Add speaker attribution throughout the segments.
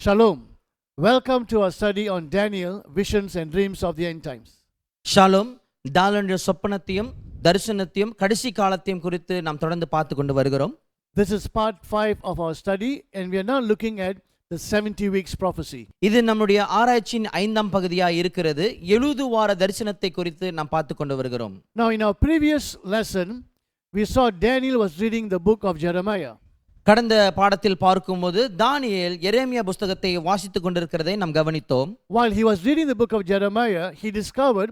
Speaker 1: Shalom. Welcome to our study on Daniel, visions and dreams of the end times.
Speaker 2: Shalom. தானியேலுடைய சொப்பனத்தையும் தரிசனத்தையும் கடைசி காலத்தையும் குறித்து நாம் தொடர்ந்து பார்த்து கொண்டு வருகிறோம்.
Speaker 1: This is part 5 of our study and we are now looking at the 70 weeks prophecy.
Speaker 2: இது நம்முடைய ஆராய்ச்சியின் 5ஆம் பகுதியாக இருக்கிறது. 70 வார தரிசனத்தை குறித்து நாம் பார்த்து கொண்டு வருகிறோம்.
Speaker 1: Now in our previous lesson we saw Daniel was reading the book of Jeremiah.
Speaker 2: கடந்த பாடத்தில் பார்க்கும்போது தானியேல் எரேமியா புத்தகத்தை வாசித்துக் கொண்டிருக்கிறதை நாம் கவனித்தோம்.
Speaker 1: While he was reading the book of Jeremiah, he discovered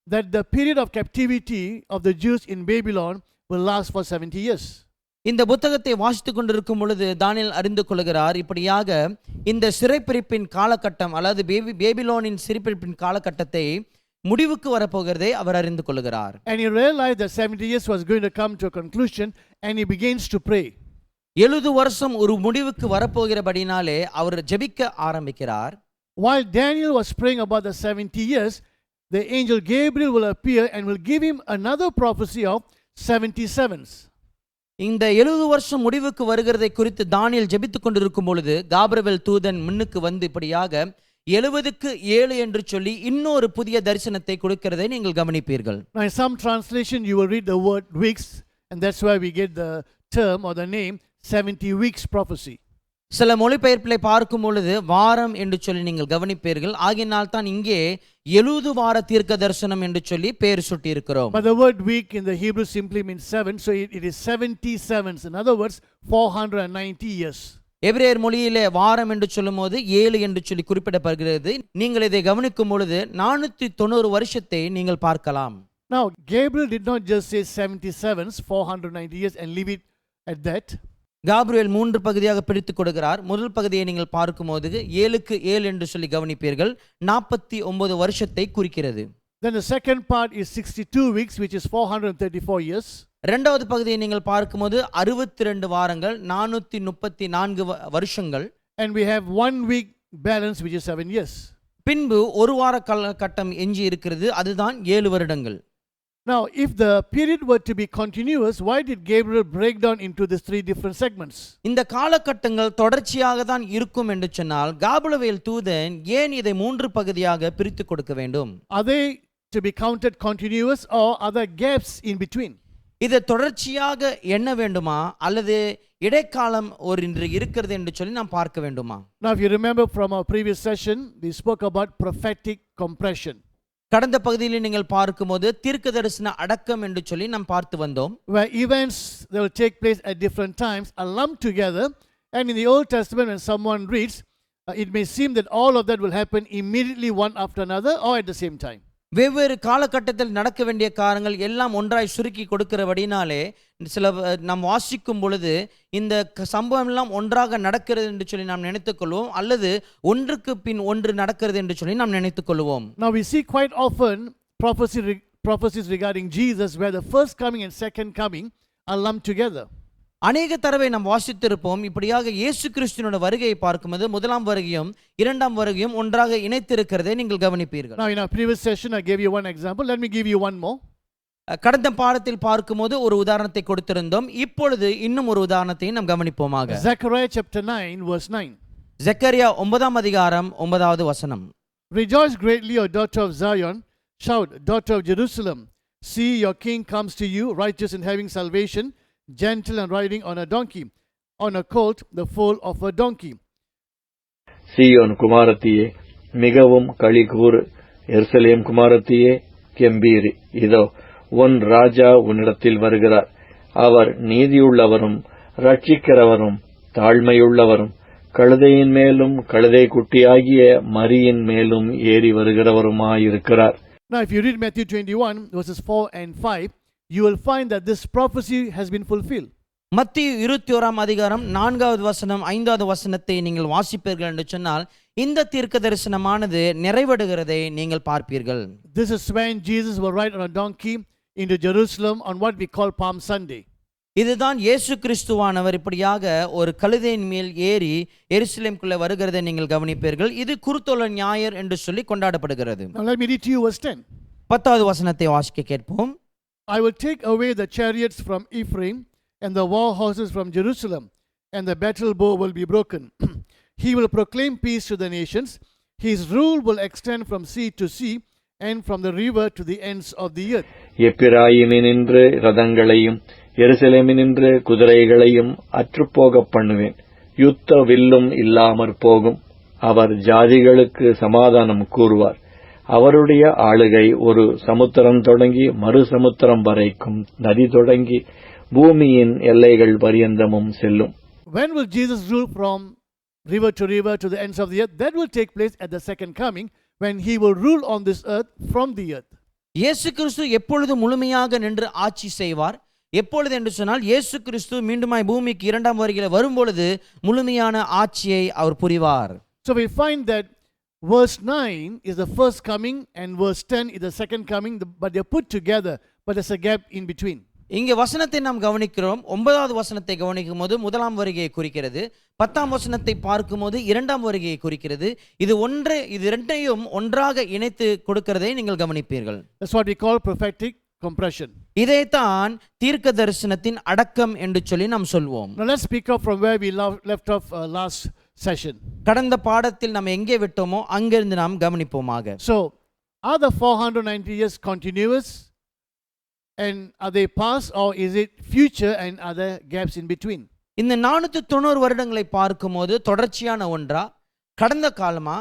Speaker 1: that the period of captivity of the Jews in Babylon will last for 70 years.
Speaker 2: இந்த புத்தகத்தை வாசித்துக் கொண்டிருக்கும் பொழுது தானியேல் அறிந்து கொள்கிறார், இப்படியாக இந்த சிறைப்பிடிப்பின் காலகட்டம் அல்லது பேபிலோனின் சிறைப்பிடிப்பின் காலகட்டத்தை முடிவுக்கு வரப்போகிறதை அவர் அறிந்து கொள்கிறார்.
Speaker 1: And he realized that 70 years was going to come to a conclusion and he begins to pray.
Speaker 2: 70 வருஷம் ஒரு முடிவுக்கு வரப்போகிறபடினாலே அவர் ஜெபிக்க ஆரம்பிக்கிறார்.
Speaker 1: While Daniel was praying about the 70 years, the angel Gabriel will appear and will give him another prophecy of 77s.
Speaker 2: இந்த 70 வருஷம் முடிவுக்கு வருகிறதை குறித்து தானியேல் ஜெபித்துக் கொண்டிருக்கும் பொழுது காபிரியேல் தூதன் முன்னுக்கு வந்து இப்படியாக 70க்கு 7 என்று சொல்லி இன்னொரு புதிய தரிசனத்தை கொடுக்கிறதை நீங்கள் கவனிப்பீர்கள்.
Speaker 1: Now in some translation you will read the word weeks and that's why we get the term or the name 70 weeks prophecy.
Speaker 2: சில மொழிபெயர்ப்பிலை பார்க்கும் பொழுது வாரம் என்று சொல்லி நீங்கள் கவனிப்பீர்கள். ஆகினால் தான் இங்கே 70 வார தீர்க்க தரிசனம் என்று சொல்லி பெயர் சூட்டி இருக்கிறோம்.
Speaker 1: But the word week in the Hebrew simply means 7, so it is 77s. In other words 490 years.
Speaker 2: எபிரேயர் மொழியிலே வாரம் என்று சொல்லும் போது 7 என்று சொல்லி குறிப்பிடப்படுகிறது. நீங்கள் இதை கவனிக்கும் பொழுது 490 வருஷத்தை நீங்கள் பார்க்கலாம்.
Speaker 1: Now Gabriel did not just say 77s, 490 years and leave it at that.
Speaker 2: Gabriel 3 பகுதியாக பிரித்து கொடுக்கிறார். முதல் பகுதியை நீங்கள் பார்க்கும்போது 7க்கு 7 என்று சொல்லி கவனிப்பீர்கள். 49 வருஷத்தை குறிக்கிறது.
Speaker 1: Then the second part is 62 weeks which is 434 years.
Speaker 2: இரண்டாவது பகுதியை நீங்கள் பார்க்கும்போது 62 வாரங்கள் 434 வருஷங்கள்.
Speaker 1: And we have 1 week balance which is 7 years.
Speaker 2: பின்பு ஒரு வார காலகட்டம் எஞ்சி இருக்கிறது, அதுதான் 7 வருடங்கள்.
Speaker 1: Now if the period were to be continuous, why did Gabriel break down into these 3 different segments?
Speaker 2: இந்த காலகட்டங்கள் தொடர்ச்சியாக தான் இருக்கும் என்று சொன்னால் காபிரியேல் தூதன் ஏன் இதை 3 பகுதியாக பிரித்து கொடுக்க வேண்டும்?
Speaker 1: Are they to be counted continuous or are there gaps in between?
Speaker 2: இது தொடர்ச்சியாக எண்ண வேண்டுமா அல்லது இடைக்காலம் ஒரு இன்று இருக்கிறது என்று சொல்லி நாம் பார்க்க வேண்டுமா?
Speaker 1: Now if you remember from our previous session, we spoke about prophetic compression.
Speaker 2: கடந்த பகுதியில் நீங்கள் பார்க்கும்போது தீர்க்க தரிசன அடக்கம் என்று சொல்லி நாம் பார்த்து வந்தோம்.
Speaker 1: Where events that will take place at different times are lumped together, and in the Old Testament when someone reads, it may seem that all of that will happen immediately one after another or at the same time.
Speaker 2: வெவ்வேறு காலகட்டத்தில் நடக்க வேண்டிய காரியங்கள் எல்லாம் ஒன்றாய் சுருக்கி கொடுக்கிறபடினாலே சில நாம் வாசிக்கும் பொழுது இந்த சம்பவம் எல்லாம் ஒன்றாக நடக்கிறது என்று சொல்லி நாம் நினைத்துக் கொள்வோம், அல்லது ஒன்றுக்கு பின் ஒன்று நடக்கிறது என்று சொல்லி நாம் நினைத்துக் கொள்வோம்.
Speaker 1: Now we see quite often prophecies regarding Jesus where the first coming and second coming are lumped together.
Speaker 2: அநேக தடவை நாம் வாசித்திருப்போம், இப்படியாக இயேசு கிறிஸ்துவினோட வருகையை பார்க்கும்போது முதலாம் வருகையும் இரண்டாம் வருகையும் ஒன்றாக இணைத்திருக்கிறதை நீங்கள் கவனிப்பீர்கள்.
Speaker 1: Now in our previous session I gave you one example, let me give you one more.
Speaker 2: கடந்த பாடத்தில் பார்க்கும்போது ஒரு உதாரணத்தை கொடுத்திருந்தோம், இப்பொழுது இன்னும் ஒரு உதாரணத்தை நாம் கவனிப்போமாக.
Speaker 1: Zechariah chapter 9 verse 9.
Speaker 2: ஜெக்கரியா 9ஆம் அதிகாரம் 9வது வசனம்.
Speaker 1: Rejoice greatly, O daughter of Zion, shout, daughter of Jerusalem, see your king comes to you, righteous and having salvation, gentle and riding on a donkey, on a colt, the foal of a donkey.
Speaker 3: சீயோன் குமாரத்தியே மிகவும் களிகூர், எருசலேம் குமாரத்தியே கெம்பீரி, இதோ உன் ராஜா உன்னிடத்தில் வருகிறார். அவர் நீதியுள்ளவரும் ரட்சிக்கிறவரும் தாழ்மையுள்ளவரும் கழுதையின் மேலும் கழுதை குட்டியாகிய மரியின் மேலும் ஏறி வருகிறவருமாயிருக்கிறார்.
Speaker 1: Now if you read Matthew 21 verses 4 and 5, you will find that this prophecy has been fulfilled.
Speaker 2: மத்தேயு 21ஆம் அதிகாரம் 4வது வசனம் 5வது வசனத்தை நீங்கள் வாசிப்பீர்கள் என்று சொன்னால் இந்த தீர்க்க தரிசனமானது நிறைவேறுகிறதை நீங்கள் பார்ப்பீர்கள்.
Speaker 1: This is when Jesus will ride on a donkey into Jerusalem on what we call Palm Sunday.
Speaker 2: இதுதான் இயேசு கிறிஸ்துவானவர் இப்படியாக ஒரு கழுதையின் மேல் ஏறி எருசலேமுக்குள்ளே வருகிறதை நீங்கள் கவனிப்பீர்கள். இது குருத்தோலை ஞாயிறு என்று சொல்லி கொண்டாடப்படுகிறது.
Speaker 1: Now let me read to you verse 10.
Speaker 2: 10வது வசனத்தை வாசிக்க கேட்போம்.
Speaker 1: I will take away the chariots from Ephraim and the war horses from Jerusalem, and the battle bow will be broken. He will proclaim peace to the nations. His rule will extend from sea to sea and from the river to the ends of the earth.
Speaker 3: எப்பிராயிமினின்று ரதங்களையும் எருசலேமினின்று குதிரைகளையும் அற்றுப்போகப் பண்ணுவேன். யுத்த வில்லும் இல்லாமற் போகும். அவர் ஜாதிகளுக்கு சமாதானம் கூறுவார். அவருடைய ஆளுகை ஒரு சமுத்திரம் தொடங்கி மறு சமுத்திரம் வரைக்கும், நதி தொடங்கி பூமியின் எல்லைகள் பரியந்தமும் செல்லும்.
Speaker 1: When will Jesus rule from river to the ends of the earth? That will take place at the second coming, when he will rule on this earth from the earth.
Speaker 2: இயேசு கிறிஸ்து எப்பொழுது முழுமையாக நின்று ஆட்சி செய்வார்? எப்பொழுது என்று சொன்னால், இயேசு கிறிஸ்து மீண்டுமாய் பூமிக்கு இரண்டாம் வருகையில் வரும்பொழுது முழுமையான ஆட்சியை அவர் புரிவார்.
Speaker 1: So we find that verse 9 is the first coming and verse 10 is the second coming, but they're put together, but there's a gap in between.
Speaker 2: இங்கே வசனத்தை நாம் கவனிக்கிறோம். 9வது வசனத்தை கவனிக்கும் போது முதலாம் வருகையை குறிக்கிறது. 10ஆம் வசனத்தை பார்க்கும் போது இரண்டாம் வருகையை குறிக்கிறது. இது இரண்டையும் ஒன்றாக இணைத்து கொடுக்கிறதை நீங்கள் கவனிப்பீர்கள்.
Speaker 1: That's what we call prophetic compression.
Speaker 2: இதைத்தான் தீர்க்க தரிசனத்தின் அடக்கம் என்று சொல்லி நாம் சொல்வோம்.
Speaker 1: Now let's pick up from where we left off last session.
Speaker 2: கடந்த பாடத்தில் நாம் எங்கே விட்டோமோ அங்கிருந்து நாம் கவனிப்போமாக.
Speaker 1: So are the 490 years continuous and are they past, or is it future and other gaps in between?
Speaker 2: இந்த 490 வருடங்களை பார்க்கும்போது தொடர்ச்சியான ஒன்றா, கடந்த காலமா,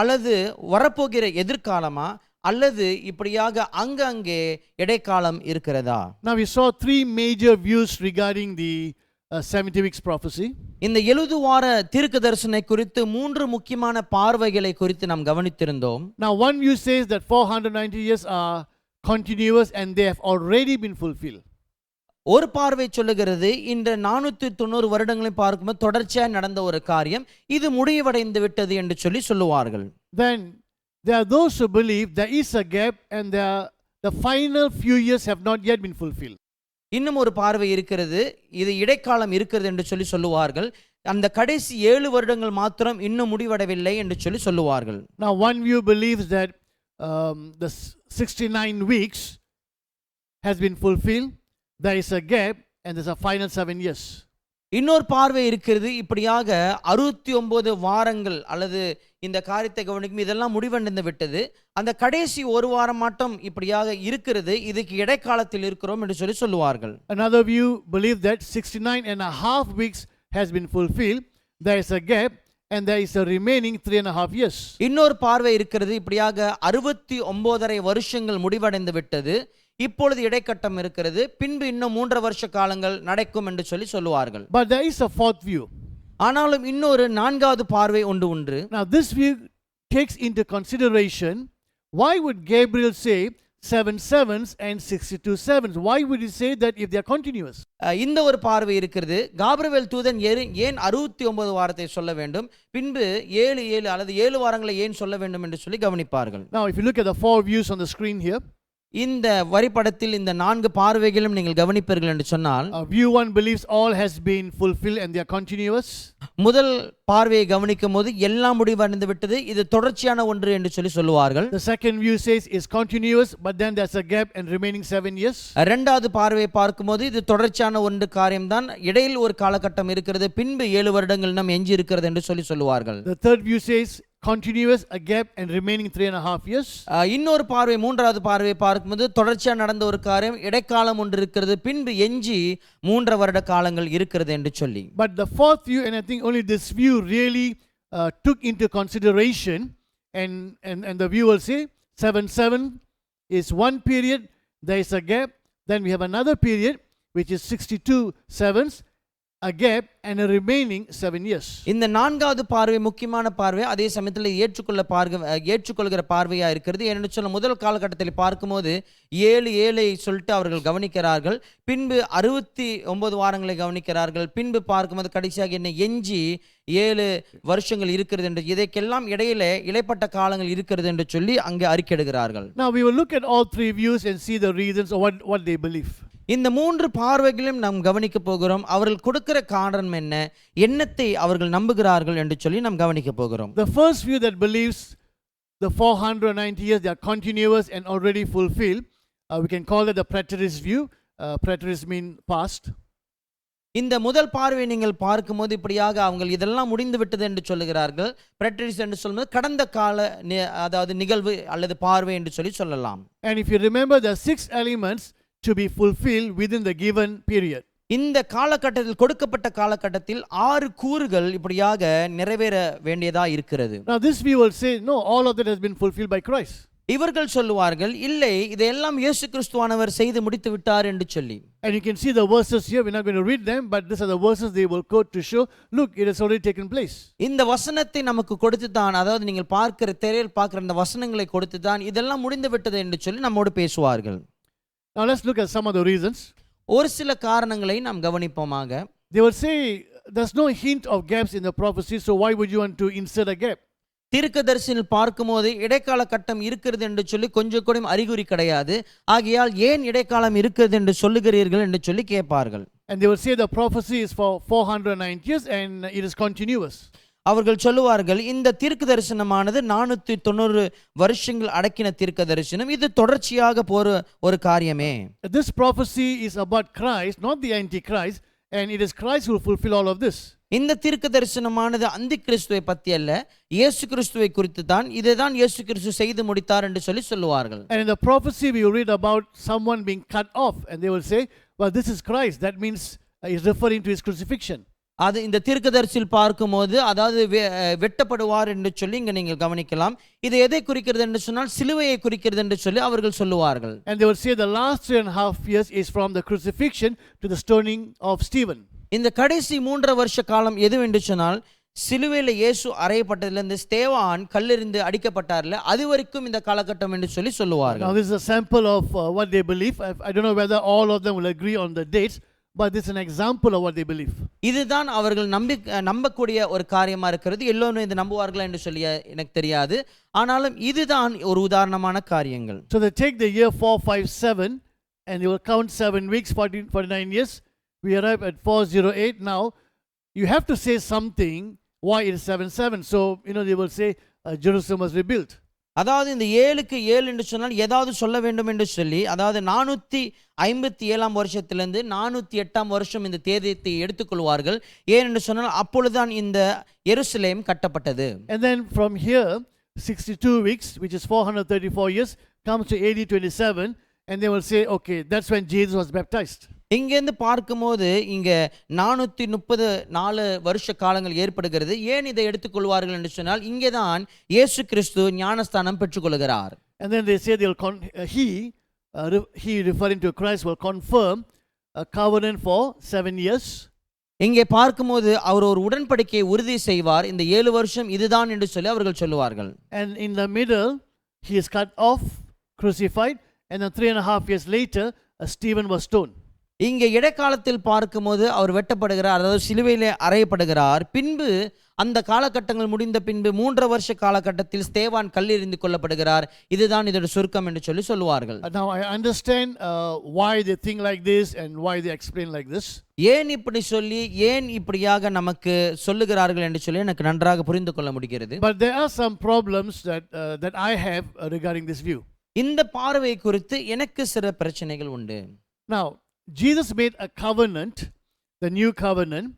Speaker 2: அல்லது வரப்போகிற எதிர்காலமா, அல்லது இப்படியாக அங்கங்கே இடைக்காலம் இருக்கிறதா?
Speaker 1: Now we saw three major views regarding the 70 weeks prophecy.
Speaker 2: இந்த 70 வார தீர்க்க தரிசனை குறித்து மூன்று முக்கியமான பார்வைகளை குறித்து நாம் கவனித்திருந்தோம்.
Speaker 1: Now one view says that 490 years are continuous and they have already been fulfilled.
Speaker 2: ஒரு பார்வை சொல்லுகிறது, இந்த 490 வருடங்களை பார்க்கும்போது தொடர்ச்சியாக நடந்த ஒரு காரியம், இது முடிவடைந்து விட்டது என்று சொல்லி சொல்லுவார்கள்.
Speaker 1: Then there are those who believe there is a gap and the final few years have not yet been fulfilled.
Speaker 2: இன்னும் ஒரு பார்வை இருக்கிறது, இது இடைக்காலம் இருக்கிறது என்று சொல்லி சொல்லுவார்கள். அந்த கடைசி 7 வருடங்கள் மாத்திரம் இன்னும் முடிவடையவில்லை என்று சொல்லி சொல்லுவார்கள்.
Speaker 1: Now one view believes that the 69 weeks has been fulfilled, there is a gap and there's a final 7 years.
Speaker 2: இன்னொரு பார்வை இருக்கிறது, இப்படியாக 69 வாரங்கள் அல்லது இந்த காரியத்தை கவனிக்கும் இதெல்லாம் முடிவடைந்து விட்டது, அந்த கடைசி ஒரு வாரம் மட்டும் இப்படியாக இருக்கிறது, இதுக்கு இடைக்காலத்தில் இருக்கிறோம் என்று சொல்லி சொல்லுவார்கள்.
Speaker 1: Another view believes that 69 and a half weeks has been fulfilled, there is a gap and there is a remaining 3.5 years.
Speaker 2: இன்னொரு பார்வை இருக்கிறது, இப்படியாக 69.5 வருஷங்கள் முடிவடைந்து விட்டது, இப்பொழுது இடைக்கட்டம் இருக்கிறது, பின்பு இன்னும் 3 வருஷ காலங்கள் நடக்கும் என்று சொல்லி சொல்லுவார்கள்.
Speaker 1: But there is a fourth view.
Speaker 2: ஆனாலும் இன்னொரு நான்காவது பார்வை ஒன்று.
Speaker 1: Now this view takes into consideration, why would Gabriel say 7 sevens and 62 sevens? Why would he say that if they are continuous?
Speaker 2: இந்த ஒரு பார்வை இருக்கிறது, காபிரியேல் தூதன் ஏன் 69 வாரத்தை சொல்ல வேண்டும், பின்பு 7 அல்லது 7 வாரங்களை ஏன் சொல்ல வேண்டும் என்று சொல்லி கவனிப்பார்கள்.
Speaker 1: Now if you look at the four views on the screen here,
Speaker 2: இந்த வரிப்படத்தில் இந்த 4 பார்வைகளும் நீங்கள் கவனிப்பீர்கள் என்று சொன்னால்,
Speaker 1: view 1 believes all has been fulfilled and they are continuous.
Speaker 2: முதல் பார்வையை கவனிக்கும் போது எல்லாம் முடிவடைந்து விட்டது, இது தொடர்ச்சியான ஒன்று என்று சொல்லி சொல்லுவார்கள்.
Speaker 1: The second view says is continuous, but then there's a gap and remaining 7 years.
Speaker 2: இரண்டாவது பார்வையை பார்க்கும்போது இது தொடர்ச்சியான ஒன்று காரியம்தான், இடையில் ஒரு காலகட்டம் இருக்கிறது, பின்பு 7 வருடங்கள் நாம் எஞ்சி இருக்கிறது என்று சொல்லி சொல்லுவார்கள்.
Speaker 1: The third view says continuous, a gap and remaining 3.5 years.
Speaker 2: இன்னொரு பார்வை, மூன்றாவது பார்வையை பார்க்கும்போது தொடர்ச்சியா நடந்த ஒரு காரியம், இடைக்காலம் ஒன்று இருக்கிறது, பின்பு எஞ்சி 3 வருட காலங்கள் இருக்கிறது என்று சொல்லி.
Speaker 1: But the fourth view, and I think only this view really took into consideration, and the view will say 7 is one period, there is a gap, then we have another period which is 62 sevens, a gap and a remaining 7 years.
Speaker 2: இந்த நான்காவது பார்வை முக்கியமான பார்வை, அதே சமயத்தில் ஏற்றுக்கொள்கிற பார்வையா இருக்கிறது. ஏன்னு சொன்ன முதல் காலகட்டத்தில் பார்க்கும்போது 7 சொல்லிட்டு அவர்கள் கவனிக்கிறார்கள், பின்பு 69 வாரங்களை கவனிக்கிறார்கள், பின்பு பார்க்கும்போது கடைசியாக என்ன எஞ்சி 7 வருஷங்கள் இருக்கிறது என்று, இதற்கெல்லாம் இடையில இடைப்பட்ட காலங்கள் இருக்கிறது என்று சொல்லி அங்கே அறிக்கையிடுகிறார்கள்.
Speaker 1: Now we will look at all three views and see the reasons of what they believe.
Speaker 2: இந்த 3 பார்வைகளையும் நாம் கவனிக்க போகிறோம். அவர்கள் கொடுக்கிற காரணம் என்ன, என்னத்தை அவர்கள் நம்புகிறார்கள் என்று சொல்லி நாம் கவனிக்க போகிறோம்.
Speaker 1: The first view that believes the 490 years they are continuous and already fulfilled, we can call it the preterist view. Preterist mean past.
Speaker 2: இந்த முதல் பார்வை நீங்கள் பார்க்கும்போது இப்படியாக அவங்க இதெல்லாம் முடிந்து விட்டது என்று சொல்லுகிறார்கள். பிரட்டிஸ் என்று சொல்லும்போது கடந்த கால அதாவது நிகழ்வு அல்லது பார்வை என்று சொல்லலாம்.
Speaker 1: And if you remember, there are 6 elements to be fulfilled within the given period.
Speaker 2: இந்த காலகட்டத்தில் கொடுக்கப்பட்ட காலகட்டத்தில் 6 கூறுகள் இப்படியாக நிறைவேற வேண்டியதா இருக்கிறது.
Speaker 1: Now this we will say, no, all of that has been fulfilled by Christ.
Speaker 2: இவர்கள் சொல்லுவார்கள், இல்லை, இதையெல்லாம் இயேசு கிறிஸ்துவானவர் செய்து முடித்து விட்டார் என்று சொல்லி.
Speaker 1: And you can see the verses here. We're not going to read them, but these are the verses they will quote to show, look, it has already taken place.
Speaker 2: இந்த வசனத்தை நமக்கு கொடுத்து தான், அதாவது நீங்கள் பார்க்கிற திரையில் பார்க்கிற இந்த வசனங்களை கொடுத்து தான் இதெல்லாம் முடிந்து விட்டது என்று சொல்லி நம்மோடு பேசுவார்கள்.
Speaker 1: Now let's look at some of the reasons.
Speaker 2: ஒரு சில காரணங்களை நாம் கவனிப்போமாக.
Speaker 1: They will say there's no hint of gaps in the prophecy, so why would you want to insert a gap?
Speaker 2: தீர்க்கதரிசனில் பார்க்கும்போது இடைக்கால கட்டம் இருக்கிறது என்று சொல்லி கொஞ்சம் கூட அறிகுறி கிடையாது, ஆகையால் ஏன் இடைக்காலம் இருக்கிறது என்று சொல்லுகிறீர்கள் என்று சொல்லி கேட்பார்கள்.
Speaker 1: And they will say the prophecy is for 409 years and it is continuous.
Speaker 2: அவர்கள் சொல்லுவார்கள், இந்த தீர்க்க தரிசனமானது 490 வருஷங்கள் அடக்கின தீர்க்க தரிசனம், இது தொடர்ச்சியாக போற ஒரு காரியமே.
Speaker 1: This prophecy is about Christ, not the antichrist, and it is Christ who will fulfill all of this.
Speaker 2: இந்த தீர்க்க தரிசனமானது அந்தி கிறிஸ்துவை பற்றி அல்ல, இயேசு கிறிஸ்துவை குறித்து தான். இதை தான் இயேசு கிறிஸ்து செய்து முடித்தார் என்று சொல்லுவார்கள்.
Speaker 1: And in the prophecy we will read about someone being cut off, and they will say, well, this is Christ. That means he's referring to his crucifixion.
Speaker 2: அது இந்த தீர்க்கதரிசியில் பார்க்கும்போது அதாவது வெட்டப்படுவார் என்று சொல்லி இங்க நீங்கள் கவனிக்கலாம். இது எதை குறிக்கிறது என்று சொன்னால் சிலுவையை குறிக்கிறது என்று சொல்லி அவர்கள் சொல்லுவார்கள்.
Speaker 1: And they will say the last 3.5 years is from the crucifixion to the stoning of Stephen.
Speaker 2: இந்த கடைசி 3 வருஷ காலம் எது என்று சொன்னால் சிலுவையில் இயேசு அறையப்பட்டதிலிருந்து ஸ்தேவான் கல்லெறிந்து அடிக்கப்பட்டார்ல, அது வரைக்கும் இந்த காலகட்டம் என்று சொல்லி சொல்லுவார்கள்.
Speaker 1: Now this is a sample of what they believe. I don't know whether all of them will agree on the dates, but this is an example of what they believe.
Speaker 2: இதுதான் அவர்கள் நம்பக்கூடிய ஒரு காரியமா இருக்கிறது. எல்லோரும் இதை நம்புவார்களா என்று சொல்லி எனக்கு தெரியாது, ஆனாலும் இதுதான் ஒரு உதாரணமான காரியங்கள்.
Speaker 1: So they take the year 457 and they will count 7 weeks, 49 years. We arrive at 408. Now you have to say something why it is 77. So they will say Jerusalem was rebuilt.
Speaker 2: அதாவது இந்த 7க்கு 7 என்று சொன்னால் ஏதாவது சொல்ல வேண்டும் என்று சொல்லி, அதாவது 457 வருஷத்திலிருந்து 408 வருஷம் இந்த தேதியை எடுத்துக்கொள்வார்கள். ஏன் என்று சொன்னால் அப்பொழுதுதான் இந்த எருசலேம் கட்டப்பட்டது.
Speaker 1: And then from here 62 weeks, which is 434 years, comes to AD 27, and they will say, okay, that's when Jesus was baptized.
Speaker 2: இங்கேருந்து பார்க்கும்போது இங்க 434 வருஷ காலங்கள் ஏற்படுகிறது. ஏன் இதை எடுத்துக்கொள்வார்கள் என்று சொன்னால் இங்கேதான் இயேசு கிறிஸ்து ஞானஸ்தானம் பெற்றுக்கொள்கிறார்.
Speaker 1: And then they say he referring to Christ will confirm a covenant for 7 years.
Speaker 2: இங்கே பார்க்கும்போது அவர் ஒரு உடன்படிக்கையை உறுதி செய்வார். இந்த 7 வருஷம் இதுதான் என்று சொல்லி அவர்கள் சொல்லுவார்கள்.
Speaker 1: And in the middle he is cut off, crucified, and then 3.5 years later Stephen was stoned.
Speaker 2: இங்கே இடைக்காலத்தில் பார்க்கும்போது அவர் வெட்டப்படுகிறார், அதாவது சிலுவையிலே அறையப்படுகிறார். பின்பு அந்த காலகட்டங்கள் முடிந்த பின்பு 3 வருஷ காலகட்டத்தில் ஸ்தேவான் கல்லெறிந்து கொல்லப்படுகிறார். இதுதான் இதோட சுருக்கம் என்று சொல்லி சொல்லுவார்கள்.
Speaker 1: Now I understand why they think like this and why they explain like this.
Speaker 2: ஏன் இப்படி சொல்லி ஏன் இப்படியாக நமக்கு சொல்லுகிறார்கள் என்று சொல்லி எனக்கு நன்றாக புரிந்து கொள்ள முடிகிறது.
Speaker 1: But there are some problems that I have regarding this view.
Speaker 2: இந்த பார்வை குறித்து எனக்கு சில பிரச்சனைகள் உண்டு.
Speaker 1: Now Jesus made a covenant, the new covenant,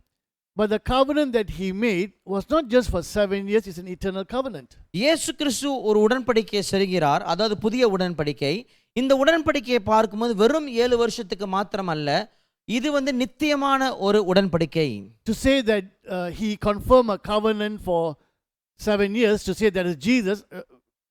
Speaker 1: but the covenant that he made was not just for 7 years, it's an eternal covenant.
Speaker 2: இயேசு கிறிஸ்து ஒரு உடன்படிக்கையை செய்கிறார், அதாவது புதிய உடன்படிக்கை. இந்த உடன்படிக்கையை பார்க்கும்போது வெறும் 7 வருஷத்துக்கு மாத்திரமல்ல, இது நித்தியமான ஒரு உடன்படிக்கை.
Speaker 1: To say that he confirmed a covenant for 7 years, to say that is Jesus,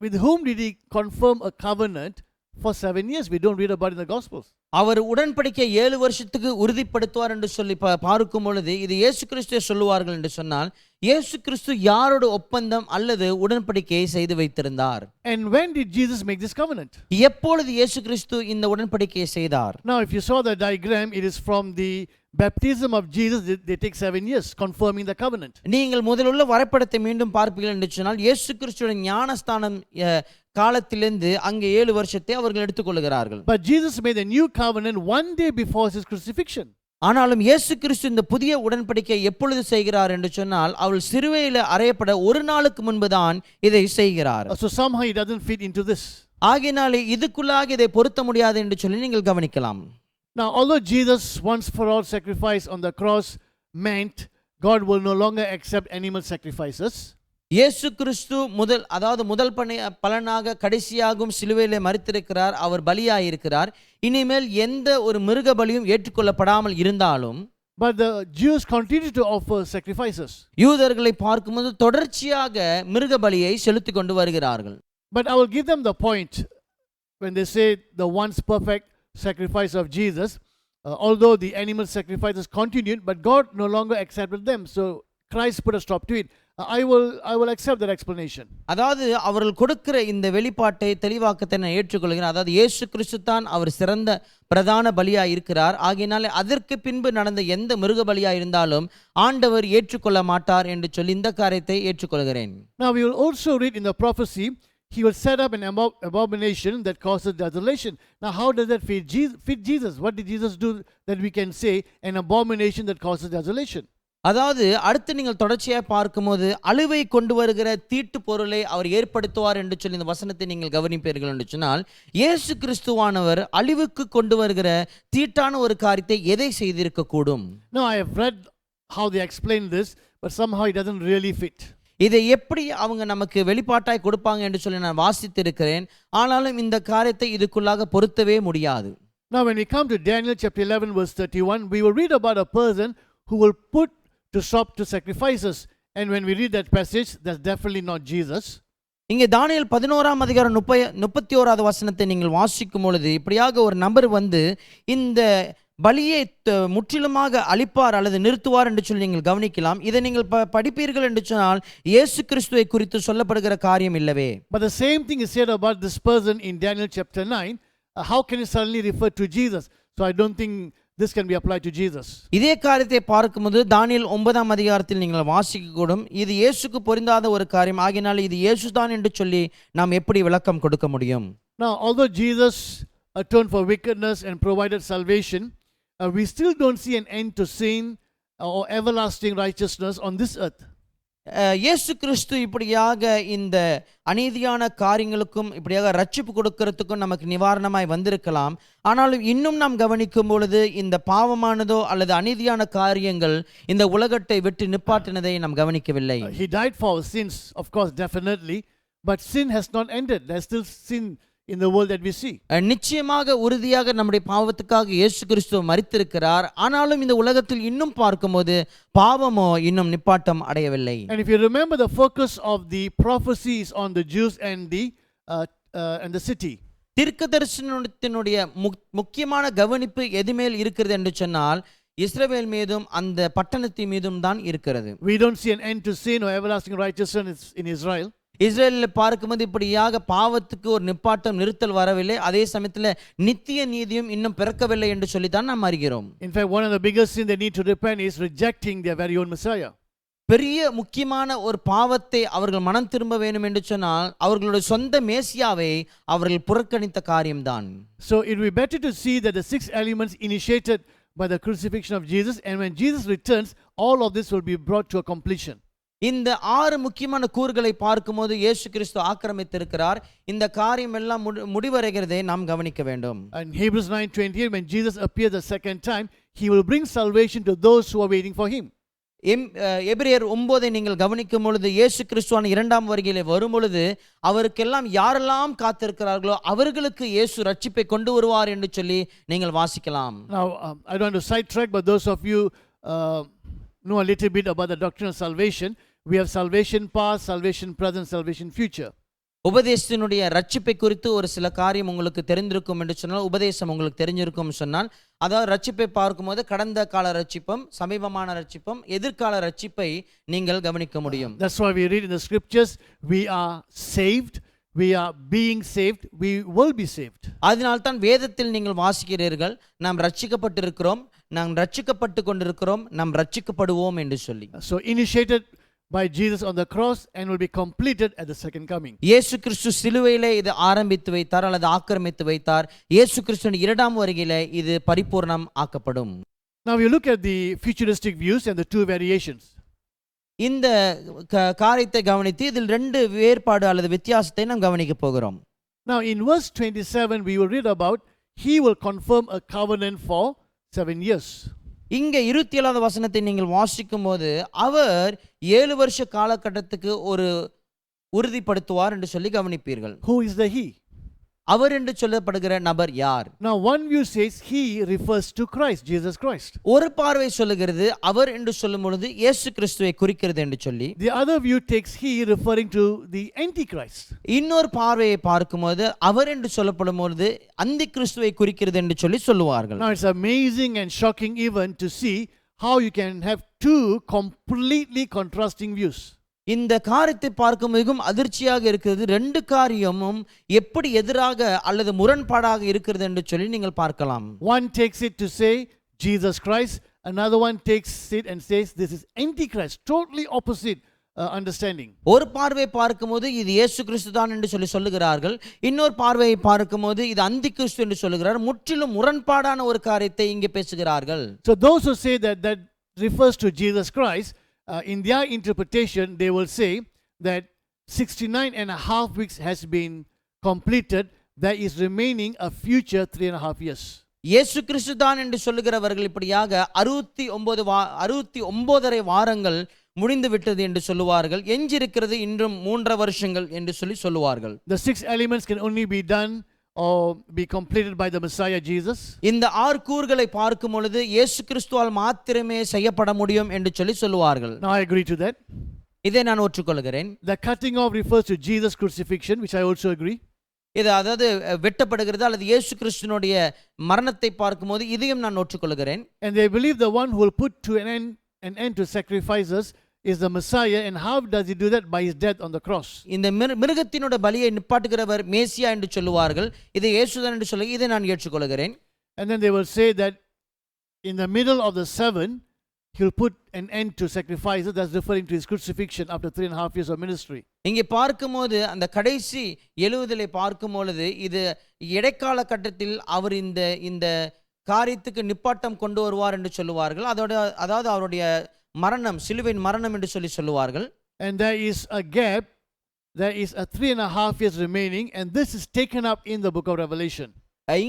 Speaker 1: with whom did he confirm a covenant for 7 years? We don't read about it in the Gospels.
Speaker 2: அவர் உடன்படிக்கை 7 வருஷத்துக்கு உறுதிப்படுத்துவார் என்று சொல்லி பார்க்கும் பொழுது இது இயேசு கிறிஸ்துவை சொல்லுவார்கள் என்று சொன்னால் இயேசு கிறிஸ்து யாரோட ஒப்பந்தம் அல்லது உடன்படிக்கையை செய்து வைத்திருந்தார்?
Speaker 1: And when did Jesus make this covenant?
Speaker 2: எப்பொழுது இயேசு கிறிஸ்து இந்த உடன்படிக்கையை செய்தார்?
Speaker 1: Now if you saw the diagram, it is from the baptism of Jesus. They take 7 years confirming the covenant.
Speaker 2: நீங்கள் முதலுள்ள வரைபடத்தை மீண்டும் பார்ப்பீர்கள் என்று சொன்னால் இயேசு கிறிஸ்துவின் ஞானஸ்தானம் காலத்திலிருந்து அங்கே 7 வருஷத்தை அவர்கள் எடுத்துக்கொள்கிறார்கள்.
Speaker 1: But Jesus made a new covenant one day before his crucifixion.
Speaker 2: ஆனாலும் இயேசு கிறிஸ்து இந்த புதிய உடன்படிக்கை எப்பொழுது செய்கிறார் என்று சொன்னால் அவள் சிலுவையில் அறையப்பட ஒரு நாளுக்கு முன்புதான் இதை செய்கிறார்.
Speaker 1: So somehow it doesn't fit into this.
Speaker 2: ஆகையினாலே இதுக்குள்ளாக இதை பொருத்த முடியாது என்று சொல்லி நீங்கள் கவனிக்கலாம்.
Speaker 1: Now, although Jesus once for all sacrifice on the cross meant God will no longer accept animal sacrifices,
Speaker 2: இயேசு கிறிஸ்து முதல் பலனாக கடைசியாகும் சிலுவையிலே மரித்திருக்கிறார், அவர் பலியாயிருக்கிறார். இனிமேல் எந்த ஒரு மிருக பலியும் ஏற்றுக்கொள்ளப்படாமல் இருந்தாலும்,
Speaker 1: but the Jews continue to offer sacrifices.
Speaker 2: யூதர்களை பார்க்கும்போது தொடர்ச்சியாக மிருக பலியை செலுத்திக் கொண்டு வருகிறார்கள்.
Speaker 1: But I will give them the point when they say the once perfect sacrifice of Jesus, although the animal sacrifices continued, but God no longer accepted them. So Christ put a stop to it. I will accept that explanation.
Speaker 2: அதாவது அவர்கள் கொடுக்கிற இந்த வெளிப்பாட்டை தெளிவாக்கத்தை நான் ஏற்றுக்கொள்கிறேன். அதாவது இயேசு கிறிஸ்து தான் அவர் சிறந்த பிரதான பலியா இருக்கிறார். ஆகையினாலே அதற்கு பின்பு நடந்த எந்த மிருக பலியா இருந்தாலும் ஆண்டவர் ஏற்றுக்கொள்ள மாட்டார் என்று சொல்லி இந்த காரியத்தை ஏற்றுக்கொள்கிறேன்.
Speaker 1: Now we will also read in the prophecy, he will set up an abomination that causes desolation. Now how does that fit Jesus? What did Jesus do that we can say an abomination that causes desolation?
Speaker 2: அதாவது அடுத்து நீங்கள் தொடர்ச்சியாக பார்க்கும்போது அழிவை கொண்டு வருகிற தீட்டு பொருளை அவர் ஏற்படுத்துவார் என்று சொல்லி இந்த வசனத்தை நீங்கள் கவனிப்பீர்கள் என்று சொன்னால், இயேசு கிறிஸ்துவானவர் அழிவுக்கு கொண்டு வருகிற தீட்டான ஒரு காரியத்தை எதை செய்திருக்க கூடும்?
Speaker 1: Now I have read how they explain this, but somehow it doesn't really fit.
Speaker 2: இதை எப்படி அவங்க நமக்கு வெளிப்பாட்டாய் கொடுப்பாங்க என்று சொல்லி நான் வாசித்திருக்கிறேன். ஆனாலும் இந்த காரியத்தை இதுக்குள்ளாக பொருத்தவே முடியாது.
Speaker 1: Now when we come to Daniel chapter 11 verse 31, we will read about a person who will put to stop to sacrifices, and when we read that passage, that's definitely not Jesus.
Speaker 2: இங்கே தானியேல் 11ஆம் அதிகாரம் 31வது வசனத்தை நீங்கள் வாசிக்கும் பொழுது இப்படியாக ஒரு நபர் வந்து இந்த பலியை முற்றிலுமாக அழிப்பார் அல்லது நிறுத்துவார் என்று சொல்லி நீங்கள் கவனிக்கலாம். இதை நீங்கள் படிப்பீர்கள் என்று சொன்னால் இயேசு கிறிஸ்துவை குறித்து சொல்லப்படுகிற காரியம் இல்லவே.
Speaker 1: But the same thing is said about this person in Daniel chapter 9. How can it suddenly refer to Jesus? So I don't think this can be applied to Jesus.
Speaker 2: இதே காரியத்தை பார்க்கும்போது தானியேல் 9ஆம் அதிகாரத்தில் நீங்கள் வாசிக்க கூடும். இது இயேசுக்கு பொருந்தாத ஒரு காரியம் ஆகினால் இது இயேசுதான் என்று சொல்லி நாம் எப்படி விளக்கம் கொடுக்க முடியும்?
Speaker 1: Now although Jesus atoned for wickedness and provided salvation, we still don't see an end to sin or everlasting righteousness on this earth.
Speaker 2: இயேசு கிறிஸ்து இப்படியாக இந்த அநீதியான காரியங்களுக்கும் இப்படியாக ரட்சிப்பு கொடுக்கிறதுக்கும் நமக்கு நிவாரணமாய் வந்திருக்கலாம். ஆனாலும் இன்னும் நாம் கவனிக்கும் பொழுது இந்த பாவமானதோ அல்லது அநீதியான காரியங்கள் இந்த உலகத்தை விட்டு நிப்பாட்டினதை நாம் கவனிக்கவில்லை.
Speaker 1: He died for our sins, of course, definitely, but sin has not ended. There's still sin in the world that we see.
Speaker 2: நிச்சயமாக உறுதியாக நம்முடைய பாவத்துக்காக இயேசு கிறிஸ்து மரித்திருக்கிறார். ஆனாலும் இந்த உலகத்தில் இன்னும் பார்க்கும்போது பாவமோ இன்னும் நிப்பாட்டம் அடையவில்லை.
Speaker 1: And if you remember, the focus of the prophecies on the Jews and the city.
Speaker 2: தீர்க்கதரிசனத்தினுடைய முக்கியமான கவனிப்பு எதுமேல் இருக்கிறது என்று சொன்னால் இஸ்ரவேல் மீதும் அந்த பட்டணத்தின் மீதும் தான் இருக்கிறது.
Speaker 1: We don't see an end to sin or everlasting righteousness in Israel.
Speaker 2: இஸ்ரேலில் பார்க்கும்போது இப்படியாக பாவத்துக்கு ஒரு நிப்பாட்டம் நிறுத்தல் வரவில்லை. அதே சமயத்தில் நித்திய நீதியும் இன்னும் பிறக்கவில்லை என்று சொல்லித்தான் நாம் அறிகிறோம்.
Speaker 1: In fact, one of the biggest sins they need to repent is rejecting their very own Messiah.
Speaker 2: பெரிய முக்கியமான ஒரு பாவத்தை அவர்கள் மனம் திரும்ப வேண்டும் என்று சொன்னால் அவர்களுடைய சொந்த மேசியாவை அவர்கள் புறக்கணித்த காரியம்தான்.
Speaker 1: So it will be better to see that the 6 elements initiated by the crucifixion of Jesus, and when Jesus returns, all of this will be brought to a completion.
Speaker 2: இந்த 6 முக்கியமான கூறுகளை பார்க்கும்போது இயேசு கிறிஸ்து ஆக்கிரமித்திருக்கிறார். இந்த காரியம் எல்லாம் முடிவடைகிறதை நாம் கவனிக்க வேண்டும்.
Speaker 1: And Hebrews 9:28, when Jesus appears the second time, he will bring salvation to those who are waiting for him.
Speaker 2: எபிரேயர் 9 நீங்கள் கவனிக்கும் பொழுது இயேசு கிறிஸ்துவான இரண்டாம் வருகையிலே வரும் பொழுது அவருக்கெல்லாம் யாரெல்லாம் காத்திருக்கிறார்களோ அவர்களுக்கு இயேசு ரட்சிப்பை கொண்டு வருவார் என்று சொல்லி நீங்கள் வாசிக்கலாம்.
Speaker 1: Now I don't want to sidetrack, but those of you know a little bit about the doctrine of salvation. We have salvation past, salvation present, salvation future.
Speaker 2: உபதேசத்தினுடைய ரட்சிப்பை குறித்து ஒரு சில காரியம் உங்களுக்கு தெரிந்திருக்கும் என்று சொன்னால், உபதேசம் உங்களுக்கு தெரிஞ்சிருக்கும் சொன்னால், அதாவது ரட்சிப்பை பார்க்கும்போது கடந்த கால ரட்சிப்பும் சமீபமான ரட்சிப்பும் எதிர்கால ரட்சிப்பை நீங்கள் கவனிக்க முடியும்.
Speaker 1: That's why we read in the scriptures, we are saved, we are being saved, we will be saved.
Speaker 2: அதனால் தான் வேதத்தில் நீங்கள் வாசிக்கிறீர்கள், நாம் ரட்சிக்கப்பட்டிருக்கிறோம், நாம் ரட்சிக்கப்பட்டு கொண்டிருக்கிறோம், நாம் ரட்சிக்கப்படுவோம் என்று சொல்லி.
Speaker 1: So initiated by Jesus on the cross and will be completed at the second coming.
Speaker 2: இயேசு கிறிஸ்து சிலுவையிலே இது ஆரம்பித்து வைத்தார் அல்லது ஆக்கிரமித்து வைத்தார். இயேசு கிறிஸ்துவின் இரண்டாம் வருகையிலே இது பரிபூர்ணம் ஆக்கப்படும்.
Speaker 1: Now we look at the futuristic views and the 2 variations.
Speaker 2: இந்த காரியத்தை கவனித்து இதில் 2 வேறுபாடு அல்லது வித்தியாசத்தை நாம் கவனிக்க போகிறோம்.
Speaker 1: Now in verse 27 we will read about he will confirm a covenant for 7 years.
Speaker 2: இங்க 27வது வசனத்தை நீங்கள் வாசிக்கும் போது அவர் 7 வருஷ காலகட்டத்துக்கு ஒரு உறுதிப்படுத்துவார் என்று சொல்லி கவனிப்பீர்கள்.
Speaker 1: Who is the he?
Speaker 2: அவர் என்று சொல்லப்படுகிற நபர் யார்?
Speaker 1: Now one view says he refers to Christ, Jesus Christ.
Speaker 2: ஒரு பார்வை சொல்லுகிறது அவர் என்று சொல்லும் பொழுது இயேசு கிறிஸ்துவை குறிக்கிறது என்று சொல்லி.
Speaker 1: The other view takes he referring to the antichrist.
Speaker 2: இன்னொரு பார்வையை பார்க்கும்போது அவர் என்று சொல்லப்படும் பொழுது அந்தி கிறிஸ்துவை குறிக்கிறது என்று சொல்லி சொல்லுவார்கள்.
Speaker 1: Now it's amazing and shocking even to see how you can have two completely contrasting views.
Speaker 2: இந்த காரியத்தை பார்க்கும் மிகவும் அதிர்ச்சியாக இருக்கிறது. ரெண்டு காரியமும் எப்படி எதிராக அல்லது முரண்பாடாக இருக்கிறது என்று சொல்லி நீங்கள் பார்க்கலாம்.
Speaker 1: One takes it to say Jesus Christ, another one takes it and says this is antichrist, totally opposite understanding.
Speaker 2: ஒரு பார்வை பார்க்கும்போது இது இயேசு கிறிஸ்து தான் என்று சொல்லி சொல்லுகிறார்கள். இன்னொரு பார்வையை பார்க்கும்போது இது அந்தி கிறிஸ்து என்று சொல்லுகிறார். முற்றிலும் முரண்பாடான ஒரு காரியத்தை இங்கே பேசுகிறார்கள்.
Speaker 1: So those who say that refers to Jesus Christ, in their interpretation they will say that 69 and a half weeks has been completed, there is remaining a future 3.5 years.
Speaker 2: இயேசு கிறிஸ்து தான் என்று சொல்லுகிறவர்கள் இப்படியாக 69.5 வாரங்கள் முடிந்து விட்டது என்று சொல்லுவார்கள். எஞ்சிருக்கிறது இன்னும் 3.5 வருஷங்கள் என்று சொல்லி சொல்லுவார்கள்.
Speaker 1: The 6 elements can only be done or be completed by the Messiah Jesus.
Speaker 2: இந்த 6 கூறுகளை பார்க்கும் பொழுது இயேசு கிறிஸ்துவால் மாத்திரமே செய்யப்பட முடியும் என்று சொல்லி சொல்லுவார்கள்.
Speaker 1: Now I agree to that.
Speaker 2: இதை நான் ஒற்றுக்கொள்கிறேன்.
Speaker 1: The cutting off refers to Jesus crucifixion, which I also agree.
Speaker 2: இது அதாவது வெட்டப்படுகிறது அல்லது இயேசு கிறிஸ்துவினுடைய மரணத்தை பார்க்கும்போது இதையும் நான் ஒற்றுக்கொள்கிறேன்.
Speaker 1: And they believe the one who will put to an end to sacrifices is the Messiah. And how does he do that? By his death on the cross.
Speaker 2: இந்த மிருகத்தினுடைய பலியை நிப்பாட்டுகிறவர் மேசியா என்று சொல்லுவார்கள். இதை இயேசுதான் என்று சொல்லி இதை நான் ஏற்றுக்கொள்கிறேன்.
Speaker 1: And then they will say that in the middle of the 7 he'll put an end to sacrifices. That's referring to his crucifixion after 3.5 years of ministry.
Speaker 2: இங்கே பார்க்கும்போது அந்த கடைசி 70 பார்க்கும் பொழுது இது இடைக்கால கட்டத்தில் அவர் இந்த காரியத்துக்கு நிப்பாட்டம் கொண்டு வருவார் என்று சொல்லுவார்கள். அதாவது அவருடைய மரணம், சிலுவையின் மரணம் என்று சொல்லி சொல்லுவார்கள்.
Speaker 1: And there is a gap, there is a 3.5 years remaining, and this is taken up in the book of Revelation.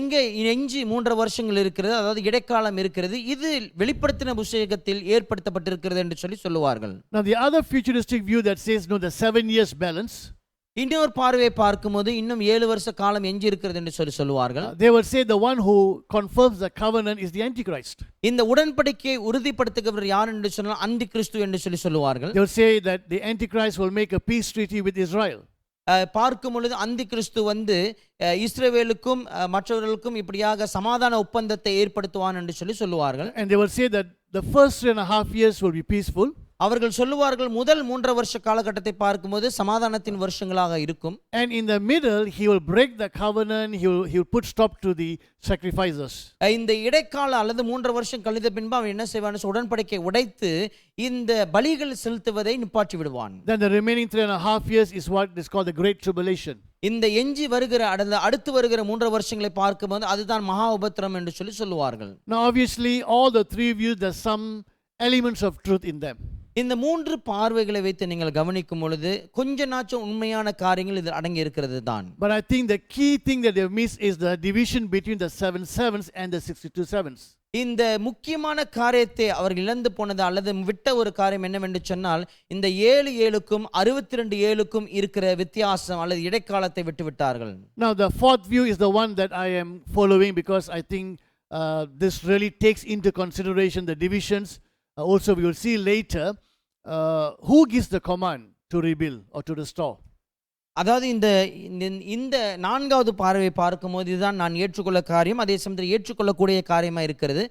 Speaker 2: இங்கே எஞ்சி 3.5 வருஷங்கள் இருக்கிறது, அதாவது இடைக்காலம் இருக்கிறது. இது வெளிப்படுத்தின புத்தகத்தில் ஏற்படுத்தப்பட்டிருக்கிறது என்று சொல்லி சொல்லுவார்கள்.
Speaker 1: Now the other futuristic view that says no, the 7 years balance,
Speaker 2: இன்னொரு பார்வையை பார்க்கும்போது இன்னும் 7 வருஷ காலம் எஞ்சி இருக்கிறது என்று சொல்லி சொல்லுவார்கள்.
Speaker 1: they will say the one who confirms the covenant is the antichrist.
Speaker 2: இந்த உடன்படிக்கையை உறுதிப்படுத்துகிறவர் யார் என்று சொன்னால் அந்தி கிறிஸ்து என்று சொல்லி சொல்லுவார்கள்.
Speaker 1: They will say that the antichrist will make a peace treaty with Israel.
Speaker 2: பார்க்கும் பொழுது அந்தி கிறிஸ்து இஸ்ரவேலுக்கும் மற்றவர்களுக்கும் இப்படியாக சமாதான ஒப்பந்தத்தை ஏற்படுத்துவான் என்று சொல்லி சொல்லுவார்கள்.
Speaker 1: And they will say that the first 3.5 years will be peaceful.
Speaker 2: அவர்கள் சொல்லுவார்கள் முதல் 3.5 வருஷ காலகட்டத்தை பார்க்கும்போது சமாதானத்தின் வருஷங்களாக இருக்கும்.
Speaker 1: And in the middle he will break the covenant, he will put stop to the sacrifices.
Speaker 2: இந்த இடைக்கால அல்லது 3.5 வருஷம் கழிந்த பின்பு அவன் என்ன செய்வான்? உடன்படிக்கை உடைத்து இந்த பலிகள் செலுத்துவதை நிப்பாட்டி விடுவான்.
Speaker 1: Then the remaining 3.5 years is what is called the great tribulation.
Speaker 2: இந்த எஞ்சி வருகிற அடுத்து வருகிற 3.5 வருஷங்களை பார்க்கும்போது அதுதான் மகா உபத்திரம் என்று சொல்லி சொல்லுவார்கள்.
Speaker 1: Now obviously all the three views, there's some elements of truth in them.
Speaker 2: இந்த 3 பார்வைகளை வைத்து நீங்கள் கவனிக்கும் பொழுது கொஞ்ச நாச்சும் உண்மையான காரியங்கள் இதில் அடங்கி இருக்கிறது தான்.
Speaker 1: But I think the key thing that they've missed is the division between the 7 sevens and the 62 sevens.
Speaker 2: இந்த முக்கியமான காரியத்தை அவர்கள் இழந்து போனது அல்லது விட்ட ஒரு காரியம் என்னவென்று சொன்னால் இந்த 7:7க்கும் 62:7க்கும் இருக்கிற வித்தியாசம் அல்லது இடைக்காலத்தை விட்டு விட்டார்கள்.
Speaker 1: Now the fourth view is the one that I am following because I think this really takes into consideration the divisions. Also we will see later who gives the command to rebuild or to restore.
Speaker 2: அதாவது இந்த 4வது பார்வையை பார்க்கும்போது இதுதான் நான் ஏற்றுக்கொள்ள காரியம், அதே சமயத்தில் ஏற்றுக்கொள்ளக்கூடிய காரியமாக இருக்கிறது.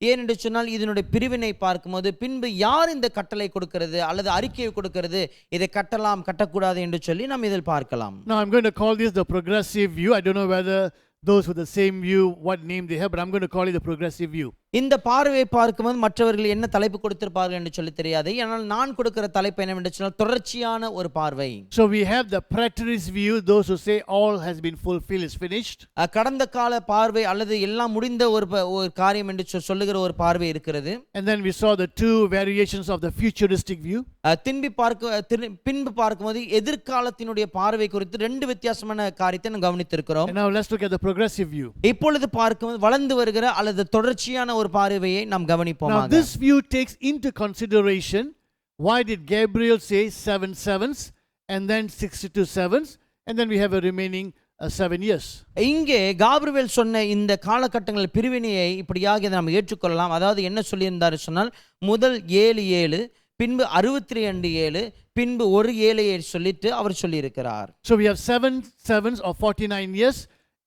Speaker 2: ஏனென்று சொன்னால் இதனுடைய பிரிவினை பார்க்கும்போது பின்பு யார் இந்த கட்டளை கொடுக்கிறது அல்லது அறிக்கையை கொடுக்கிறது, இதை கட்டலாம் கட்டக்கூடாது என்று சொல்லி நாம் இதில் பார்க்கலாம்.
Speaker 1: Now I'm going to call this the progressive view. I don't know whether those with the same view what name they have, but I'm going to call it the progressive view.
Speaker 2: இந்த பார்வையை பார்க்கும்போது மற்றவர்கள் என்ன தலைப்பு கொடுத்திருப்பார்கள் என்று சொல்லி தெரியாது. ஆனால் நான் கொடுக்கிற தலைப்பு என்னவென்று சொன்னால் தொடர்ச்சியான ஒரு பார்வை.
Speaker 1: So we have the preterist view, those who say all has been fulfilled, is finished.
Speaker 2: கடந்த கால பார்வை அல்லது எல்லாம் முடிந்த ஒரு காரியம் என்று சொல்லுகிற ஒரு பார்வை இருக்கிறது.
Speaker 1: And then we saw the two variations of the futuristic view.
Speaker 2: பின்பு பார்க்கும்போது எதிர்காலத்தினுடைய பார்வை குறித்து ரெண்டு வித்தியாசமான காரியத்தை நாம் கவனித்திருக்கிறோம்.
Speaker 1: And now let's look at the progressive view.
Speaker 2: இப்பொழுது பார்க்கும்போது வளர்ந்து வருகிற அல்லது தொடர்ச்சியான ஒரு பார்வையை நாம் கவனிப்போமாக.
Speaker 1: Now this view takes into consideration why did Gabriel say 7 sevens and then 62 sevens and then we have a remaining 7 years.
Speaker 2: இங்கே காபிரியேல் சொன்ன இந்த காலகட்டங்கள் பிரிவினையை இப்படியாக நாம் ஏற்றுக்கொள்ளலாம். அதாவது என்ன சொல்லியிருந்தார் சொன்னால் முதல் 7 பின்பு 62 7 பின்பு ஒரு 7 சொல்லிட்டு அவர் சொல்லியிருக்கிறார்.
Speaker 1: So we have 7 sevens of 49 years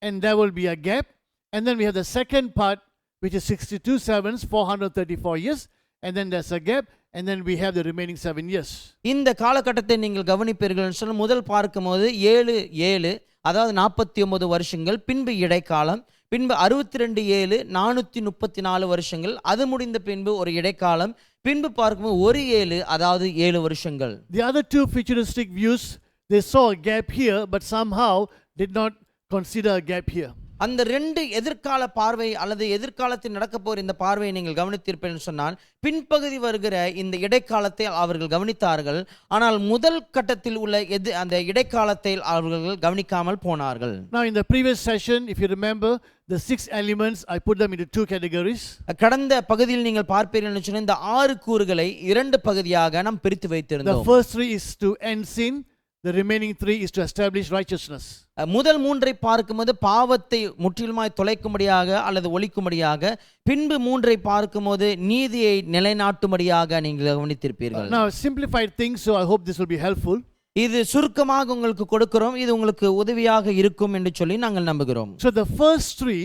Speaker 1: and there will be a gap, and then we have the second part which is 62 sevens 434 years, and then there's a gap, and then we have the remaining 7 years.
Speaker 2: இந்த காலகட்டத்தை நீங்கள் கவனிப்பீர்கள் சொன்ன முதல் பார்க்கும்போது 7 அதாவது 49 வருஷங்கள், பின்பு இடைக்காலம், பின்பு 62 7 434 வருஷங்கள், அது முடிந்த பின்பு ஒரு இடைக்காலம், பின்பு பார்க்கும்போது ஒரு 7 அதாவது 7 வருஷங்கள்.
Speaker 1: The other two futuristic views, they saw a gap here but somehow did not consider a gap here.
Speaker 2: அந்த ரெண்டு எதிர்கால பார்வை அல்லது எதிர்காலத்தில் நடக்க போகிற இந்த பார்வையை நீங்கள் கவனித்திருப்பேன்னு சொன்னால் பின்பகுதி வருகிற இந்த இடைக்காலத்தை அவர்கள் கவனித்தார்கள். ஆனால் முதல் கட்டத்தில் உள்ள அந்த இடைக்காலத்தை அவர்கள் கவனிக்காமல் போனார்கள்.
Speaker 1: Now in the previous session, if you remember, the 6 elements, I put them into 2 categories.
Speaker 2: கடந்த பகுதியில் நீங்கள் பார்ப்பீர்கள் சொன்ன இந்த 6 கூறுகளை 2 பகுதியாக நாம் பிரித்து வைத்திருந்தோம்.
Speaker 1: The first 3 is to end sin. The remaining 3 is to establish righteousness.
Speaker 2: முதல் 3 பார்க்கும்போது பாவத்தை முற்றிலுமாய் தொலைக்கும்படியாக அல்லது ஒழிக்கும்படியாக, பின்பு 3 பார்க்கும்போது நீதியை நிலைநாட்டும்படியாக நீங்கள் கவனித்திருப்பீர்கள்.
Speaker 1: Now simplified things, so I hope this will be helpful.
Speaker 2: இது சுருக்கமாக உங்களுக்கு கொடுக்கிறோம், இது உங்களுக்கு உதவியாக இருக்கும் என்று சொல்லி நாங்கள் நம்புகிறோம்.
Speaker 1: So the first 3,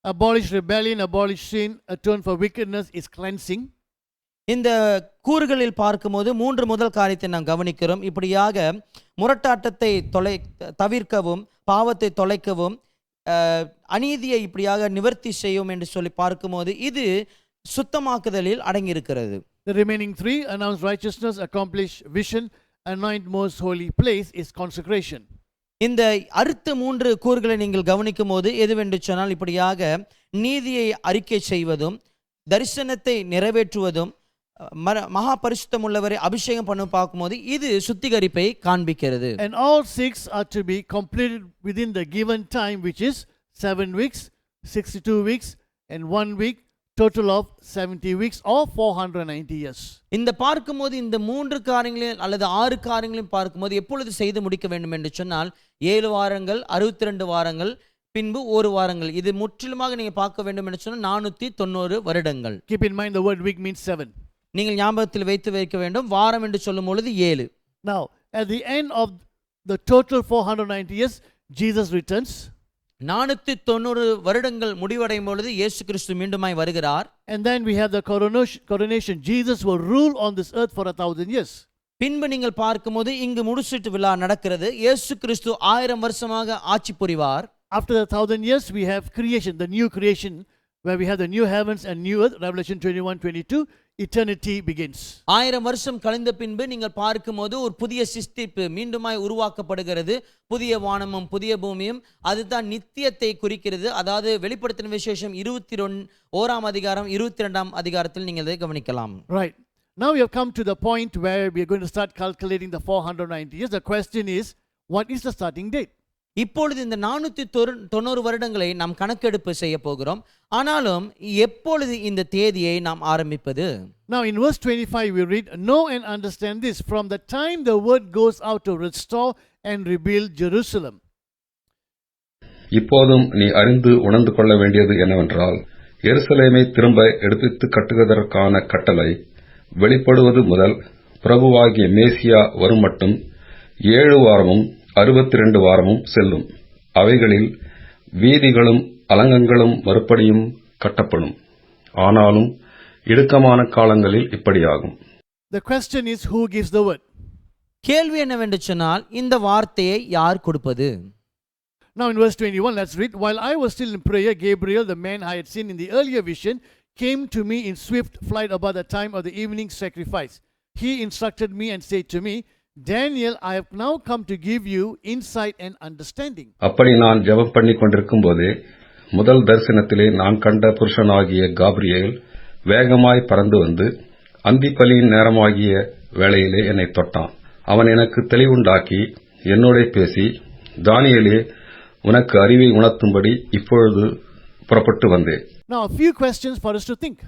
Speaker 1: abolish rebellion, abolish sin, atone for wickedness, is cleansing.
Speaker 2: இந்த கூறுகளில் பார்க்கும்போது 3 முதல் காரியத்தை நாம் கவனிக்கிறோம். இப்படியாக முரட்டாட்டத்தை தவிர்க்கவும், பாவத்தை தொலைக்கவும், அநீதியை இப்படியாக நிவர்த்தி செய்யும் என்று சொல்லி பார்க்கும்போது இது சுத்தமாக்குதலில் அடங்கியிருக்கிறது.
Speaker 1: The remaining 3, announce righteousness, accomplish vision, anoint most holy place, is consecration.
Speaker 2: இந்த அடுத்த 3 கூறுகளை நீங்கள் கவனிக்கும் போது எதுவென்று சொன்னால் இப்படியாக நீதியை அறிக்கை செய்வதும், தரிசனத்தை நிறைவேற்றுவதும், மகா பரிசுத்தம் உள்ளவரை அபிஷேகம் பண்ண பார்க்கும்போது இது சுத்திகரிப்பை காண்பிக்கிறது.
Speaker 1: And all 6 are to be completed within the given time, which is 7 weeks, 62 weeks and 1 week, total of 70 weeks or 490 years.
Speaker 2: இந்த பார்க்கும்போது இந்த 3 காரியங்களையும் அல்லது 6 காரியங்களையும் பார்க்கும்போது எப்பொழுது செய்து முடிக்க வேண்டும் என்று சொன்னால் 7 வாரங்கள், 62 வாரங்கள், பின்பு 1 வாரங்கள். இது முற்றிலுமாக நீங்க பார்க்க வேண்டும் என்று சொன்னால் 490 வருடங்கள்.
Speaker 1: Keep in mind the word week means 7.
Speaker 2: நீங்கள் ஞாபகத்தில் வைக்க வேண்டும், வாரம் என்று சொல்லும் பொழுது 7.
Speaker 1: Now at the end of the total 490 years, Jesus returns.
Speaker 2: 490 வருடங்கள் முடிவடையும் பொழுது இயேசு கிறிஸ்து மீண்டுமாய் வருகிறார்.
Speaker 1: And then we have the coronation. Jesus will rule on this earth for 1000 years.
Speaker 2: பின்பு நீங்கள் பார்க்கும்போது இங்கு முடிசூட்டு விழா நடக்கிறது. இயேசு கிறிஸ்து 1000 வருஷமாக ஆட்சி புரிவார்.
Speaker 1: After the 1000 years, we have creation, the new creation, where we have the new heavens and new earth. Revelation 21:22. Eternity begins.
Speaker 2: 1000 வருஷம் கழிந்த பின்பு நீங்கள் பார்க்கும்போது ஒரு புதிய சிருஷ்டிப்பு மீண்டுமாய் உருவாக்கப்படுகிறது. புதிய வானமும் புதிய பூமியும், அதுதான் நித்தியத்தை குறிக்கிறது. அதாவது வெளிப்படுத்தின விசேஷம் 21ஆம் அதிகாரம் 22ஆம் அதிகாரத்தில் நீங்கள் இதை கவனிக்கலாம்.
Speaker 1: Right. Now we have come to the point where we are going to start calculating the 490 years. The question is, what is the starting date?
Speaker 2: இப்பொழுது இந்த 490 வருடங்களை நாம் கணக்கெடுப்பு செய்ய போகிறோம். ஆனாலும் எப்பொழுது இந்த தேதியை நாம் ஆரம்பிப்பது?
Speaker 1: Now in verse 25 we read, know and understand this, from the time the word goes out to restore and rebuild Jerusalem.
Speaker 4: இப்போதும் நீ அறிந்து உணர்ந்து கொள்ள வேண்டியது என்னவென்றால், எருசலேமை திரும்ப எடுப்பித்து கட்டுவதற்கான கட்டளை வெளிப்படுவது முதல் பிரபுவாகிய மேசியா வரும் மட்டும் 7 வாரமும் 62 வாரமும் செல்லும். அவைகளில் வீதிகளும் அலங்கங்களும் மறுபடியும் கட்டப்படும். ஆனாலும் இடுக்கமான காலங்களில் இப்படியாகும்.
Speaker 1: The question is, who gives the word?
Speaker 2: கேள்வி என்னவென்று சொன்னால் இந்த வார்த்தையை யார் கொடுப்பது?
Speaker 1: Now in verse 21, let's read. While I was still in prayer, Gabriel, the man I had seen in the earlier vision, came to me in swift flight about the time of the evening sacrifice. He instructed me and said to me, Daniel, I have now come to give you insight and understanding.
Speaker 4: அப்படி நான் ஜெபம் பண்ணிக் கொண்டிருக்கும் போதே முதல் தரிசனத்திலே நான் கண்ட புருஷனாகிய Gabriel வேகமாய் பறந்து வந்து அந்திப்பலியின் நேரமாகிய வேளையிலே என்னை தொட்டான். அவன் எனக்கு தெளிவுண்டாக்கி என்னோட பேசி, தானியேலே, உனக்கு அறிவை உணர்த்தும்படி இப்பொழுது புறப்பட்டு வந்தேன்.
Speaker 1: Now a few questions for us to think.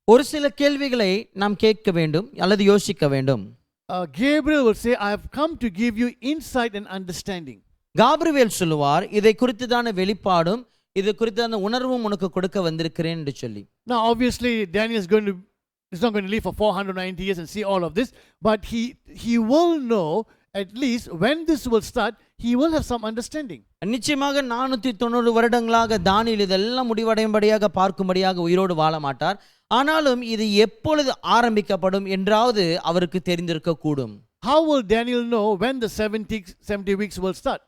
Speaker 2: ஒரு சில கேள்விகளை நாம் கேட்க வேண்டும் அல்லது யோசிக்க வேண்டும்.
Speaker 1: Gabriel will say, I have come to give you insight and understanding.
Speaker 2: Gabriel சொல்லுவார், இதை குறித்துதான வெளிப்பாடும் இது குறித்தான உணர்வும் உனக்கு கொடுக்க வந்திருக்கிறேன் என்று சொல்லி.
Speaker 1: Now obviously Daniel is not going to live for 490 years and see all of this, but he will know at least when this will start. He will have some understanding.
Speaker 2: நிச்சயமாக 490 வருடங்களாக தானியேல் இதெல்லாம் முடிவடையும்படியாக பார்க்கும்படியாக உயிரோடு வாழ மாட்டார். ஆனாலும் இது எப்பொழுது ஆரம்பிக்கப்படும் என்றாவது அவருக்கு தெரிந்திருக்க கூடும்.
Speaker 1: How will Daniel know when the 70 weeks will start?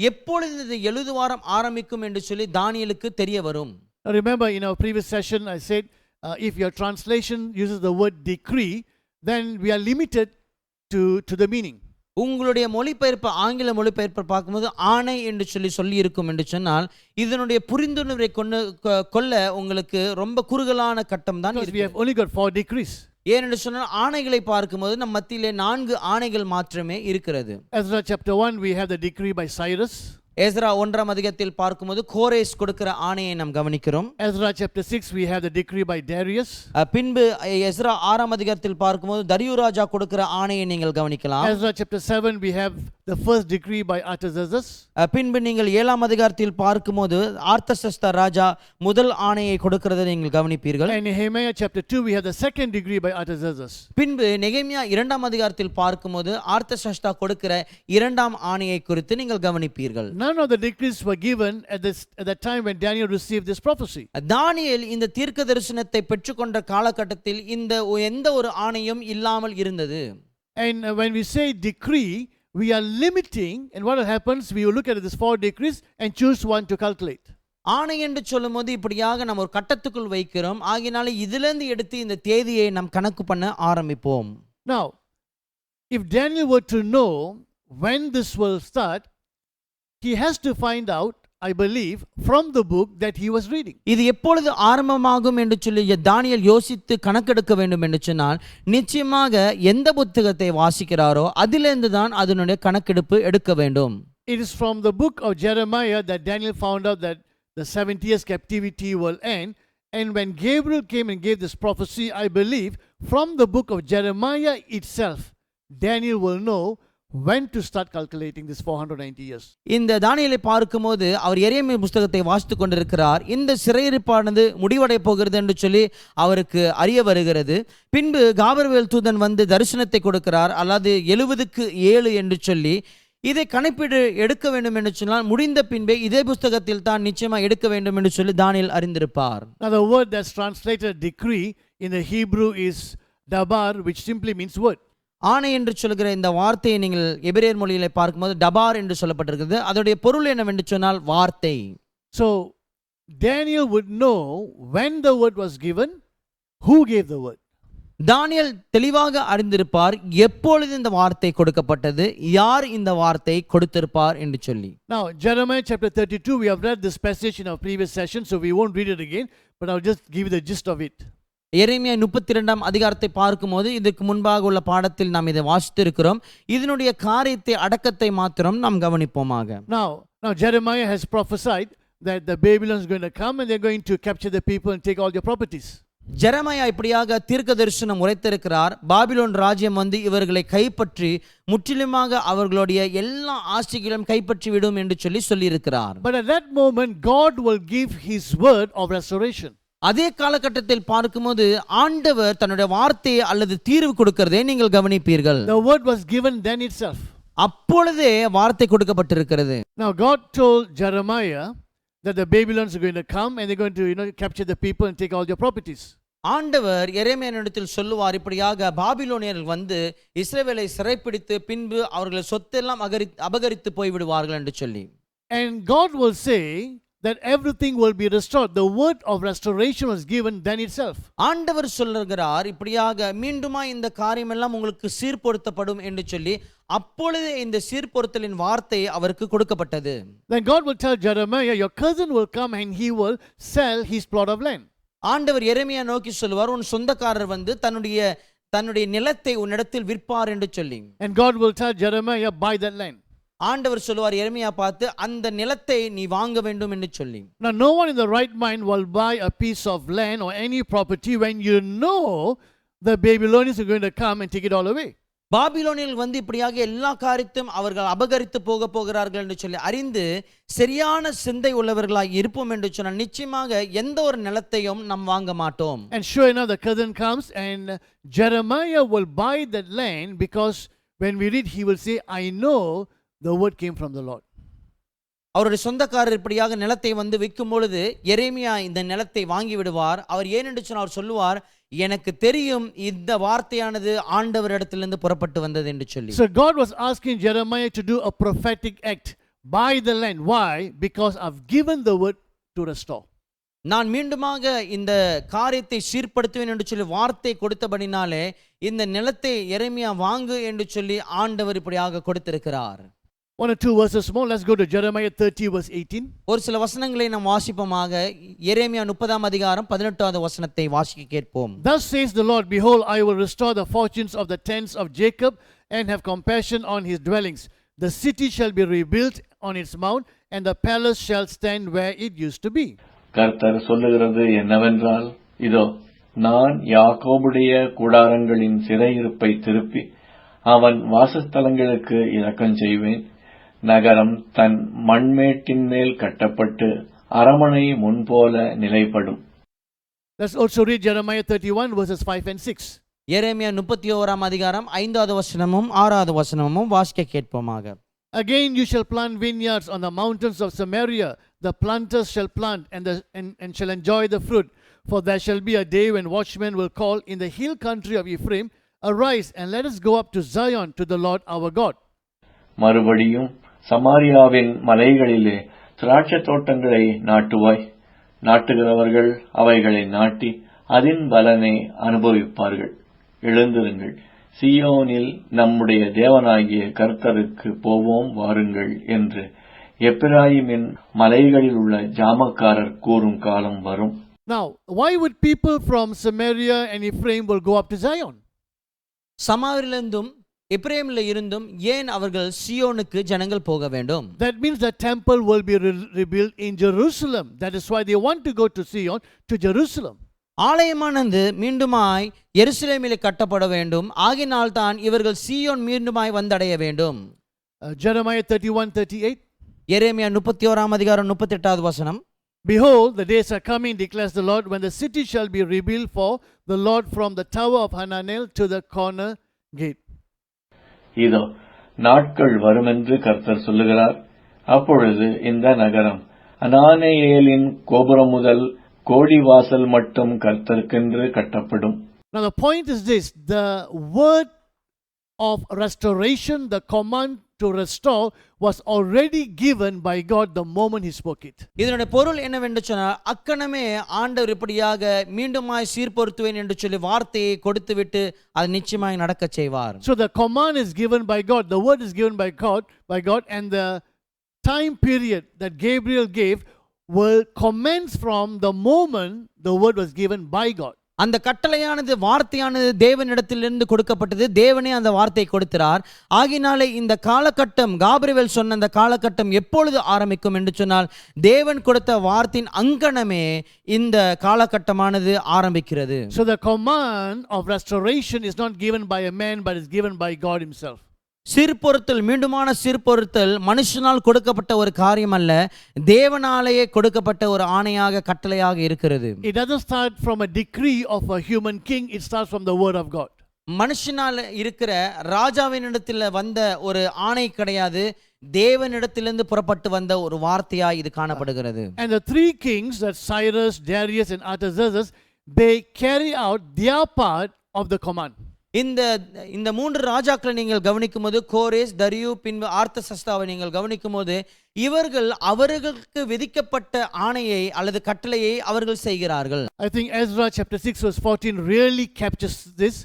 Speaker 2: எப்பொழுது இந்த 70 வாரம் ஆரம்பிக்கும் என்று சொல்லி தானியேலுக்கு தெரிய வரும்.
Speaker 1: Now remember, in our previous session I said, if your translation uses the word decree, then we are limited to the meaning.
Speaker 2: உங்களுடைய மொழிபெயர்ப்பு, ஆங்கில மொழிபெயர்ப்பு பார்க்கும்போது ஆணை என்று சொல்லி இருக்கும் என்று சொன்னால் இதனுடைய புரிந்துணர்வை கொள்ள உங்களுக்கு ரொம்ப குறுகலான கட்டம் தான் இருக்கு.
Speaker 1: We have only got 4 decrees.
Speaker 2: ஏனென்று சொன்னால் ஆணைகளை பார்க்கும்போது நம் மத்தியிலே 4 ஆணைகள் மாத்திரமே இருக்கிறது.
Speaker 1: Ezra chapter 1 we have the decree by Cyrus.
Speaker 2: Ezra 1ஆம் அதிகாரத்தில் பார்க்கும்போது கோரேஸ் கொடுக்கிற ஆணையை நாம் கவனிக்கிறோம்.
Speaker 1: Ezra chapter 6 we have the decree by Darius.
Speaker 2: பின்பு எஸ்ரா 6ஆம் அதிகாரத்தில் பார்க்கும்போது தரியு ராஜா கொடுக்கிற ஆணையை நீங்கள் கவனிக்கலாம்.
Speaker 1: Ezra chapter 7 we have the first decree by Artaxerxes.
Speaker 2: பின்பு நீங்கள் 7ஆம் அதிகாரத்தில் பார்க்கும்போது ஆர்தசஷ்டா ராஜா முதல் ஆணையை கொடுக்கிறதை நீங்கள் கவனிப்பீர்கள்.
Speaker 1: And Nehemiah chapter 2 we have the second decree by Artaxerxes.
Speaker 2: பின்பு நெகேமியா 2ஆம் அதிகாரத்தில் பார்க்கும்போது ஆர்தசஷ்டா கொடுக்கிற 2ஆம் ஆணையை குறித்து நீங்கள் கவனிப்பீர்கள்.
Speaker 1: None of the decrees were given at the time when Daniel received this prophecy.
Speaker 2: தானியேல் இந்த தீர்க்க தரிசனத்தை பெற்றுக்கொண்ட காலகட்டத்தில் இந்த எந்த ஒரு ஆணையும் இல்லாமல் இருந்தது.
Speaker 1: And when we say decree, we are limiting, and what happens, we will look at these 4 decrees and choose one to calculate.
Speaker 2: ஆணை என்று சொல்லும்போது இப்படியாக நம்ம ஒரு கட்டத்துக்குள் வைக்கிறோம். ஆகினால இதிலிருந்து எடுத்து இந்த தேதியை நாம் கணக்கு பண்ண ஆரம்பிப்போம்.
Speaker 1: Now, if Daniel were to know when this will start, he has to find out, I believe, from the book that he was reading.
Speaker 2: இது எப்பொழுது ஆரம்பமாகும் என்று சொல்லி தானியேல் யோசித்து கணக்கெடுக்க வேண்டும் என்று சொன்னால் நிச்சயமாக எந்த புத்தகத்தை வாசிக்கிறாரோ அதிலிருந்து தான் அதனுடைய கணக்கெடுப்பு எடுக்க வேண்டும்.
Speaker 1: It is from the book of Jeremiah that Daniel found out that the 70 years captivity will end. And when Gabriel came and gave this prophecy, I believe, from the book of Jeremiah itself, Daniel will know when to start calculating this 490 years.
Speaker 2: இந்த தானியேலை பார்க்கும்போது அவர் எரேமியா புத்தகத்தை வாசித்து கொண்டிருக்கிறார். இந்த சிறையிருப்பானது முடிவடைய போகிறது என்று சொல்லி அவருக்கு அறிய வருகிறது. பின்பு காபிரியேல் தூதன் வந்து தரிசனத்தை கொடுக்கிறார். அல்லது 70க்கு 7 என்று சொல்லி இதை கணக்கீடு எடுக்க வேண்டும் என்று சொன்னால் முடிந்த பின்பே இதே புத்தகத்தில் தான் நிச்சயமா எடுக்க வேண்டும் என்று சொல்லி தானியேல் அறிந்திருப்பார்.
Speaker 1: Now the word that's translated decree in the Hebrew is dabar, which simply means word.
Speaker 2: ஆணை என்று சொல்கிற இந்த வார்த்தையை நீங்கள் எபிரேயர் மொழியிலே பார்க்கும்போது டபார் என்று சொல்லப்பட்டிருக்கிறது. அதோடைய பொருள் என்னவென்று சொன்னால் வார்த்தை.
Speaker 1: So Daniel would know when the word was given, who gave the word.
Speaker 2: தானியேல் தெளிவாக அறிந்திருப்பார் எப்பொழுது இந்த வார்த்தை கொடுக்கப்பட்டது, யார் இந்த வார்த்தை கொடுத்திருப்பார் என்று சொல்லி.
Speaker 1: Now Jeremiah chapter 32, we have read this passage in our previous session, so we won't read it again, but I'll just give you the gist of it.
Speaker 2: எரேமியா 32ஆம் அதிகாரத்தை பார்க்கும்போது இதற்கு முன்பாக உள்ள பாடத்தில் நாம் இதை வாசித்திருக்கிறோம். இதனுடைய காரியத்தை அடக்கத்தை மாத்திரம் நாம் கவனிப்போமாக.
Speaker 1: Now Jeremiah has prophesied that the Babylons are going to come and they're going to capture the people and take all their properties.
Speaker 2: Jeremiah இப்படியாக தீர்க்க தரிசனம் உரைத்திருக்கிறார். பாபிலோன் ராஜ்யம் வந்து இவர்களை கைப்பற்றி முற்றிலுமாக அவர்களுடைய எல்லா ஆஸ்திகளையும் கைப்பற்றி விடும் என்று சொல்லி இருக்கிறார்.
Speaker 1: But at that moment God will give his word of restoration.
Speaker 2: அதே காலகட்டத்தில் பார்க்கும்போது ஆண்டவர் தன்னுடைய வார்த்தையை அல்லது தீர்வு கொடுக்கிறதை நீங்கள் கவனிப்பீர்கள்.
Speaker 1: The word was given then itself.
Speaker 2: அப்பொழுதே வார்த்தை கொடுக்கப்பட்டிருக்கிறது.
Speaker 1: Now God told Jeremiah that the Babylons are going to come and they're going to capture the people and take all their properties.
Speaker 2: ஆண்டவர் எரேமியாவிடத்தில் சொல்லுவார், இப்படியாக பாபிலோனியர்கள் வந்து இஸ்ரவேலை சிறைப்பிடித்து பின்பு அவர்கள் சொத்தெல்லாம் அபகரித்து போய் விடுவார்கள் என்று சொல்லி.
Speaker 1: And God will say, that everything will be restored. The word of restoration was given then itself.
Speaker 2: ஆண்டவர் சொல்லுகிறார் இப்படியாக மீண்டுமா இந்த காரியம் எல்லாம் உங்களுக்கு சீர்படுத்தப்படும் என்று சொல்லி அப்பொழுதே இந்த சீர்படுத்தலின் வார்த்தை அவருக்கு கொடுக்கப்பட்டது.
Speaker 1: Then God will tell Jeremiah, your cousin will come and he will sell his plot of land.
Speaker 2: ஆண்டவர் எரேமியா நோக்கி சொல்லுவார், உன் சொந்தக்காரர் வந்து தன்னுடைய நிலத்தை உன்னிடத்தில் விற்பார் என்று சொல்லி.
Speaker 1: And God will tell Jeremiah, buy that land.
Speaker 2: ஆண்டவர் சொல்லுவார் எரேமியா பார்த்து, அந்த நிலத்தை நீ வாங்க வேண்டும் என்று சொல்லி.
Speaker 1: Now no one in the right mind will buy a piece of land or any property when you know the Babylonians are going to come and take it all away.
Speaker 2: பாபிலோனியர்கள் வந்து இப்படியாக எல்லா காரியத்தையும் அவர்கள் அபகரித்து போகிறார்கள் என்று சொல்லி அறிந்து சரியான சிந்தை உள்ளவர்களாக இருப்போம் என்று சொன்னால் நிச்சயமாக எந்த ஒரு நிலத்தையும் நாம் வாங்க மாட்டோம்.
Speaker 1: And sure enough, the cousin comes and Jeremiah will buy that land, because when we read, he will say, I know the word came from the Lord.
Speaker 2: அவருடைய சொந்தக்காரர் இப்படியாக நிலத்தை வந்து விற்கும் பொழுது எரேமியா இந்த நிலத்தை வாங்கி விடுவார். அவர் ஏனென்று சொன்னால் அவர் சொல்லுவார், எனக்கு தெரியும் இந்த வார்த்தையானது ஆண்டவரிடத்திலிருந்து புறப்பட்டு வந்தது என்று சொல்லி.
Speaker 1: So God was asking Jeremiah to do a prophetic act. Buy the land. Why? Because I've given the word to restore.
Speaker 2: நான் மீண்டுமாக இந்த காரியத்தை சீர்படுத்துவேன் என்று சொல்லி வார்த்தை கொடுத்தபடினாலே இந்த நிலத்தை எரேமியா வாங்கு என்று சொல்லி ஆண்டவர் இப்படியாக கொடுத்திருக்கிறார்.
Speaker 1: One or two verses more. Let's go to Jeremiah 30 verse 18.
Speaker 2: ஒரு சில வசனங்களை நாம் வாசிப்போமாக. எரேமியா 30ஆம் அதிகாரம் 18வது வசனத்தை வாசிக்க கேட்போம்.
Speaker 1: Thus says the Lord, behold, I will restore the fortunes of the tents of Jacob and have compassion on his dwellings. The city shall be rebuilt on its mount, and the palace shall stand where it used to be.
Speaker 3: கர்த்தர் சொல்லுகிறது என்னவென்றால், இதோ நான் யாக்கோபுடைய கூடாரங்களின் சிறையிருப்பை திருப்பி அவன் வாசஸ்தலங்களுக்கு இரக்கம் செய்வேன். நகரம் தன் மண்மேட்டின் மேல் கட்டப்பட்டு அரமனை முன்போல நிலைப்படும்.
Speaker 1: Let's also read Jeremiah 31 verses 5 and 6.
Speaker 2: எரேமியா 31ஆம் அதிகாரம் 5வது வசனமும் 6வது வசனமும் வாசிக்க கேட்போமாக.
Speaker 1: Again you shall plant vineyards on the mountains of Samaria. The planters shall plant and shall enjoy the fruit. For there shall be a day when watchmen will call in the hill country of Ephraim, arise and let us go up to Zion to the Lord our God.
Speaker 3: மறுபடியும் சமாரியாவின் மலைகளிலே திராட்சை தோட்டங்களை நாட்டுவாய். நாட்டுகிறவர்கள் அவைகளை நாட்டி அதன் பலனை அனுபவிப்பார்கள். எழுந்திருங்கள், சீயோனில் நம்முடைய தேவனாகிய கர்த்தருக்கு போவோம் வாருங்கள் என்று எப்பிராயீமின் மலைகளில் உள்ள ஜாமக்காரர் கூறும் காலம் வரும்.
Speaker 1: Now, why would people from Samaria and Ephraim will go up to Zion?
Speaker 2: சமாரிலிருந்தும் எப்ரேமில் இருந்தும் ஏன் அவர்கள் சியோனுக்கு ஜனங்கள் போக வேண்டும்?
Speaker 1: That means the temple will be rebuilt in Jerusalem. That is why they want to go to Zion, to Jerusalem.
Speaker 2: ஆலயமானது மீண்டுமாய் எருசலேமிலே கட்டப்பட வேண்டும். ஆகினால் தான் இவர்கள் சீயோன் மீண்டுமாய் வந்தடைய வேண்டும்.
Speaker 1: Jeremiah 31:38.
Speaker 2: எரேமியா 31ஆம் அதிகாரம் 38வது வசனம்.
Speaker 1: Behold, the days are coming, declares the Lord, when the city shall be rebuilt for the Lord from the tower of Hananel to the corner gate.
Speaker 3: இதோ நாட்கள் வருமென்று கர்த்தர் சொல்லுகிறார். அப்பொழுது இந்த நகரம் அனானேயேலின் கோபுரம் முதல் கோடிவாசல் மட்டும் கர்த்தருக்கென்று கட்டப்படும்.
Speaker 1: Now the point is this: the word of restoration, the command to restore, was already given by God the moment he spoke it.
Speaker 2: இதனுடைய பொருள் என்னவென்று சொன்னால், அக்கணமே ஆண்டவர் இப்படியாக மீண்டுமாய் சீர்பொருத்துவேன் என்று சொல்லி வார்த்தையை கொடுத்துவிட்டு அது நிச்சயமாய் நடக்க செய்வார்.
Speaker 1: So the command is given by God, the word is given by God, and the time period that Gabriel gave will commence from the moment the word was given by God.
Speaker 2: அந்த கட்டளையானது வார்த்தையானது தேவனிடத்திலிருந்து கொடுக்கப்பட்டது. தேவனே அந்த வார்த்தை கொடுக்கிறார். ஆகினாலே இந்த காலகட்டம், காபிரியேல் சொன்ன அந்த காலகட்டம் எப்பொழுது ஆரம்பிக்கும் என்று சொன்னால், தேவன் கொடுத்த வார்த்தையின் அங்கணமே இந்த காலகட்டமானது ஆரம்பிக்கிறது.
Speaker 1: So the command of restoration is not given by a man, but is given by God himself.
Speaker 2: சீர்பொருத்தல், மீண்டுமான சீர்பொருத்தல் மனுஷனால் கொடுக்கப்பட்ட ஒரு காரியம் அல்ல, தேவனாலேயே கொடுக்கப்பட்ட ஒரு ஆணையாக கட்டளையாக இருக்கிறது.
Speaker 1: It doesn't start from a decree of a human king, it starts from the word of God.
Speaker 2: மனுஷனால் இருக்கிற ராஜாவினிடத்தில் வந்த ஒரு ஆணை கிடையாது, தேவனிடத்திலிருந்து புறப்பட்டு வந்த ஒரு வார்த்தையா இது காணப்படுகிறது.
Speaker 1: And the three kings, that Cyrus, Darius and Artaxerxes, they carry out their part of the command.
Speaker 2: இந்த இந்த மூன்று ராஜாக்களை நீங்கள் கவனிக்கும் போது கோரேஸ், தரியு, பின்பு ஆர்த்தசஸ்தாவை நீங்கள் கவனிக்கும் போது இவர்கள் அவர்களுக்கு விதிக்கப்பட்ட ஆணையை அல்லது கட்டளையை அவர்கள் செய்கிறார்கள்.
Speaker 1: I think Ezra chapter 6 verse 14 really captures this.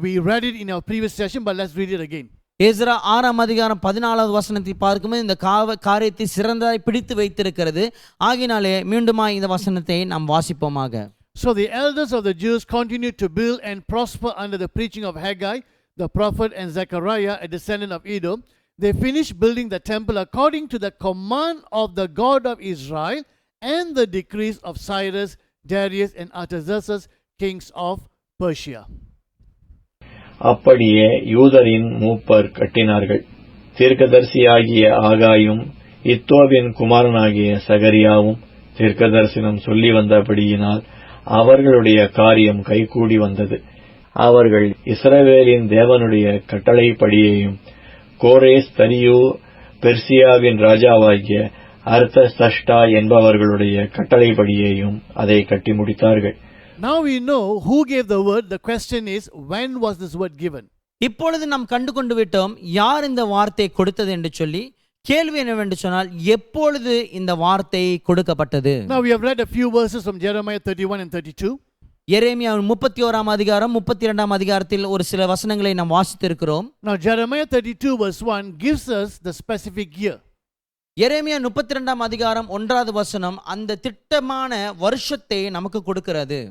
Speaker 1: We read it in our previous session, but let's read it again.
Speaker 2: Ezra 6ஆம் அதிகாரம் 14வது வசனத்தை பார்க்கும்போது இந்த காரியத்தை சிறந்ததாய் பிடித்து வைத்திருக்கிறது. ஆகினாலே மீண்டுமாய் இந்த வசனத்தை நாம் வாசிப்போமாக.
Speaker 1: So the elders of the Jews continued to build and prosper under the preaching of Haggai, the prophet, and Zechariah, a descendant of Edom. They finished building the temple according to the command of the God of Israel and the decrees of Cyrus, Darius, and Artaxerxes, kings of Persia.
Speaker 3: அப்படியே யூதரின் மூப்பர் கட்டினார்கள். தீர்க்கதரிசியாகிய ஆகாயும் இத்தோவின் குமாரனாகிய சகரியாவும் தீர்க்கதரிசனம் சொல்லி வந்தபடியினால் அவர்களுடைய காரியம் கைகூடி வந்தது. அவர்கள் இஸ்ரவேலின் தேவனுடைய கட்டளைப்படியையும் கோரேஸ், தரியு, பெர்சியாவின் ராஜாவாகிய அர்தசஷ்டா என்பவர்களுடைய கட்டளைப்படியையும் அதை கட்டி முடித்தார்கள்.
Speaker 1: Now we know who gave the word. The question is, when was this word given?
Speaker 2: இப்பொழுது நாம் கண்டு கொண்டு விட்டோம் யார் இந்த வார்த்தை கொடுத்தது என்று சொல்லி. கேள்வி என்னவென்று சொன்னால் எப்பொழுது இந்த வார்த்தை கொடுக்கப்பட்டது?
Speaker 1: Now we have read a few verses from Jeremiah 31 and 32.
Speaker 2: எரேமியா 31ஆம் அதிகாரம் 32ஆம் அதிகாரத்தில் ஒரு சில வசனங்களை நாம் வாசித்திருக்கிறோம்.
Speaker 1: Now Jeremiah 32 verse 1 gives us the specific year.
Speaker 2: எரேமியா 32ஆம் அதிகாரம் 1வது வசனம் அந்த திட்டமான வருஷத்தை நமக்கு கொடுக்கிறது.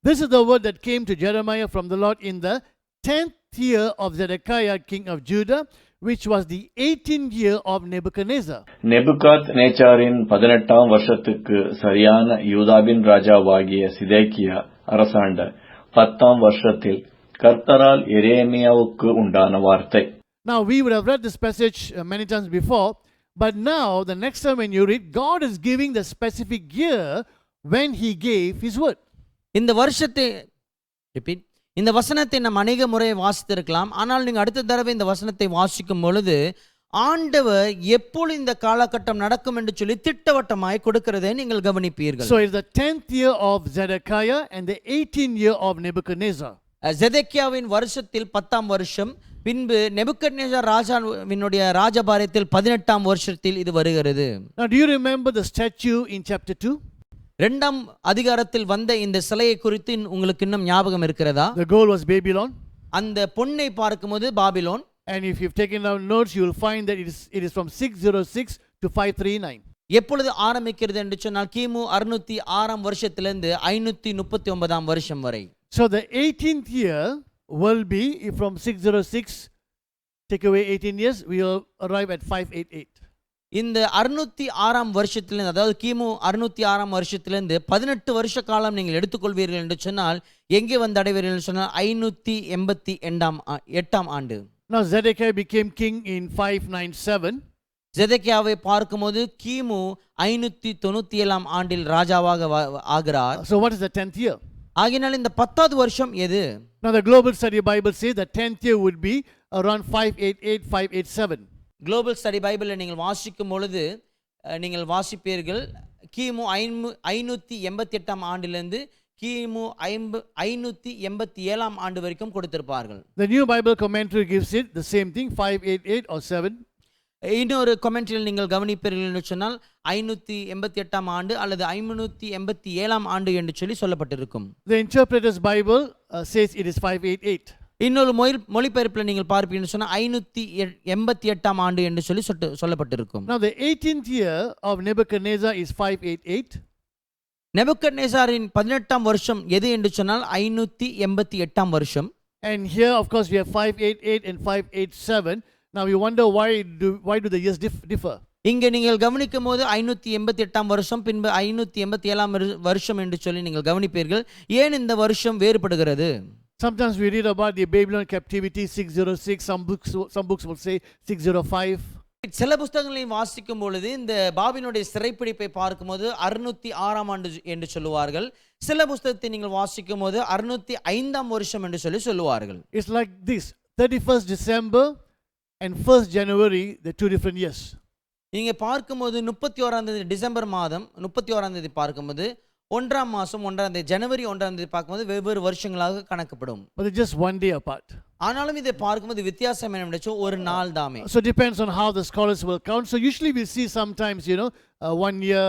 Speaker 1: This is the word that came to Jeremiah from the Lord in the 10th year of Zedekiah king of Judah, which was the 18th year of Nebuchadnezzar.
Speaker 3: நெபுகாத் நேச்சாரின் 18ஆம் வருஷத்துக்கு சரியான யூதாவின் ராஜாவாகிய சிதேக்கியா அரசாண்ட 10ஆம் வருஷத்தில் கர்த்தரால் எரேமியாவுக்கு உண்டான வார்த்தை.
Speaker 1: Now we would have read this passage many times before, but now the next time when you read, God is giving the specific year when he gave his word.
Speaker 2: இந்த வருஷத்தை ரிப்பீட் இந்த வசனத்தை நாம் அநேக முறை வாசித்திருக்கலாம். ஆனால் நீங்கள் அடுத்த தடவை இந்த வசனத்தை வாசிக்கும் பொழுது ஆண்டவர் எப்பொழுது இந்த காலகட்டம் நடக்கும் என்று சொல்லி திட்டவட்டமாய் கொடுக்கிறதை நீங்கள் கவனிப்பீர்கள்.
Speaker 1: So it's the 10th year of Zedekiah and the 18th year of Nebuchadnezzar.
Speaker 2: ஜெதேக்கியாவின் வருஷத்தில் 10ஆம் வருஷம், பின்பு நெபுக்கத்நேசர் ராஜாவினுடைய ராஜபாரியத்தில் 18ஆம் வருஷத்தில் இது வருகிறது.
Speaker 1: Now do you remember the statue in chapter 2?
Speaker 2: 2ஆம் அதிகாரத்தில் வந்த இந்த சிலையை குறித்து உங்களுக்கு இன்னும் ஞாபகம் இருக்கிறதா?
Speaker 1: The goal was Babylon.
Speaker 2: அந்த பொன்னை பார்க்கும்போது Babylon.
Speaker 1: And if you've taken down notes, you will find that it is from 606 to 539.
Speaker 2: எப்பொழுது ஆரம்பிக்கிறது என்று சொன்னால் கிமு 606ஆம் வருஷத்திலிருந்து 539ஆம் வருஷம் வரை.
Speaker 1: So the 18th year will be from 606, take away 18 years, we will arrive at 588.
Speaker 2: இந்த 606ஆம் வருஷத்திலிருந்து, அதாவது கிமு 606ஆம் வருஷத்திலிருந்து 18 வருஷ காலம் நீங்கள் எடுத்துக்கொள்வீர்கள் என்று சொன்னால் எங்கே வந்து அடைவீர்கள் என்று சொன்னால் 588ஆம் ஆண்டு.
Speaker 1: Now Zedekiah became king in 597.
Speaker 2: ஜெதேக்கியாவை பார்க்கும்போது கிமு 597ஆம் ஆண்டில் ராஜாவாக ஆகிறார்.
Speaker 1: So what is the 10th year?
Speaker 2: ஆகினால் இந்த 10வது வருஷம் எது?
Speaker 1: Now the Global Study Bible says the 10th year would be around 588, 587.
Speaker 2: Global study பைபிளில் நீங்கள் வாசிக்கும் பொழுது நீங்கள் வாசிப்பீர்கள் கிமு 588ஆம் ஆண்டிலிருந்து கிமு 587ஆம் ஆண்டு வரைக்கும் கொடுத்திருப்பார்கள்.
Speaker 1: The New Bible Commentary gives it the same thing, 588 or 7.
Speaker 2: இன்னொரு கமெண்ட்ரியில் நீங்கள் கவனிப்பீர்கள் என்று சொன்னால் 588ஆம் ஆண்டு அல்லது 587ஆம் ஆண்டு என்று சொல்லி சொல்லப்பட்டிருக்கும்.
Speaker 1: The Interpreter's Bible says it is 588.
Speaker 2: இன்னொரு மொழிபெயர்ப்பில் நீங்கள் பார்ப்பீங்கன்னு சொன்னால் 588ஆம் ஆண்டு என்று சொல்லி சொல்லப்பட்டிருக்கும்.
Speaker 1: Now the 18th year of Nebuchadnezzar is 588.
Speaker 2: நெபுக்கத்நேசாரின் 18ஆம் வருஷம் எது என்று சொன்னால் 588ஆம் வருஷம்.
Speaker 1: And here of course we have 588 and 587. Now we wonder why do the years differ?
Speaker 2: இங்கே நீங்கள் கவனிக்கும் போது 588ஆம் வருஷம் பின்பு 587ஆம் வருஷம் என்று சொல்லி நீங்கள் கவனிப்பீர்கள். ஏன் இந்த வருஷம் வேறுபடுகிறது?
Speaker 1: Sometimes we read about the Babylon captivity 606, some books will say 605.
Speaker 2: சில புத்தகங்களை வாசிக்கும் பொழுது இந்த பாபிலோனுடைய சிறைப்பிடிப்பை பார்க்கும்போது 606ஆம் ஆண்டு என்று சொல்லுவார்கள். சில புத்தகத்தை நீங்கள் வாசிக்கும் போது 605ஆம் வருஷம் என்று சொல்லி சொல்லுவார்கள்.
Speaker 1: It's like this, 31st December and 1st January, the two different years.
Speaker 2: நீங்க பார்க்கும்போது 31ஆம் தேதி டிசம்பர் மாதம் 31ஆம் தேதி பார்க்கும்போது ஒன்றாம் மாதம் 1ஆம் தேதி ஜனவரி 1ஆம் தேதி பார்க்கும்போது வெவ்வேறு வருஷங்களாக கணக்கப்படும்.
Speaker 1: But it's just one day apart.
Speaker 2: ஆனாலும் இதை பார்க்கும்போது வித்தியாசம் என்ன ஒரு நாள் தாமே.
Speaker 1: So it depends on how the scholars will count. So usually we see sometimes, 1 year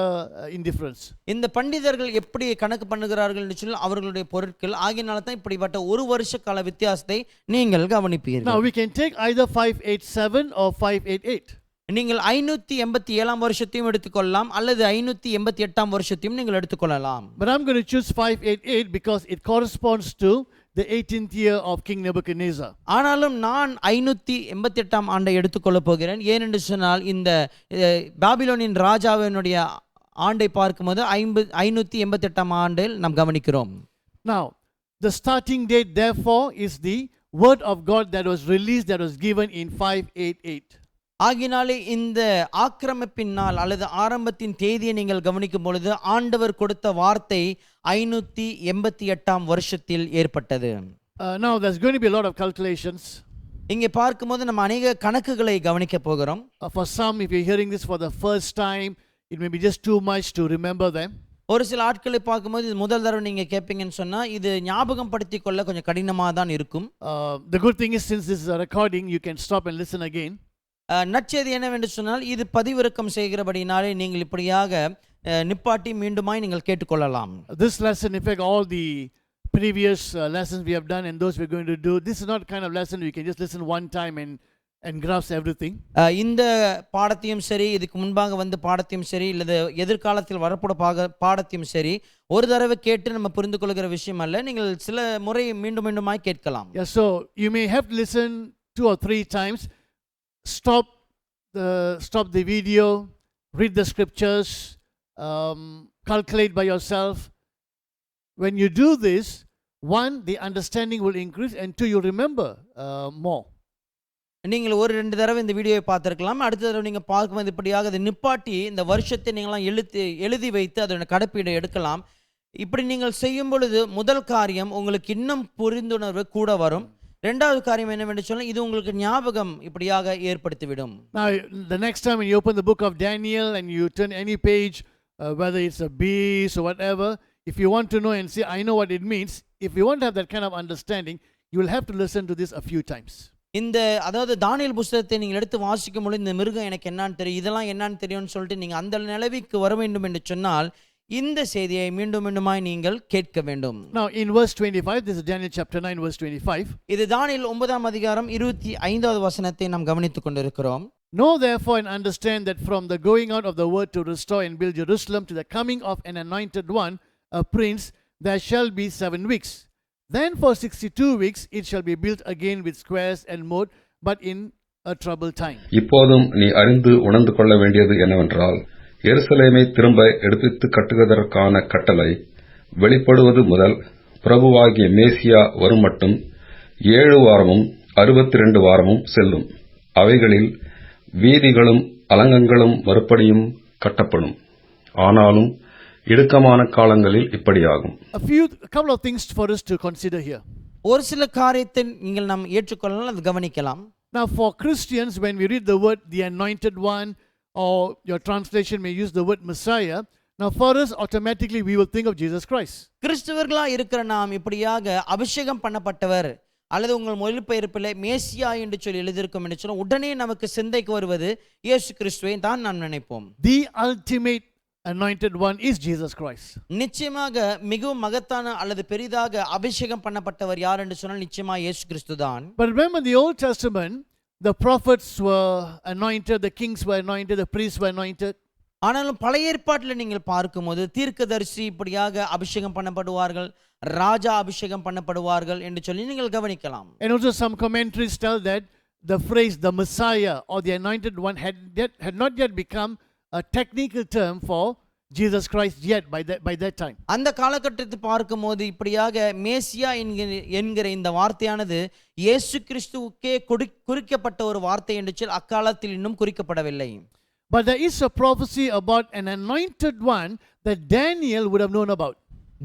Speaker 1: in difference.
Speaker 2: இந்த பண்டிதர்கள் எப்படி கணக்கு பண்ணுகிறார்கள் என்று சொல்லி அவர்களுடைய பொருட்கள் ஆகியனால தான் இப்படிப்பட்ட ஒரு வருஷ கால வித்தியாசத்தை நீங்கள் கவனிப்பீர்கள்.
Speaker 1: Now we can take either 587 or 588.
Speaker 2: நீங்கள் 587ஆம் வருஷத்தையும் எடுத்துக்கொள்ளலாம் அல்லது 588ஆம் வருஷத்தையும் நீங்கள் எடுத்துக்கொள்ளலாம்.
Speaker 1: But I'm going to choose 588 because it corresponds to the 18th year of King Nebuchadnezzar.
Speaker 2: ஆனாலும் நான் 588ஆம் ஆண்டை எடுத்துக்கொள்ள போகிறேன். ஏனென்று சொன்னால் இந்த பாபிலோனின் ராஜாவினுடைய ஆண்டை பார்க்கும்போது 588ஆம் ஆண்டில் நாம் கவனிக்கிறோம்.
Speaker 1: Now, the starting date therefore is the word of God that was released, that was given in 588.
Speaker 2: ஆகினாலே இந்த ஆக்கிரமிப்பின் நாள் அல்லது ஆரம்பத்தின் தேதியை நீங்கள் கவனிக்கும் பொழுது ஆண்டவர் கொடுத்த வார்த்தை 588ஆம் வருஷத்தில் ஏற்பட்டது.
Speaker 1: Now there's going to be a lot of calculations.
Speaker 2: இங்கே பார்க்கும்போது நம்ம அநேக கணக்குகளை கவனிக்க போகிறோம்.
Speaker 1: For some, if you're hearing this for the first time, it may be just too much to remember them.
Speaker 2: ஒரு சில ஆட்களை பார்க்கும்போது இது முதல் தடவை நீங்க கேட்பீங்கன்னு சொன்னா இது ஞாபகம் படுத்திக் கொள்ள கொஞ்சம் கடினமாக தான் இருக்கும்.
Speaker 1: The good thing is, since this is a recording, you can stop and listen again.
Speaker 2: நற்செய்தி என்னவென்று சொன்னால் இது பதிவிறக்கம் செய்கிறபடினாலே நீங்கள் இப்படியாக நிப்பாட்டி மீண்டுமாய் நீங்கள் கேட்டுக்கொள்ளலாம்.
Speaker 1: This lesson, in fact, all the previous lessons we have done and those we're going to do, this is not kind of lesson you can just listen one time and grasp everything.
Speaker 2: இந்த பாடத்தையும் சரி இதுக்கு முன்பாக வந்து பாடத்தையும் சரி இல்லது எதிர்காலத்தில் வரப்போட பாடத்தையும் சரி ஒரு தடவை கேட்டு நம்ம புரிந்து கொள்கிற விஷயம் அல்ல. நீங்கள் சில முறை மீண்டும் மீண்டுமாய் கேட்கலாம்.
Speaker 1: Yeah, so you may have to listen 2 or 3 times. Stop the video, read the scriptures, calculate by yourself. When you do this, 1, the understanding will increase, and 2, you remember more.
Speaker 2: நீங்கள் ஒரு 2 தடவை இந்த வீடியோவை பார்த்துருக்கலாம். அடுத்த தடவை நீங்கள் பார்க்கும்போது இப்படியாக அதை நிப்பாட்டி இந்த வருஷத்தை நீங்களாம் எழுதி வைத்து அதோட கடைப்பீடை எடுக்கலாம். இப்படி நீங்கள் செய்யும் பொழுது முதல் காரியம் உங்களுக்கு இன்னும் புரிந்துணர்வு கூட வரும். இரண்டாவது காரியம் என்னவென்று சொன்னால் இது உங்களுக்கு ஞாபகம் இப்படியாக ஏற்படுத்திவிடும்.
Speaker 1: Now the next time when you open the book of Daniel and you turn any page, whether it's a beast or whatever, if you want to know and say I know what it means, if you want to have that kind of understanding, you will have to listen to this a few times.
Speaker 2: இந்த அதாவது தானியேல் புத்தகத்தை நீங்கள் எடுத்து வாசிக்கும் பொழுது இந்த மிருகம் எனக்கு என்னன்னு தெரியும் இதெல்லாம் என்னன்னு தெரியும்னு சொல்லிட்டு நீங்கள் அந்த நிலைக்கு வர வேண்டும் என்று சொன்னால் இந்த செய்தியை மீண்டும் மீண்டுமாய் நீங்கள் கேட்க வேண்டும்.
Speaker 1: Now in verse 25, this is Daniel chapter 9 verse 25.
Speaker 2: இது தானியேல் 9ஆம் அதிகாரம் 25வது வசனத்தை நாம் கவனித்துக் கொண்டிருக்கிறோம்.
Speaker 1: Know therefore and understand that from the going out of the word to restore and build Jerusalem to the coming of an anointed one, a prince, there shall be 7 weeks. Then for 62 weeks it shall be built again with squares and moat, but in a troubled time.
Speaker 4: இப்போதும் நீ அறிந்து உணர்ந்து கொள்ள வேண்டியது என்னவென்றால் எருசலேமை திரும்ப எடுப்பித்து கட்டுவதற்கான கட்டளை வெளிப்படுவது முதல் பிரபுவாகிய மேசியா வரும் மட்டும் 7 வாரமும் 62 வாரமும் செல்லும். அவைகளில் வீதிகளும் அலங்கங்களும் மறுபடியும் கட்டப்படும். ஆனாலும் இடுக்கமான காலங்களில் இப்படியாகும்.
Speaker 1: A couple of things for us to consider here.
Speaker 2: ஒரு சில காரியத்தை நீங்கள் நாம் ஏற்றுக்கொள்ளலாம், அது கவனிக்கலாம்.
Speaker 1: Now for Christians, when we read the word the anointed one, or your translation may use the word Messiah, now for us automatically we will think of Jesus Christ.
Speaker 2: கிறிஸ்தவர்களா இருக்கிற நாம் இப்படியாக அபிஷேகம் பண்ணப்பட்டவர் அல்லது உங்கள் மொழிபெயர்ப்பில் மேசியா என்று சொல்லி எழுதியிருக்கும் என்று சொன்னால் உடனே நமக்கு சிந்தைக்கு வருவது இயேசு கிறிஸ்துவை தான் நாம் நினைப்போம்.
Speaker 1: The ultimate anointed one is Jesus Christ.
Speaker 2: நிச்சயமாக மிகவும் மகத்தான அல்லது பெரிதாக அபிஷேகம் பண்ணப்பட்டவர் யார் என்று சொன்னால் நிச்சயமாக இயேசு கிறிஸ்து தான்.
Speaker 1: But remember the Old Testament, the prophets were anointed, the kings were anointed, the priests were anointed.
Speaker 2: ஆனாலும் பழைய ஏற்பாட்டில் நீங்கள் பார்க்கும்போது தீர்க்கதரிசி இப்படியாக அபிஷேகம் பண்ணப்படுவார்கள், ராஜா அபிஷேகம் பண்ணப்படுவார்கள் என்று சொல்லி நீங்கள் கவனிக்கலாம்.
Speaker 1: And also some commentaries tell that the phrase the Messiah or the anointed one had not yet become a technical term for Jesus Christ yet by that time.
Speaker 2: அந்த காலகட்டத்தை பார்க்கும்போது இப்படியாக மேசியா என்கிற இந்த வார்த்தையானது இயேசு கிறிஸ்துவுக்கே குறிக்கப்பட்ட ஒரு வார்த்தை என்று சொல்லி அக்காலத்தில் இன்னும் குறிக்கப்படவில்லை.
Speaker 1: But there is a prophecy about an anointed one that Daniel would have known about.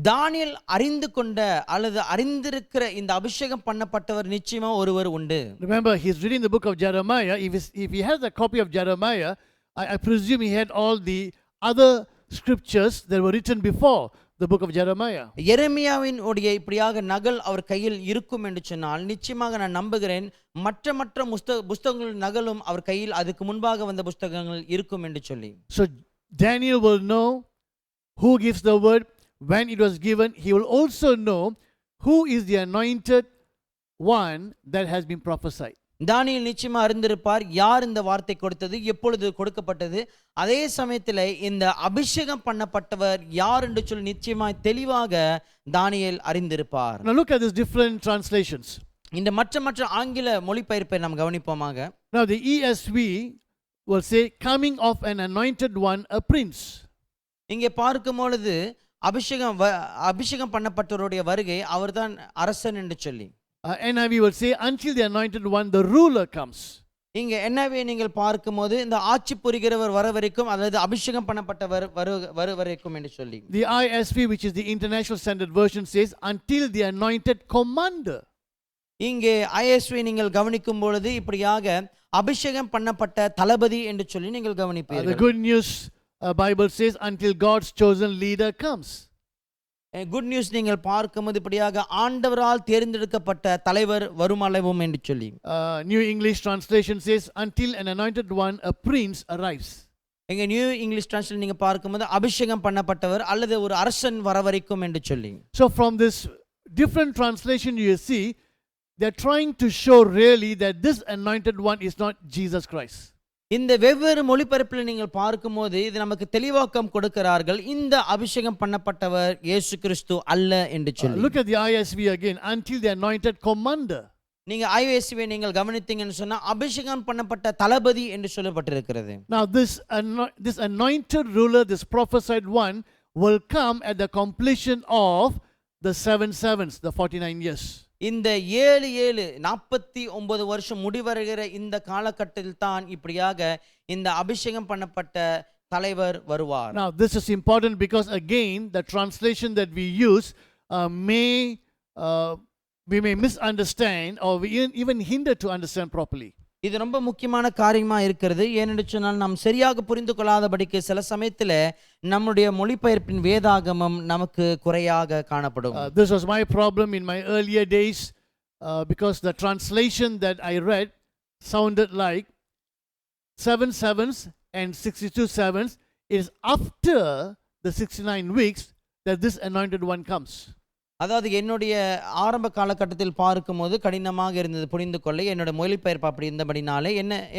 Speaker 2: தானியேல் அறிந்து கொண்ட அல்லது அறிந்திருக்கிற இந்த அபிஷேகம் பண்ணப்பட்டவர் நிச்சயமா ஒருவர் உண்டு.
Speaker 1: Remember, he's reading the book of Jeremiah. If he has a copy of Jeremiah, I presume he had all the other scriptures that were written before the book of Jeremiah.
Speaker 2: எரேமியாவின் உடைய இப்படியாக நகல் அவர் கையில் இருக்கும் என்று சொன்னால் நிச்சயமாக நான் நம்புகிறேன் மற்ற புஸ்தகங்கள் நகலும் அவர் கையில் அதுக்கு முன்பாக வந்த புஸ்தகங்கள் இருக்கும் என்று சொல்லி.
Speaker 1: So Daniel will know who gives the word, when it was given. He will also know who is the anointed one that has been prophesied.
Speaker 2: தானியேல் நிச்சயமா அறிந்திருப்பார் யார் இந்த வார்த்தை கொடுத்தது, எப்பொழுது கொடுக்கப்பட்டது, அதே சமயத்தில் இந்த அபிஷேகம் பண்ணப்பட்டவர் யார் என்று சொல்லி நிச்சயமாய் தெளிவாக தானியேல் அறிந்திருப்பார்.
Speaker 1: Now look at these different translations.
Speaker 2: இந்த மற்ற ஆங்கில மொழிபெயர்ப்பை நாம் கவனிப்போமாக.
Speaker 1: Now the ESV will say coming of an anointed one, a prince.
Speaker 2: இங்கே பார்க்கும் பொழுது அபிஷேகம் பண்ணப்பட்டவருடைய வருகை அவர்தான் அரசன் என்று சொல்லி.
Speaker 1: NIV will say until the anointed one, the ruler, comes.
Speaker 2: இங்க NIV நீங்கள் பார்க்கும்போது இந்த ஆட்சி புரிகிறவர் வர வரைக்கும் அல்லது அபிஷேகம் பண்ணப்பட்டவர் வர வரைக்கும் என்று சொல்லி.
Speaker 1: The ISV, which is the International Standard Version, says until the anointed commander.
Speaker 2: இங்கே ISV நீங்கள் கவனிக்கும் பொழுது இப்படியாக அபிஷேகம் பண்ணப்பட்ட தளபதி என்று சொல்லி நீங்கள் கவனிப்பீர்கள்.
Speaker 1: The Good News Bible says until God's chosen leader comes.
Speaker 2: Good news நீங்கள் பார்க்கும்போது இப்படியாக ஆண்டவரால் தேர்ந்தெடுக்கப்பட்ட தலைவர் வருமளவும் என்று சொல்லி.
Speaker 1: New English Translation says until an anointed one, a prince, arrives.
Speaker 2: இங்க நியூ இங்கிலீஷ் டிரான்ஸ்லேஷன் நீங்க பார்க்கும்போது அபிஷேகம் பண்ணப்பட்டவர் அல்லது ஒரு அரசன் வர வரைக்கும் என்று சொல்லி.
Speaker 1: So from this different translation you see, they're trying to show really that this anointed one is not Jesus Christ.
Speaker 2: இந்த வெவ்வேறு மொழிபெயர்ப்பில் நீங்கள் பார்க்கும்போது இது நமக்கு தெளிவாக்கம் கொடுக்கிறார்கள், இந்த அபிஷேகம் பண்ணப்பட்டவர் இயேசு கிறிஸ்து அல்ல என்று சொல்லி.
Speaker 1: Look at the ISV again, until the anointed commander.
Speaker 2: நீங்க ISV நீங்கள் கவனித்தீங்கன்னு சொன்னா அபிஷேகம் பண்ணப்பட்ட தளபதி என்று சொல்லப்பட்டிருக்கிறது.
Speaker 1: Now this anointed ruler, this prophesied one, will come at the completion of the 7 sevens, the 49 years.
Speaker 2: இந்த 49 வருஷம் முடிவருகிற இந்த காலகட்டத்தில் தான் இப்படியாக இந்த அபிஷேகம் பண்ணப்பட்ட தலைவர் வருவார்.
Speaker 1: Now this is important because again the translation that we use we may misunderstand or we even hinder to understand properly.
Speaker 2: இது ரொம்ப முக்கியமான காரியமா இருக்கிறது. ஏனென்று சொன்னால் நாம் சரியாக புரிந்து கொள்ளாதபடிக்கு சில சமயத்தில் நம்முடைய மொழிபெயர்ப்பின் வேதாகமம் நமக்கு குறையாக காணப்படும்.
Speaker 1: This was my problem in my earlier days because the translation that I read sounded like 7 sevens and 62 sevens is after the 69 weeks that this anointed one comes.
Speaker 2: அதாவது என்னுடைய ஆரம்ப காலகட்டத்தில் பார்க்கும்போது கடினமாக இருந்தது புரிந்து கொள்ள. என்னுடைய மொழிபெயர்ப்பு அப்படி இருந்தபடினாலே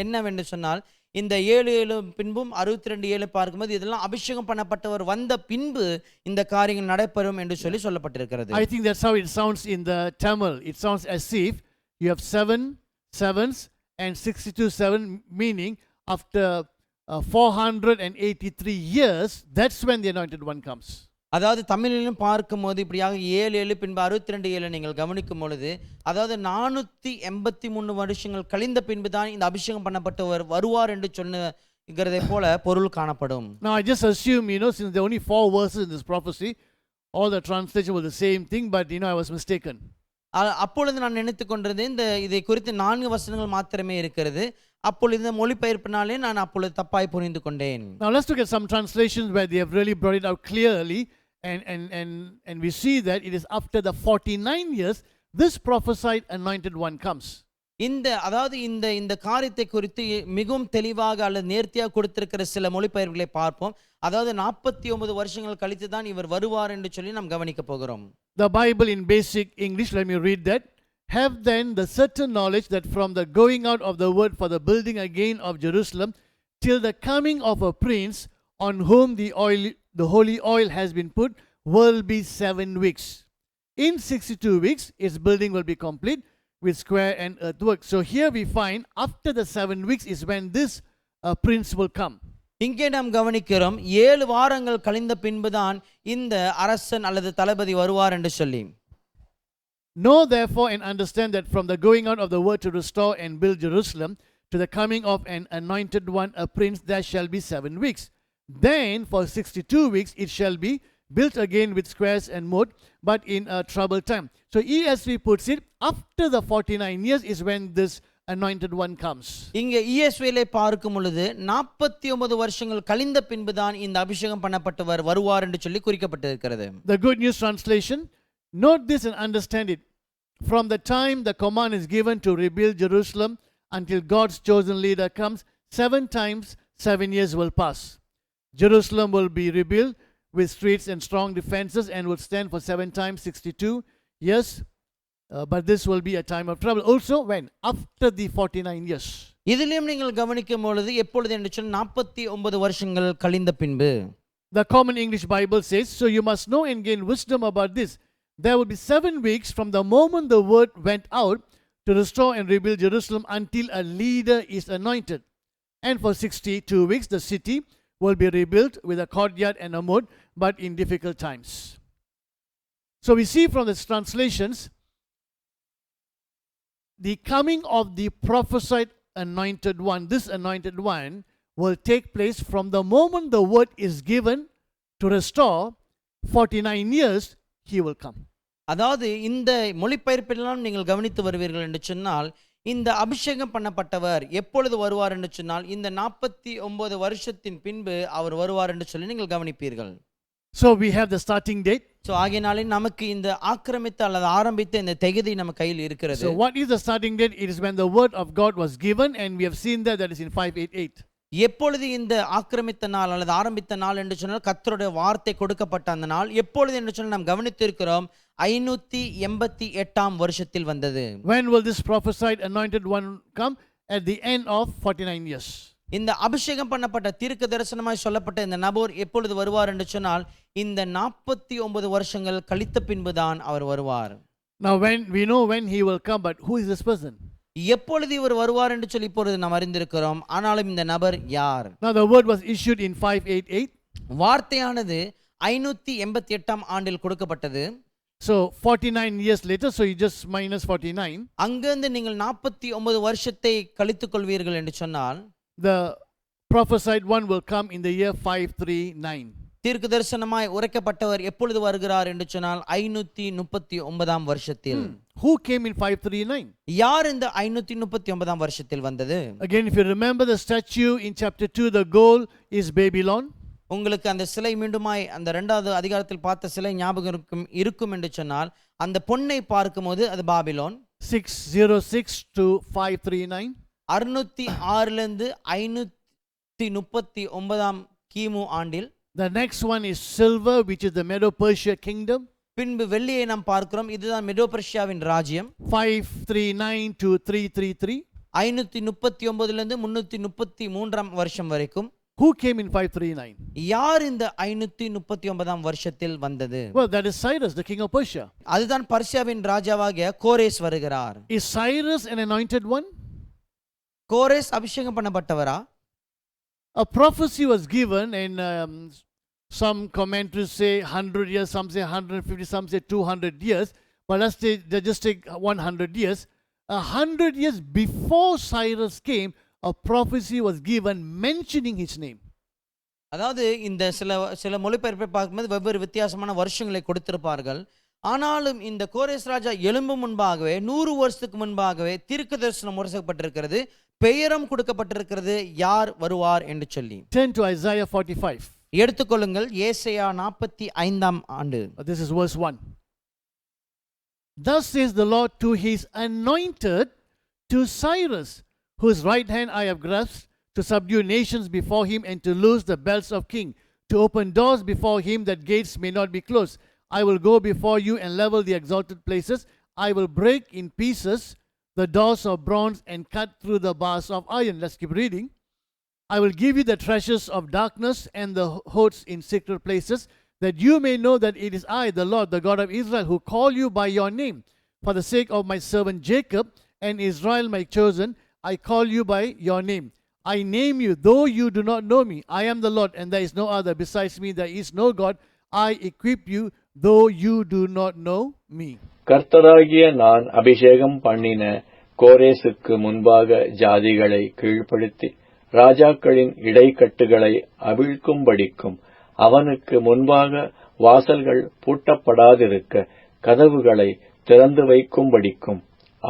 Speaker 2: என்னவென்று சொன்னால் இந்த 7 பின்பும் 62 பார்க்கும்போது இதெல்லாம் அபிஷேகம் பண்ணப்பட்டவர் வந்த பின்பு இந்த காரியங்கள் நடைபெறும் என்று சொல்லி சொல்லப்பட்டிருக்கிறது.
Speaker 1: I think that's how it sounds in the Tamil. It sounds as if you have 7 sevens and 62 7, meaning after 483 years, that's when the anointed one comes.
Speaker 2: அதாவது தமிழிலும் பார்க்கும்போது இப்படியாக 7 பின்பு 62 நீங்கள் கவனிக்கும் பொழுது அதாவது 483 வருஷங்கள் கழிந்த பின்பு தான் இந்த அபிஷேகம் பண்ணப்பட்டவர் வருவார் என்று சொன்னதை போல பொருள் காணப்படும்.
Speaker 1: Now I just assume, since there are only 4 verses in this prophecy, all the translation was the same thing, but I was mistaken.
Speaker 2: அப்பொழுது நான் நினைத்து கொண்டிருந்தேன் இதை குறித்து 4 வசனங்கள் மாத்திரமே இருக்கிறது. அப்பொழுது இந்த மொழிபெயர்ப்பினாலே நான் அப்பொழுது தப்பாய் புரிந்து கொண்டேன்.
Speaker 1: Now let's look at some translations where they have really brought it out clearly. And we see that it is after the 49 years this prophesied anointed one comes.
Speaker 2: இந்த காரியத்தை குறித்து மிகவும் தெளிவாக அல்லது நேர்த்தியாக கொடுத்திருக்கிற சில மொழிபெயர்ப்புகளை பார்ப்போம். அதாவது 49 வருஷங்கள் கழித்து தான் இவர் வருவார் என்று சொல்லி நாம் கவனிக்க போகிறோம்.
Speaker 1: The Bible in basic English, let me read that. Have then the certain knowledge that from the going out of the word for the building again of Jerusalem till the coming of a prince on whom the holy oil has been put will be 7 weeks. In 62 weeks its building will be complete with square and earthwork. So here we find after the 7 weeks is when this prince will come.
Speaker 2: இங்கே நாம் கவனிக்கிறோம் 7 வாரங்கள் கழிந்த பின்புதான் இந்த அரசன் அல்லது தளபதி வருவார் என்று சொல்லி.
Speaker 1: Know therefore and understand that from the going out of the word to restore and build Jerusalem to the coming of an anointed one, a prince, there shall be 7 weeks. Then for 62 weeks it shall be built again with squares and moat, but in a troubled time. So ESV puts it after the 49 years is when this anointed one comes.
Speaker 2: இங்கே இயேசுவிலே பார்க்கும் பொழுது 49 வருஷங்கள் கழிந்த பின்புதான் இந்த அபிஷேகம் பண்ணப்பட்டவர் வருவார் என்று சொல்லி குறிக்கப்பட்டிருக்கிறது.
Speaker 1: The Good News Translation, note this and understand it. From the time the command is given to rebuild Jerusalem until God's chosen leader comes, 7 times 7 years will pass. Jerusalem will be rebuilt with streets and strong defenses and will stand for 7 times 62 years. But this will be a time of trouble. Also when? After the 49 years.
Speaker 2: இதிலும் நீங்கள் கவனிக்கும் பொழுது எப்பொழுது என்று சொன்னால் 49 வருஷங்கள் கழிந்த பின்பு.
Speaker 1: The Common English Bible says, so you must know and gain wisdom about this. There will be 7 weeks from the moment the word went out to restore and rebuild Jerusalem until a leader is anointed. And for 62 weeks the city will be rebuilt with a courtyard and a moat, but in difficult times. So we see from these translations, the coming of the prophesied anointed one, this anointed one, will take place from the moment the word is given to restore. 49 years he will come.
Speaker 2: அதாவது இந்த மொழிபெயர்ப்பெல்லாம் நீங்கள் கவனித்து வருவீர்கள் என்று சொன்னால், இந்த அபிஷேகம் பண்ணப்பட்டவர் எப்பொழுது வருவார் என்று சொன்னால் இந்த 49 வருஷத்தின் பின்பு அவர் வருவார் என்று சொல்லி நீங்கள் கவனிப்பீர்கள்.
Speaker 1: So we have the starting date.
Speaker 2: So ஆகையினாலே நமக்கு இந்த ஆக்கிரமித்த அல்லது ஆரம்பித்த இந்த தேதி நம்ம கையில் இருக்கிறது.
Speaker 1: So what is the starting date? It is when the word of God was given, and we have seen that is in 588.
Speaker 2: எப்பொழுது இந்த ஆக்கிரமித்த நாள் அல்லது ஆரம்பித்த நாள் என்று சொன்னால் கர்த்தருடைய வார்த்தை கொடுக்கப்பட்ட அந்த நாள் எப்பொழுது என்று சொன்னால் நாம் கவனித்திருக்கிறோம் 588ஆம் வருஷத்தில் வந்தது.
Speaker 1: When will this prophesied anointed one come? At the end of 49 years.
Speaker 2: இந்த அபிஷேகம் பண்ணப்பட்ட தீர்க்க தரிசனமாய் சொல்லப்பட்ட இந்த நபர் எப்பொழுது வருவார் என்று சொன்னால் இந்த 49 வருஷங்கள் கழித்த பின்புதான் அவர் வருவார்.
Speaker 1: Now when we know when he will come, but who is this person?
Speaker 2: எப்பொழுது இவர் வருவார் என்று சொல்லி இப்பொழுது நாம் அறிந்திருக்கிறோம். ஆனாலும் இந்த நபர் யார்?
Speaker 1: Now the word was issued in 588.
Speaker 2: வார்த்தையானது 588ஆம் ஆண்டில் கொடுக்கப்பட்டது.
Speaker 1: So 49 years later, so you just minus 49.
Speaker 2: அங்கிருந்து நீங்கள் 49 வருஷத்தை கழித்துக் கொள்வீர்கள் என்று சொன்னால்
Speaker 1: the prophesied one will come in the year 539.
Speaker 2: தீர்க்க தரிசனமாய் உரைக்கப்பட்டவர் எப்பொழுது வருகிறார் என்று சொன்னால் 539ஆம் வருஷத்தில்.
Speaker 1: Who came in 539?
Speaker 2: யார் இந்த 539ஆம் வருஷத்தில் வந்தது?
Speaker 1: Again, if you remember the statue in chapter 2, the goal is Babylon.
Speaker 2: உங்களுக்கு அந்த சிலை மீண்டுமாய் அந்த 2வது அதிகாரத்தில் பார்த்த சிலை ஞாபகம் இருக்கும் என்று சொன்னால் அந்த பொன்னை பார்க்கும்போது அது பாபிலோன்.
Speaker 1: 606 to 539.
Speaker 2: 606லிருந்து 539ஆம் கிமு ஆண்டில்.
Speaker 1: The next one is silver, which is the Medo-Persia kingdom.
Speaker 2: பின்பு வெள்ளியை நாம் பார்க்கிறோம், இதுதான் மெடோ பெர்ஷியாவின் ராஜ்யம்.
Speaker 1: 539 to 333.
Speaker 2: 539லிருந்து 333ஆம் வருஷம் வரைக்கும்.
Speaker 1: Who came in 539?
Speaker 2: யார் இந்த 539ஆம் வருஷத்தில் வந்தது?
Speaker 1: Well, that is Cyrus, the king of Persia.
Speaker 2: அதுதான் பர்சியாவின் ராஜாவாகிய கோரேஸ் வருகிறார்.
Speaker 1: Is Cyrus an anointed one?
Speaker 2: கோரேஸ் அபிஷேகம் பண்ணப்பட்டவரா?
Speaker 1: A prophecy was given, and some commentaries say 100 years, some say 150, some say 200 years, but let's just take 100 years. 100 years before Cyrus came, a prophecy was given mentioning his name.
Speaker 2: அதாவது இந்த சில மொழிபெயர்ப்பை பார்க்கும்போது வெவ்வேறு வித்தியாசமான வருஷங்களை கொடுத்திருப்பார்கள். ஆனாலும் இந்த கோரேஸ் ராஜா எழும்பு முன்பாகவே 100 வருஷத்துக்கு முன்பாகவே தீர்க்க தரிசனம் உரைக்கப்பட்டிருக்கிறது, பெயரும் கொடுக்கப்பட்டிருக்கிறது யார் வருவார் என்று சொல்லி.
Speaker 1: Turn to Isaiah 45.
Speaker 2: எடுத்துக்கொள்ளுங்கள் ஏசாயா 45ஆம் ஆண்டு.
Speaker 1: This is verse 1. Thus says the Lord to his anointed, to Cyrus, whose right hand I have grasped, to subdue nations before him and to loose the belts of king, to open doors before him that gates may not be closed. I will go before you and level the exalted places. I will break in pieces the doors of bronze and cut through the bars of iron. Let's keep reading. I will give you the treasures of darkness and the hoards in secret places, that you may know that it is I, the Lord, the God of Israel, who call you by your name. For the sake of my servant Jacob and Israel my chosen, I call you by your name. I name you, though you do not know me. I am the Lord, and there is no other. Besides me, there is no God. I equip you, though you do not know me.
Speaker 3: கர்த்தராகிய நான் அபிஷேகம் பண்ணின கோரேசுக்கு முன்பாக ஜாதிகளை கீழ்ப்படுத்தி ராஜாக்களின் இடைக்கட்டுகளை அவிழ்க்கும்படிக்கும் அவனுக்கு முன்பாக வாசல்கள் பூட்டப்படாதிருக்க கதவுகளை திறந்து வைக்கும்படிக்கும்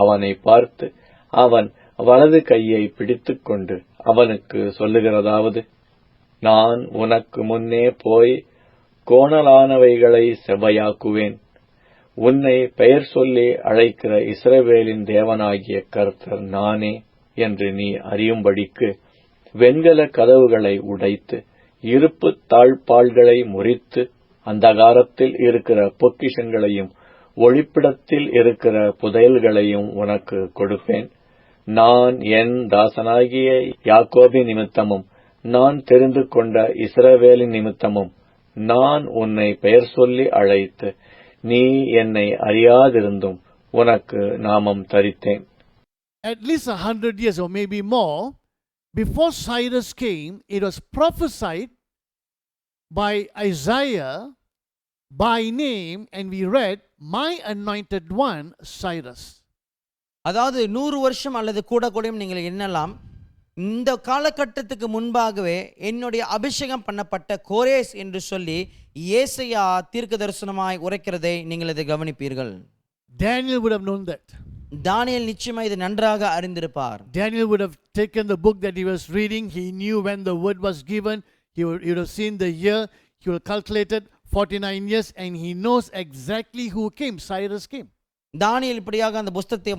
Speaker 3: அவனை பார்த்து அவன் வலது கையை பிடித்துக்கொண்டு அவனுக்கு சொல்லுகிறதாவது, நான் உனக்கு முன்னே போய் கோணலானவைகளை செவ்வையாக்குவேன். உன்னை பெயர் சொல்லி அழைக்கிற இஸ்ரவேலின் தேவனாகிய கர்த்தர் நானே என்று நீ அறியும்படிக்கு வெண்கல கதவுகளை உடைத்து இருப்பு தாழ்பாள்களை முறித்து அந்தகாரத்தில் இருக்கிற பொக்கிஷங்களையும் ஒளிப்பிடத்தில் இருக்கிற புதையல்களையும் உனக்கு கொடுப்பேன். நான் என் தாசனாகிய யாக்கோபின் நிமித்தமும் நான் தெரிந்து கொண்ட இஸ்ரவேலின் நிமித்தமும் நான் உன்னை பெயர் சொல்லி அழைத்து நீ என்னை அறியாதிருந்தும் உனக்கு நாமம் தரித்தேன்.
Speaker 1: At least 100 years or maybe more before Cyrus came, it was prophesied by Isaiah by name, and we read, my anointed one Cyrus.
Speaker 2: அதாவது 100 வருஷம் அல்லது கூட கூடயும் நீங்கள் எண்ணலாம். இந்த காலகட்டத்துக்கு முன்பாகவே என்னுடைய அபிஷேகம் பண்ணப்பட்ட கோரேஸ் என்று சொல்லி ஏசாயா தீர்க்க தரிசனமாய் உரைக்கிறதை நீங்கள் இதை கவனிப்பீர்கள்.
Speaker 1: Daniel would have known that.
Speaker 2: தானியேல் நிச்சயமாக இது நன்றாக அறிந்திருப்பார்.
Speaker 1: Daniel would have taken the book that he was reading. He knew when the word was given. He would have seen the year. He would have calculated 49 years, and he knows exactly who came. Cyrus came.
Speaker 2: தானியேல் இப்படியாக அந்த புஸ்தகத்தை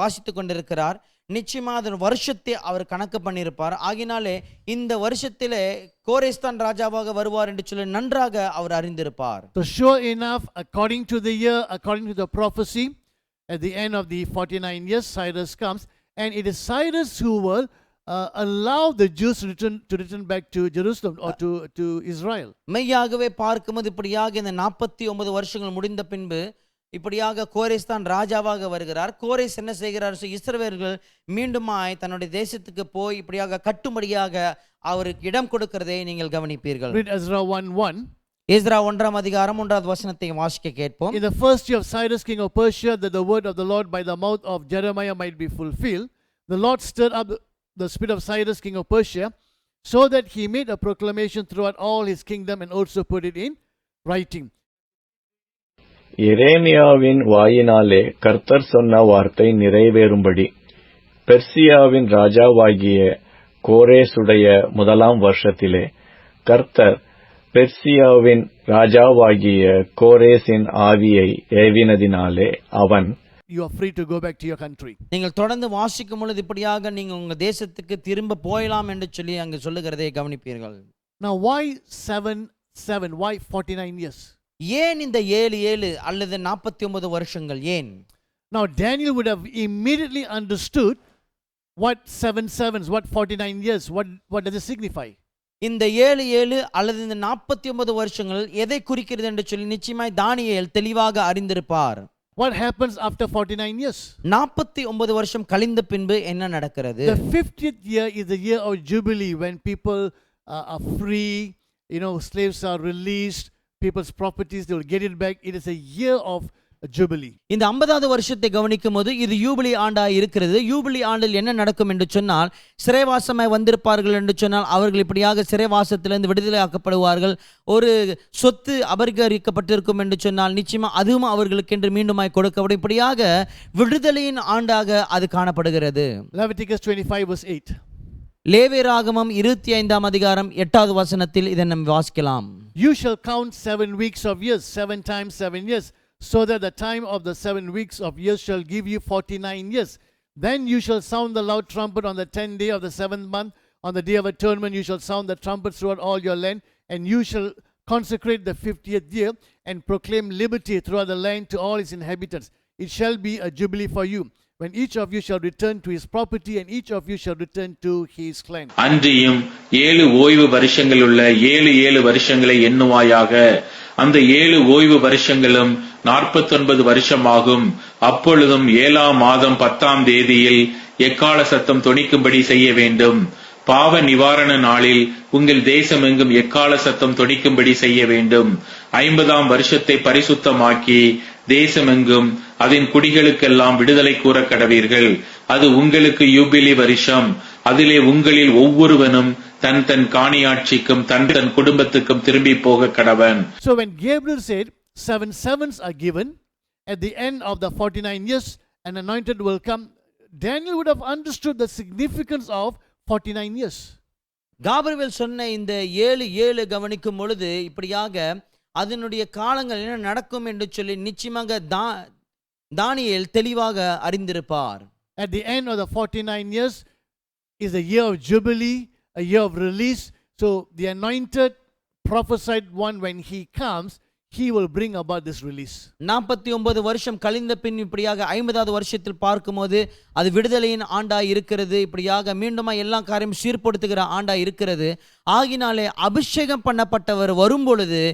Speaker 2: வாசித்துக் கொண்டிருக்கிறார். நிச்சயமாக அதன் வருஷத்தை அவர் கணக்கு பண்ணியிருப்பார். ஆகினாலே இந்த வருஷத்திலே கோரேஸ் தான் ராஜாவாக வருவார் என்று சொல்லி நன்றாக அவர் அறிந்திருப்பார்.
Speaker 1: So sure enough, according to the year, according to the prophecy, at the end of the 49 years, Cyrus comes, and it is Cyrus who will allow the Jews to return back to Jerusalem or to Israel.
Speaker 2: மெய்யாகவே பார்க்கும்போது இப்படியாக இந்த 49 வருஷங்கள் முடிந்த பின்பு இப்படியாக கோரேஸ் தான் ராஜாவாக வருகிறார். கோரேஸ் என்ன செய்கிறார்? இஸ்ரவேலர்கள் மீண்டுமாய் தன்னுடைய தேசத்துக்கு போய் இப்படியாக கட்டும்படியாக அவருக்கு இடம் கொடுக்கிறதை நீங்கள் கவனிப்பீர்கள்.
Speaker 1: Read Ezra 1:1.
Speaker 2: எஸ்ரா 1ஆம் அதிகாரம் 1வது வசனத்தை வாசிக்க கேட்போம்.
Speaker 1: In the first year of Cyrus king of Persia, that the word of the Lord by the mouth of Jeremiah might be fulfilled, the Lord stirred up the spirit of Cyrus king of Persia, so that he made a proclamation throughout all his kingdom and also put it in writing.
Speaker 3: எரேமியாவின் வாயினாலே கர்த்தர் சொன்ன வார்த்தை நிறைவேறும்படி பெர்சியாவின் ராஜாவாகிய கோரேசுடைய முதலாம் வருஷத்திலே கர்த்தர் பெர்சியாவின் ராஜாவாகிய கோரேசின் ஆவியை ஏவினதினாலே அவன்,
Speaker 1: You are free to go back to your country.
Speaker 2: நீங்கள் தொடர்ந்து வாசிக்கும் பொழுது இப்படியாக நீங்க உங்க தேசத்துக்கு திரும்ப போயலாம் என்று சொல்லி அங்கு சொல்லுகிறதை கவனிப்பீர்கள்.
Speaker 1: Now why 7? Why 49 years?
Speaker 2: ஏன் இந்த 7 அல்லது 49 வருஷங்கள் ஏன்?
Speaker 1: Now Daniel would have immediately understood what 7 sevens, what 49 years, what does it signify?
Speaker 2: இந்த 7 அல்லது இந்த 49 வருஷங்கள் எதை குறிக்கிறது என்று சொல்லி நிச்சயமாய் தானியேல் தெளிவாக அறிந்திருப்பார்.
Speaker 1: What happens after 49 years?
Speaker 2: 49 வருஷம் கழிந்த பின்பு என்ன நடக்கிறது?
Speaker 1: The 50th year is the year of Jubilee, when people are free, slaves are released, people's properties, they will get it back. It is a year of Jubilee.
Speaker 2: இந்த 50வது வருஷத்தை கவனிக்கும் போது இது யூபிலி ஆண்டாக இருக்கிறது. யூபிலி ஆண்டில் என்ன நடக்கும் என்று சொன்னால், சிறைவாசமாய் வந்திருப்பார்கள் என்று சொன்னால் அவர்கள் இப்படியாக சிறைவாசத்திலிருந்து விடுதலை ஆக்கப்படுவார்கள். ஒரு சொத்து அபகரிக்கப்பட்டிருக்கும் என்று சொன்னால் நிச்சயமா அதுவும் அவர்களுக்கு என்று மீண்டுமாய் கொடுக்கப்படும். இப்படியாக விடுதலையின் ஆண்டாக அது காணப்படுகிறது.
Speaker 1: Leviticus 25 verse 8.
Speaker 2: லேவியராகமம் 25ஆம் அதிகாரம் 8வது வசனத்தில் இதை நாம் வாசிக்கலாம்.
Speaker 1: You shall count 7 weeks of years, 7 times 7 years, so that the time of the 7 weeks of years shall give you 49 years. Then you shall sound the loud trumpet on the 10th day of the 7th month. On the day of atonement you shall sound the trumpet throughout all your land, and you shall consecrate the 50th year and proclaim liberty throughout the land to all its inhabitants. It shall be a jubilee for you, when each of you shall return to his property, and each of you shall return to his clan.
Speaker 5: அன்றியும் 7 ஓய்வு வருஷங்கள் உள்ள 7 வருஷங்களை எண்ணுவாயாக. அந்த 7 ஓய்வு வருஷங்களும் 49 வருஷமாகும். அப்பொழுதும் 7ஆம் மாதம் 10ஆம் தேதியில் எக்காள சத்தம் தொனிக்கும்படி செய்ய வேண்டும். பாவ நிவாரண நாளில் உங்கள் தேசம் எங்கும் எக்காள சத்தம் தொனிக்கும்படி செய்ய வேண்டும். 50ஆம் வருஷத்தை பரிசுத்தமாக்கி தேசமெங்கும் அதன் குடிகளுக்கெல்லாம் விடுதலை கூற கடவீர்கள். அது உங்களுக்கு யூபிலி வருஷம். அதிலே உங்களில் ஒவ்வொருவனும் தன் தன் காணியாட்சிக்கும் தன் தன் குடும்பத்துக்கும் திரும்பி போக கடவன்.
Speaker 1: So when Gabriel said 7 sevens are given at the end of the 49 years, an anointed will come, Daniel would have understood the significance of 49 years.
Speaker 2: Gabriel சொன்ன இந்த 7 கவனிக்கும் பொழுது இப்படியாக அதனுடைய காலங்கள் என்ன நடக்கும் என்று சொல்லி நிச்சயமாக தானியேல் தெளிவாக அறிந்திருப்பார்.
Speaker 1: At the end of the 49 years is a year of jubilee, a year of release. So the anointed prophesied one, when he comes, he will bring about this release. 49
Speaker 2: வருஷம் கழிந்த பின் இப்படியாக 50வது வருஷத்தில் பார்க்கும்போது அது விடுதலையின் ஆண்டாய் இருக்கிறது. இப்படியாக மீண்டுமா எல்லா காரியம் சீர்படுத்துகிற ஆண்டாய் இருக்கிறது. ஆகினாலே அபிஷேகம் பண்ணப்பட்டவர் வரும் பொழுது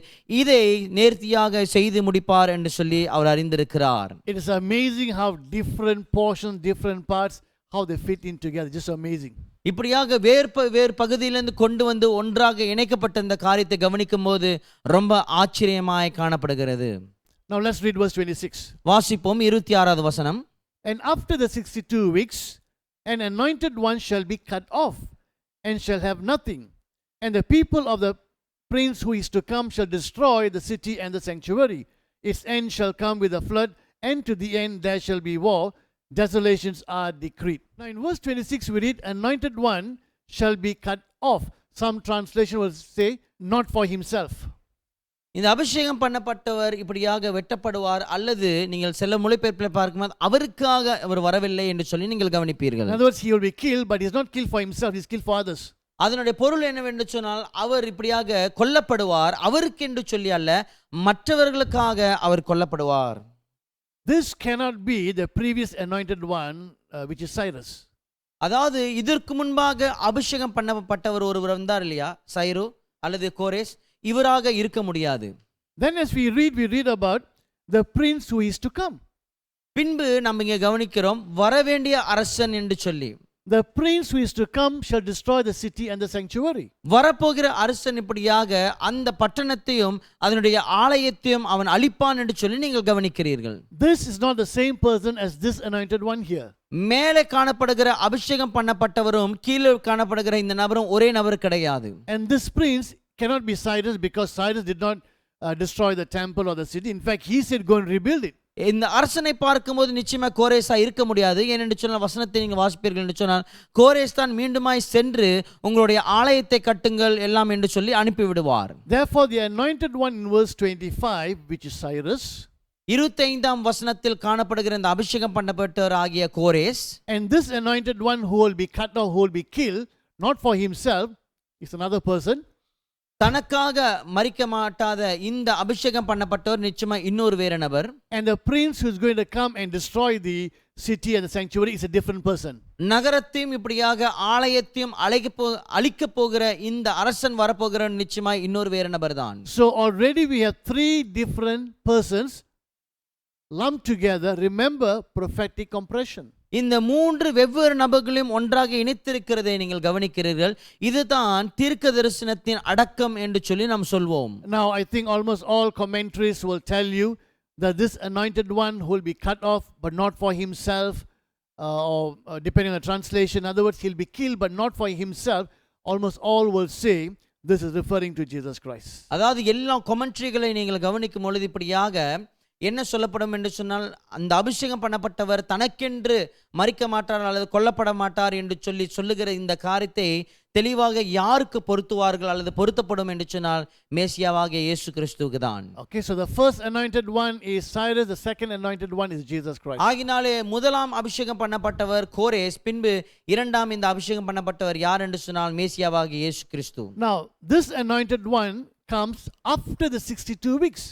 Speaker 2: இதை நேர்த்தியாக செய்து முடிப்பார் என்று சொல்லி அவர் அறிந்திருக்கிறார்.
Speaker 1: It is amazing how different portions, different parts, how they fit in together. Just amazing.
Speaker 2: இப்படியாக வேறு பகுதியிலிருந்து கொண்டு வந்து ஒன்றாக இணைக்கப்பட்ட இந்த காரியத்தை கவனிக்கும் போது ரொம்ப ஆச்சரியமாய் காணப்படுகிறது.
Speaker 1: Now let's read verse 26.
Speaker 2: வாசிப்போம் 26வது வசனம்.
Speaker 1: And after the 62 weeks, an anointed one shall be cut off, and shall have nothing. And the people of the prince who is to come shall destroy the city and the sanctuary. Its end shall come with a flood, and to the end there shall be war. Desolations are decreed. Now in verse 26 we read, anointed one shall be cut off. Some translation will say, not for himself.
Speaker 2: இந்த அபிஷேகம் பண்ணப்பட்டவர் இப்படியாக வெட்டப்படுவார், அல்லது நீங்கள் சில மொழிபெயர்ப்பில் பார்க்கும்போது அவருக்காக அவர் வரவில்லை என்று சொல்லி நீங்கள் கவனிப்பீர்கள்.
Speaker 1: In other words, he will be killed, but he is not killed for himself, he is killed for others.
Speaker 2: அதனுடைய பொருள் என்னவென்று சொன்னால் அவர் இப்படியாக கொல்லப்படுவார் அவருக்கென்று சொல்லி அல்ல, மற்றவர்களுக்காக அவர் கொல்லப்படுவார்.
Speaker 1: This cannot be the previous anointed one, which is Cyrus.
Speaker 2: அதாவது இதற்கு முன்பாக அபிஷேகம் பண்ணப்பட்டவர் ஒருவர் வந்தார் இல்லையா, சைரு அல்லது கோரேஸ், இவராக இருக்க முடியாது.
Speaker 1: Then as we read about the prince who is to come.
Speaker 2: பின்பு நம்ம இங்கே கவனிக்கிறோம் வரவேண்டிய அரசன் என்று சொல்லி.
Speaker 1: The prince who is to come shall destroy the city and the sanctuary.
Speaker 2: வரப்போகிற அரசன் இப்படியாக அந்த பட்டணத்தையும் அதனுடைய ஆலயத்தையும் அவன் அழிப்பான் என்று சொல்லி நீங்கள் கவனிக்கிறீர்கள்.
Speaker 1: This is not the same person as this anointed one here.
Speaker 2: மேலே காணப்படுகிற அபிஷேகம் பண்ணப்பட்டவரும் கீழே காணப்படுகிற இந்த நபரும் ஒரே நபர் கிடையாது.
Speaker 1: And this prince cannot be Cyrus, because Cyrus did not destroy the temple or the city. In fact, he said go and rebuild it.
Speaker 2: இந்த அரசனை பார்க்கும்போது நிச்சயமா கோரேஸா இருக்க முடியாது. ஏனென்று சொன்னால் வசனத்தை நீங்கள் வாசிப்பீர்கள் என்று சொன்னால் கோரேஸ் தான் மீண்டுமாய் சென்று உங்களுடைய ஆலயத்தை கட்டுங்கள் எல்லாம் என்று சொல்லி அனுப்பிவிடுவார்.
Speaker 1: Therefore the anointed one in verse 25, which is Cyrus,
Speaker 2: 25ஆம் வசனத்தில் காணப்படுகிற இந்த அபிஷேகம் பண்ணப்பட்டவர் ஆகிய கோரேஸ்,
Speaker 1: and this anointed one who will be cut off, who will be killed, not for himself, is another person.
Speaker 2: தனக்காக மரிக்க மாட்டாத இந்த அபிஷேகம் பண்ணப்பட்டவர் நிச்சயமா இன்னொரு வேற நபர்.
Speaker 1: And the prince who is going to come and destroy the city and the sanctuary is a different person.
Speaker 2: நகரத்தையும் இப்படியாக ஆலயத்தையும் அழிக்க போகிற இந்த அரசன் வரப்போகிற நிச்சயமா இன்னொரு வேற நபர் தான்.
Speaker 1: So already we have three different persons lumped together. Remember prophetic compression.
Speaker 2: இந்த மூன்று வெவ்வேறு நபர்களையும் ஒன்றாக இணைத்திருக்கிறதை நீங்கள் கவனிக்கிறீர்கள். இதுதான் தீர்க்க தரிசனத்தின் அடக்கம் என்று சொல்லி நாம் சொல்வோம்.
Speaker 1: Now I think almost all commentaries will tell you that this anointed one who will be cut off but not for himself, or depending on the translation, in other words, he'll be killed but not for himself. Almost all will say this is referring to Jesus Christ.
Speaker 2: அதாவது எல்லா கமெண்ட்ரிகளை நீங்கள் கவனிக்கும் பொழுது இப்படியாக என்ன சொல்லப்படும் என்று சொன்னால், அந்த அபிஷேகம் பண்ணப்பட்டவர் தனக்கென்று மரிக்க மாட்டார் அல்லது கொல்லப்பட மாட்டார் என்று சொல்லுகிற இந்த காரியத்தை தெளிவாக யாருக்கு பொருத்துவார்கள் அல்லது பொருத்தப்படும் என்று சொன்னால் மேசியாவாகிய இயேசு கிறிஸ்துவுக்கு தான்.
Speaker 1: Okay, so the first anointed one is Cyrus, the second anointed one is Jesus Christ.
Speaker 2: ஆகினாலே முதலாம் அபிஷேகம் பண்ணப்பட்டவர் கோரேஸ், பின்பு இரண்டாம் இந்த அபிஷேகம் பண்ணப்பட்டவர் யார் என்று சொன்னால் மேசியாவாகிய இயேசு கிறிஸ்து.
Speaker 1: Now this anointed one comes after the 62 weeks.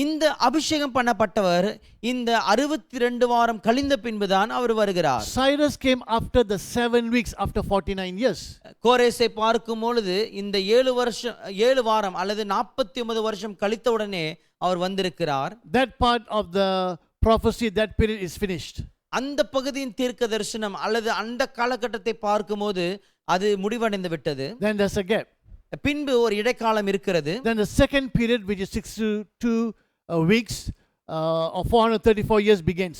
Speaker 2: இந்த அபிஷேகம் பண்ணப்பட்டவர் இந்த 62 வாரம் கழிந்த பின்புதான் அவர் வருகிறார்.
Speaker 1: Cyrus came after the 7 weeks, after 49 years.
Speaker 2: கோரேசை பார்க்கும் பொழுது இந்த 7 வாரம் அல்லது 49 வருஷம் கழித்தவுடனே அவர் வந்திருக்கிறார்.
Speaker 1: That part of the prophecy, that period is finished.
Speaker 2: அந்த பகுதியின் தீர்க்க தரிசனம் அல்லது அந்த காலகட்டத்தை பார்க்கும்போது அது முடிவடைந்து விட்டது.
Speaker 1: Then there's a gap.
Speaker 2: பின்பு ஒரு இடைக்காலம் இருக்கிறது.
Speaker 1: Then the second period, which is 62 weeks or 434 years begins.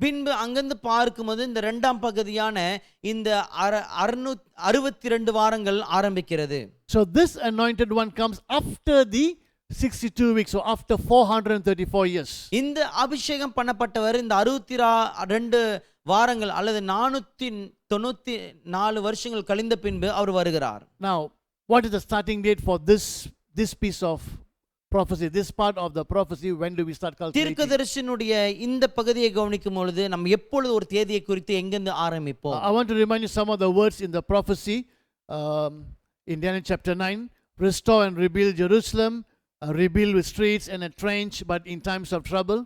Speaker 2: பின்பு அங்கிருந்து பார்க்கும்போது இந்த இரண்டாம் பகுதியான இந்த 662 வாரங்கள் ஆரம்பிக்கிறது.
Speaker 1: So this anointed one comes after the 62 weeks, so after 434 years.
Speaker 2: இந்த அபிஷேகம் பண்ணப்பட்டவர் இந்த 62 வாரங்கள் அல்லது 494 வருஷங்கள் கழிந்த பின்பு அவர் வருகிறார்.
Speaker 1: Now, what is the starting date for this piece of prophecy, this part of the prophecy? When do we start calculating?
Speaker 2: தீர்க்கதரிசனுடைய இந்த பகுதியை கவனிக்கும் பொழுது நம்ம எப்பொழுது ஒரு தேதியை குறித்து எங்கிருந்து ஆரம்பிப்போம்?
Speaker 1: I want to remind you some of the words in the prophecy in Daniel chapter 9. Restore and rebuild Jerusalem, rebuild with streets and a trench, but in times of trouble.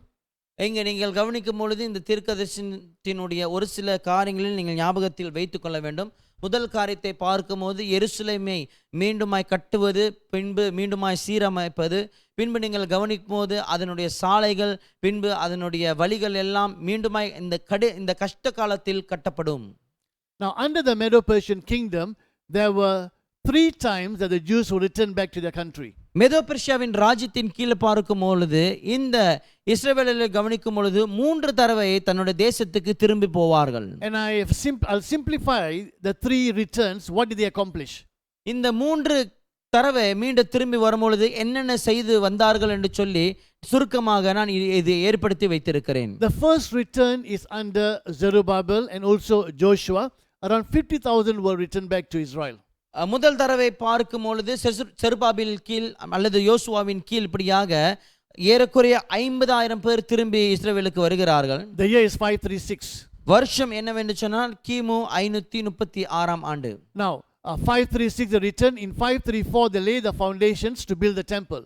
Speaker 2: இங்கே நீங்கள் கவனிக்கும் பொழுது இந்த தீர்க்கதரிசனத்தினுடைய ஒரு சில காரியங்களில் நீங்கள் ஞாபகத்தில் வைத்துக் கொள்ள வேண்டும். முதல் காரியத்தை பார்க்கும்போது எருசலேமை மீண்டுமாய் கட்டுவது, பின்பு மீண்டுமாய் சீரமைப்பது, பின்பு நீங்கள் கவனிக்கும் போது அதனுடைய சாலைகள், பின்பு அதனுடைய வழிகள் எல்லாம் மீண்டுமாய் இந்த கஷ்ட காலத்தில் கட்டப்படும்.
Speaker 1: Now, under the Medo-Persian kingdom, there were 3 times that the Jews would return back to their country.
Speaker 2: மெதோ பெர்ஷியாவின் ராஜ்யத்தின் கீழே பார்க்கும் பொழுது இந்த இஸ்ரவேலர்களை கவனிக்கும் பொழுது 3 தடவை தன்னுடைய தேசத்துக்கு திரும்பி போவார்கள்.
Speaker 1: And I'll simplify the 3 returns. What did they accomplish?
Speaker 2: இந்த 3 தடவை மீண்டும் திரும்பி வரும்பொழுது என்னென்ன செய்து வந்தார்கள் என்று சொல்லி சுருக்கமாக நான் இது ஏற்படுத்தி வைத்திருக்கிறேன்.
Speaker 1: The first return is under Zerubbabel and also Joshua. Around 50,000 were returned back to Israel.
Speaker 2: முதல் தடவை பார்க்கும் பொழுது செருபாபில் கீழ் அல்லது யோசுவாவின் கீழ் இப்படியாக ஏறக்குறைய 50,000 பேர் திரும்பி இஸ்ரவேலுக்கு வருகிறார்கள்.
Speaker 1: The year is 536.
Speaker 2: வருஷம் என்னவென்று சொன்னால் கிமு 536 ஆண்டு.
Speaker 1: Now 536 the return. In 534 they lay the foundations to build the temple.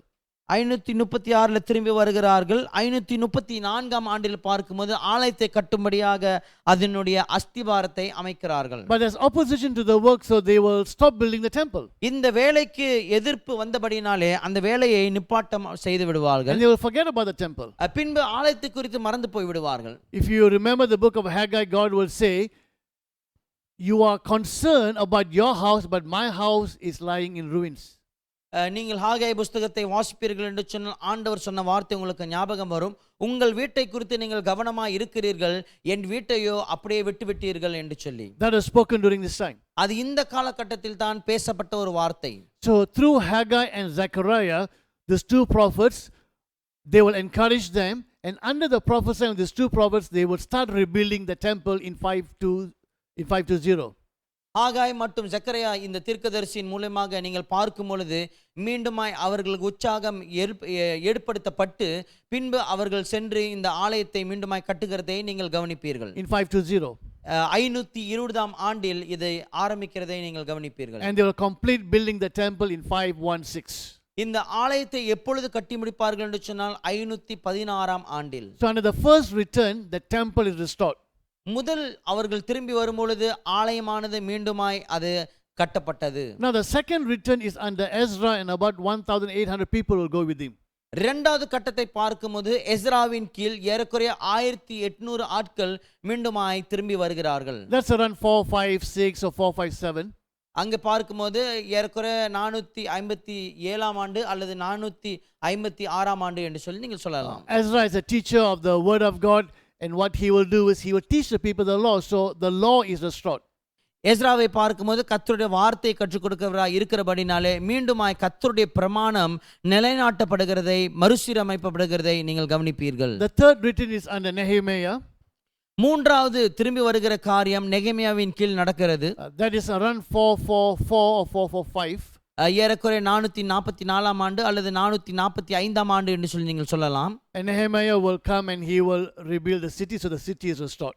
Speaker 2: 536 திரும்பி வருகிறார்கள். 534 ஆண்டில் பார்க்கும்போது ஆலயத்தை கட்டும்படியாக அதனுடைய அஸ்திபாரத்தை அமைக்கிறார்கள்.
Speaker 1: But there's opposition to the work, so they will stop building the temple.
Speaker 2: இந்த வேலைக்கு எதிர்ப்பு வந்தபடினாலே அந்த வேலையை நிப்பாட்டம் செய்து விடுவார்கள்.
Speaker 1: And they will forget about the temple.
Speaker 2: பின்பு ஆலயத்தை குறித்து மறந்து போய் விடுவார்கள்.
Speaker 1: If you remember the book of Haggai, God will say, you are concerned about your house, but my house is lying in ruins.
Speaker 2: நீங்கள் ஹாகை புஸ்தகத்தை வாசிப்பீர்கள் என்று சொன்னால் ஆண்டவர் சொன்ன வார்த்தை உங்களுக்கு ஞாபகம் வரும். உங்கள் வீட்டை குறித்து நீங்கள் கவனமாக இருக்கிறீர்கள், என் வீட்டையோ அப்படியே விட்டுவிட்டீர்கள் என்று சொல்லி.
Speaker 1: That was spoken during this time.
Speaker 2: அது இந்த காலகட்டத்தில் தான் பேசப்பட்ட ஒரு வார்த்தை.
Speaker 1: So through Haggai and Zechariah, these 2 prophets, they will encourage them, and under the prophecy of these 2 prophets, they would start rebuilding the temple in 520.
Speaker 2: ஆகாய் மற்றும் ஜக்கரியா இந்த தீர்க்கதரிசியின் மூலமாக நீங்கள் பார்க்கும் பொழுது மீண்டுமாய் அவர்களுக்கு உற்சாகம் ஏற்படுத்தப்பட்டு பின்பு அவர்கள் சென்று இந்த ஆலயத்தை மீண்டுமாய் கட்டுகிறதை நீங்கள் கவனிப்பீர்கள்.
Speaker 1: In 520.
Speaker 2: 520 ஆண்டில் இதை ஆரம்பிக்கிறதை நீங்கள் கவனிப்பீர்கள்.
Speaker 1: And they will complete building the temple in 516.
Speaker 2: இந்த ஆலயத்தை எப்பொழுது கட்டி முடிப்பார்கள் என்று சொன்னால் 516 ஆண்டில்.
Speaker 1: So under the first return, the temple is restored.
Speaker 2: முதல் அவர்கள் திரும்பி வரும்பொழுது ஆலயமானது மீண்டுமாய் அது கட்டப்பட்டது.
Speaker 1: Now the second return is under Ezra, and about 1,800 people will go with him.
Speaker 2: இரண்டாவது கட்டத்தை பார்க்கும்போது எஸ்ராவின் கீழ் ஏறக்குறைய 1800 ஆட்கள் மீண்டுமாய் திரும்பி வருகிறார்கள்.
Speaker 1: That's around 456 or 457.
Speaker 2: அங்கே பார்க்கும்போது ஏறக்குறைய 457 ஆண்டு அல்லது 456 ஆண்டு என்று சொல்லி நீங்கள் சொல்லலாம்.
Speaker 1: Ezra is a teacher of the word of God. And what he will do is he will teach the people the law, so the law is restored.
Speaker 2: எஸ்ராவை பார்க்கும்போது கர்த்தருடைய வார்த்தையை கற்றுக் கொடுக்கிறவராய் இருக்கிறபடினாலே மீண்டுமாய் கர்த்தருடைய பிரமாணம் நிலைநாட்டப்படுகிறதை மறுசீரமைக்கப்படுகிறதை நீங்கள் கவனிப்பீர்கள்.
Speaker 1: The third return is under Nehemiah.
Speaker 2: மூன்றாவது திரும்பி வருகிற காரியம் நெகேமியாவின் கீழ் நடக்கிறது.
Speaker 1: That is around 444 or 445.
Speaker 2: ஏறக்குறைய 444 ஆண்டு அல்லது 445 ஆண்டு என்று சொல்லி நீங்கள் சொல்லலாம்.
Speaker 1: And Nehemiah will come and he will rebuild the city, so the city is restored.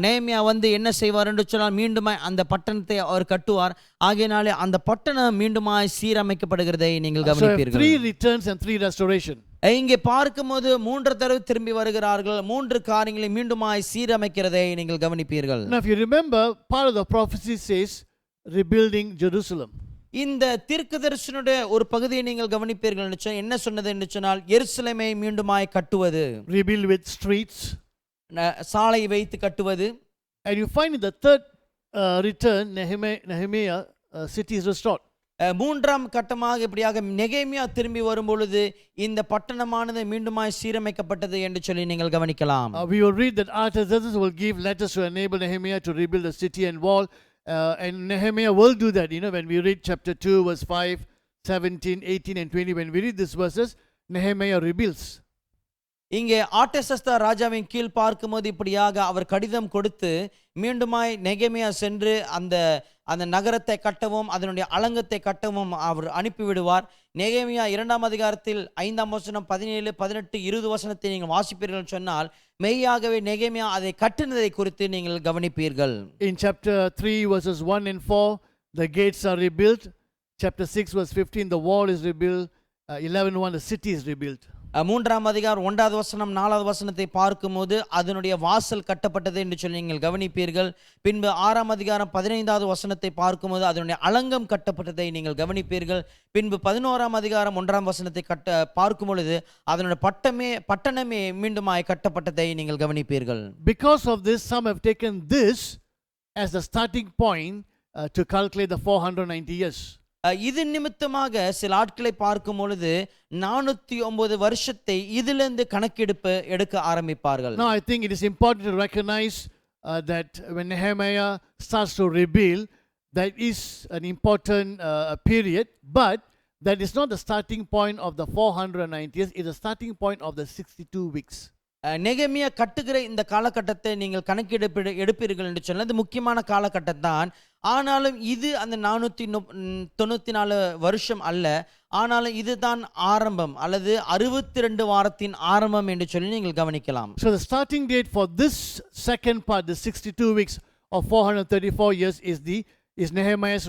Speaker 2: நெகேமியா வந்து என்ன செய்வார் என்று சொன்னால் மீண்டுமாய் அந்த பட்டணத்தை அவர் கட்டுவார். ஆகையினாலே அந்த பட்டணம் மீண்டுமாய் சீரமைக்கப்படுகிறதை நீங்கள் கவனிப்பீர்கள்.
Speaker 1: 3 returns and 3 restoration.
Speaker 2: இங்கே பார்க்கும்போது 3 தடவை திரும்பி வருகிறார்கள். 3 காரியங்களை மீண்டுமாய் சீரமைக்கிறதை நீங்கள் கவனிப்பீர்கள்.
Speaker 1: Now if you remember, part of the prophecy says rebuilding Jerusalem.
Speaker 2: இந்த தீர்க்கதரிசனுடைய ஒரு பகுதியை நீங்கள் கவனிப்பீர்கள் என்று சொன்னால் என்ன சொன்னது என்று சொன்னால் எருசலேமை மீண்டுமாய் கட்டுவது,
Speaker 1: rebuild with streets,
Speaker 2: சாலை வைத்து கட்டுவது.
Speaker 1: And you find in the third return Nehemiah city is restored.
Speaker 2: மூன்றாம் கட்டமாக இப்படியாக நெகேமியா திரும்பி வரும்பொழுது இந்த பட்டணமானது மீண்டுமாய் சீரமைக்கப்பட்டது என்று சொல்லி நீங்கள் கவனிக்கலாம்.
Speaker 1: We will read that Artaxerxes will give letters to enable Nehemiah to rebuild the city and wall. And Nehemiah will do that. When we read chapter 2 verse 5, 17, 18 and 20, when we read these verses, Nehemiah rebuilds.
Speaker 2: இங்கே ஆர்டசஸ்தா ராஜாவின் கீழ் பார்க்கும்போது இப்படியாக அவர் கடிதம் கொடுத்து மீண்டுமாய் நெகேமியா சென்று அந்த அந்த நகரத்தை கட்டவும் அதனுடைய அலங்கத்தை கட்டவும் அவர் அனுப்பிவிடுவார். நெகேமியா 2ஆம் அதிகாரத்தில் 5ஆம் வசனம் 17, 18, 20 வசனத்தை நீங்கள் வாசிப்பீர்கள் சொன்னால் மெய்யாகவே நெகேமியா அதை கட்டினதை குறித்து நீங்கள் கவனிப்பீர்கள்.
Speaker 1: In chapter 3 verses 1 and 4, the gates are rebuilt. Chapter 6 verse 15, the wall is rebuilt. 11:1, the city is rebuilt.
Speaker 2: 3ஆம் அதிகாரம் 1வது வசனம் 4வது வசனத்தை பார்க்கும்போது அதனுடைய வாசல் கட்டப்பட்டது என்று சொல்லி நீங்கள் கவனிப்பீர்கள். பின்பு 6ஆம் அதிகாரம் 15வது வசனத்தை பார்க்கும்போது அதனுடைய அலங்கம் கட்டப்பட்டதை நீங்கள் கவனிப்பீர்கள். பின்பு 11ஆம் அதிகாரம் 1ஆம் வசனத்தை பார்க்கும் பொழுது அதனுடைய பட்டணமே மீண்டுமாய் கட்டப்பட்டதை நீங்கள் கவனிப்பீர்கள்.
Speaker 1: Because of this, some have taken this as the starting point to calculate the 490 years.
Speaker 2: இது நிமித்தமாக சில ஆட்களை பார்க்கும் பொழுது 409 வருஷத்தை இதிலிருந்து கணக்கெடுப்பு எடுக்க ஆரம்பிப்பார்கள்.
Speaker 1: Now I think it is important to recognize that when Nehemiah starts to rebuild, that is an important period, but that is not the starting point of the 490 years, it is the starting point of the 62 weeks.
Speaker 2: நெகேமியா கட்டுகிற இந்த காலகட்டத்தை நீங்கள் எடுப்பீர்கள் என்று சொன்னால் அது முக்கியமான காலகட்டம் தான். ஆனாலும் இது அந்த 494 வருஷம் அல்ல, ஆனாலும் இதுதான் ஆரம்பம் அல்லது 62 வாரத்தின் ஆரம்பம் என்று சொல்லி நீங்கள் கவனிக்கலாம்.
Speaker 1: So the starting date for this second part, the 62 weeks of 434 years is Nehemiah's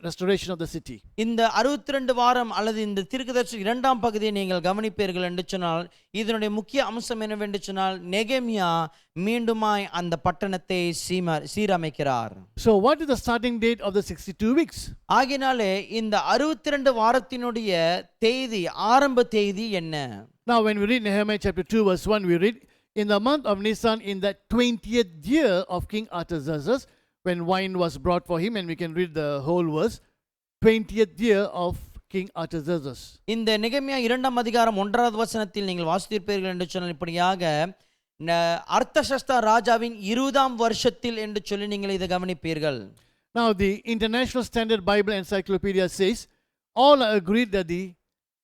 Speaker 1: restoration of the city.
Speaker 2: இந்த 62 வாரம் அல்லது இந்த தீர்க்கதரிசி 2ஆம் பகுதியை நீங்கள் கவனிப்பீர்கள் என்று சொன்னால் இதனுடைய முக்கிய அம்சம் என்னவென்று சொன்னால் நெகேமியா மீண்டுமாய் அந்த பட்டணத்தை சீரமைக்கிறார்.
Speaker 1: So what is the starting date of the 62 weeks?
Speaker 2: ஆகினாலே இந்த 62 வாரத்தினுடைய தேதி ஆரம்ப தேதி என்ன?
Speaker 1: Now when we read Nehemiah chapter 2 verse 1, we read, in the month of Nisan, in the 20th year of King Artaxerxes, when wine was brought for him, and we can read the whole verse, 20th year of King Artaxerxes.
Speaker 2: இந்த நெகேமியா 2ஆம் அதிகாரம் 1வது வசனத்தில் நீங்கள் வாசித்திருப்பீர்கள் என்று சொன்னால் இப்படியாக அர்தசஷ்டா ராஜாவின் 20ஆம் வருஷத்தில் என்று சொல்லி நீங்கள் இதை கவனிப்பீர்கள்.
Speaker 1: Now the International Standard Bible Encyclopedia says, all are agreed that the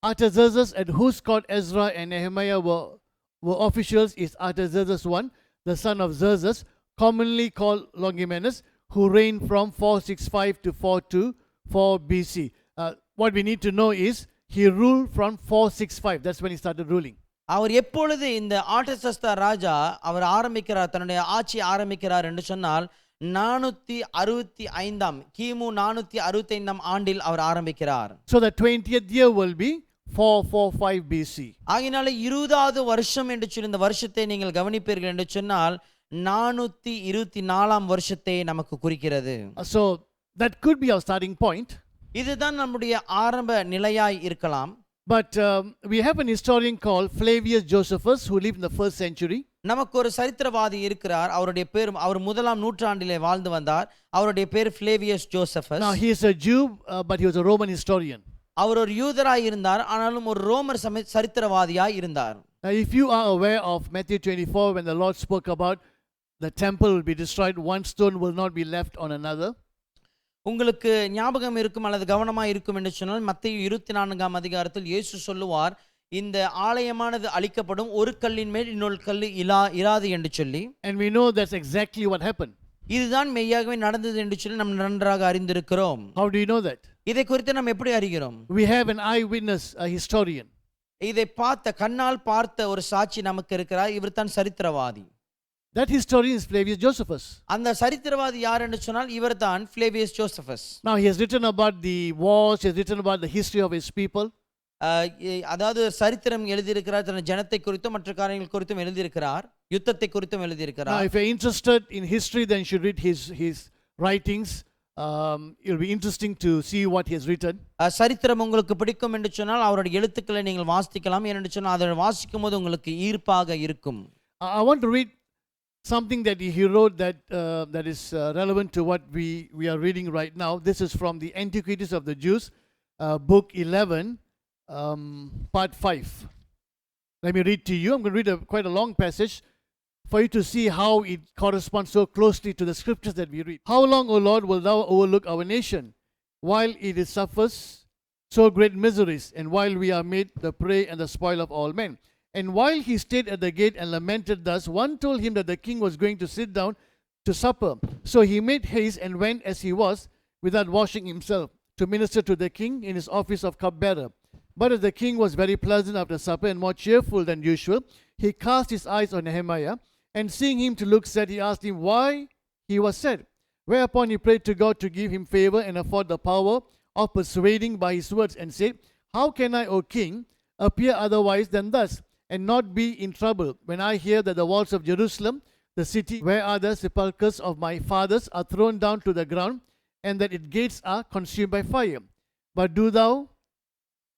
Speaker 1: Artaxerxes at whose court Ezra and Nehemiah were officials is Artaxerxes I, the son of Xerxes, commonly called Longimanus, who reigned from 465 to 424 BC. What we need to know is he ruled from 465. That's when he started ruling.
Speaker 2: அவர் எப்பொழுது இந்த ஆர்டசஸ்தா ராஜா அவர் ஆரம்பிக்கிறார் தன்னுடைய ஆட்சி ஆரம்பிக்கிறார் என்று சொன்னால் 465 கிமு 465 ஆண்டில் அவர் ஆரம்பிக்கிறார்.
Speaker 1: So the 20th year will be 445 BC.
Speaker 2: ஆகினால 20வது வருஷம் என்று சொல்லி இந்த வருஷத்தை நீங்கள் கவனிப்பீர்கள் என்று சொன்னால் 424ஆம் வருஷத்தை நமக்கு குறிக்கிறது.
Speaker 1: So that could be our starting point.
Speaker 2: இதுதான் நம்முடைய ஆரம்ப நிலையாய் இருக்கலாம்.
Speaker 1: But we have an historian called Flavius Josephus who lived in the 1st century.
Speaker 2: நமக்கு ஒரு சரித்திரவாதி இருக்கிறார். அவருடைய பேர் அவர் 1ஆம் நூற்றாண்டிலே வாழ்ந்து வந்தார். அவருடைய பேர் Flavius Josephus.
Speaker 1: Now he is a Jew but he was a Roman historian.
Speaker 2: அவர் ஒரு யூதராய் இருந்தார், ஆனாலும் ஒரு ரோமர் சரித்திரவாதியாய் இருந்தார்.
Speaker 1: Now if you are aware of Matthew 24 when the Lord spoke about the temple will be destroyed, one stone will not be left on another.
Speaker 2: உங்களுக்கு ஞாபகம் இருக்கும் அல்லது கவனமாக இருக்கும் என்று சொன்னால் மத்தேயு 24ஆம் அதிகாரத்தில் இயேசு சொல்லுவார், இந்த ஆலயமானது அழிக்கப்படும், ஒரு கல்லின் மேல் இன்னொரு கல் இராது என்று சொல்லி.
Speaker 1: And we know that's exactly what happened.
Speaker 2: இதுதான் மெய்யாகவே நடந்தது என்று சொல்லி நாம் நன்றாக அறிந்திருக்கிறோம்.
Speaker 1: How do you know that?
Speaker 2: இதை குறித்து நாம் எப்படி அறிகிறோம்?
Speaker 1: We have an eyewitness, a historian.
Speaker 2: இதை கண்ணால் பார்த்த ஒரு சாட்சி நமக்கு இருக்கிறார். இவர் தான் சரித்திரவாதி.
Speaker 1: That historian is Flavius Josephus.
Speaker 2: அந்த சரித்திரவாதி யார் என்று சொன்னால் இவர் தான் Flavius Josephus.
Speaker 1: Now he has written about the wars, he has written about the history of his people.
Speaker 2: அதாவது சரித்திரம் எழுதியிருக்கிறார், தன் ஜனத்தை குறித்தும் மற்ற காரியங்கள் குறித்தும் எழுதியிருக்கிறார், யுத்தத்தை குறித்தும் எழுதியிருக்கிறார்.
Speaker 1: Now if you are interested in history, then you should read his writings. It will be interesting to see what he has written.
Speaker 2: சரித்திரம் உங்களுக்கு பிடிக்கும் என்று சொன்னால் அவருடைய எழுத்துக்களை நீங்கள் வாசிக்கலாம். ஏனென்று சொன்னால் அதை வாசிக்கும் போது உங்களுக்கு ஈர்ப்பாக இருக்கும்.
Speaker 1: I want to read something that he wrote that is relevant to what we are reading right now. This is from the Antiquities of the Jews, book 11, part 5. Let me read to you. I'm going to read quite a long passage for you to see how it corresponds so closely to the scriptures that we read. How long, O Lord, will thou overlook our nation, while it suffers so great miseries, and while we are made the prey and the spoil of all men? And while he stayed at the gate and lamented thus, one told him that the king was going to sit down to supper. So he made haste and went as he was, without washing himself, to minister to the king in his office of cupbearer. But as the king was very pleasant after supper and more cheerful than usual, he cast his eyes on Nehemiah, and seeing him to look sad, he asked him why he was sad. Whereupon he prayed to God to give him favor and afford the power of persuading by his words, and said, How can I, O king, appear otherwise than thus, and not be in trouble, when I hear that the walls of Jerusalem, the city where are the sepulchres of my fathers, are thrown down to the ground, and that its gates are consumed by fire? But do thou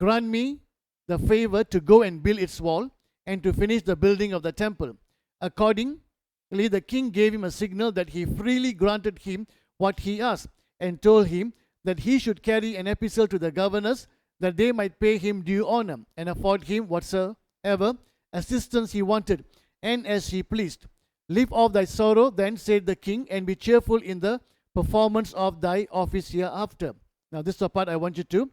Speaker 1: grant me the favor to go and build its wall, and to finish the building of the temple. Accordingly, the king gave him a signal that he freely granted him what he asked, and told him that he should carry an epistle to the governors, that they might pay him due honor, and afford him whatsoever assistance he wanted, and as he pleased. Leave off thy sorrow, then, said the king, and be cheerful in the performance of thy office hereafter. Now, this is the part I want you to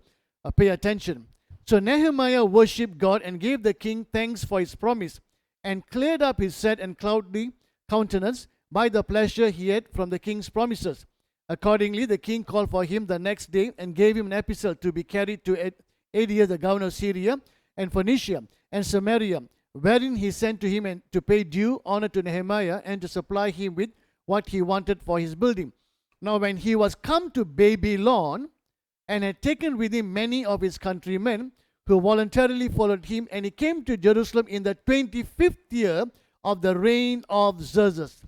Speaker 1: pay attention. So Nehemiah worshipped God and gave the king thanks for his promise, and cleared up his sad and cloudy countenance by the pleasure he had from the king's promises. Accordingly, the king called for him the next day, and gave him an epistle to be carried to Adias, the governor of Syria, and Phoenicia, and Samaria, wherein he sent to him and to pay due honor to Nehemiah, and to supply him with what he wanted for his building. Now when he was come to Babylon, and had taken with him many of his countrymen, who voluntarily followed him, and he came to Jerusalem in the 25th year of the reign of Xerxes.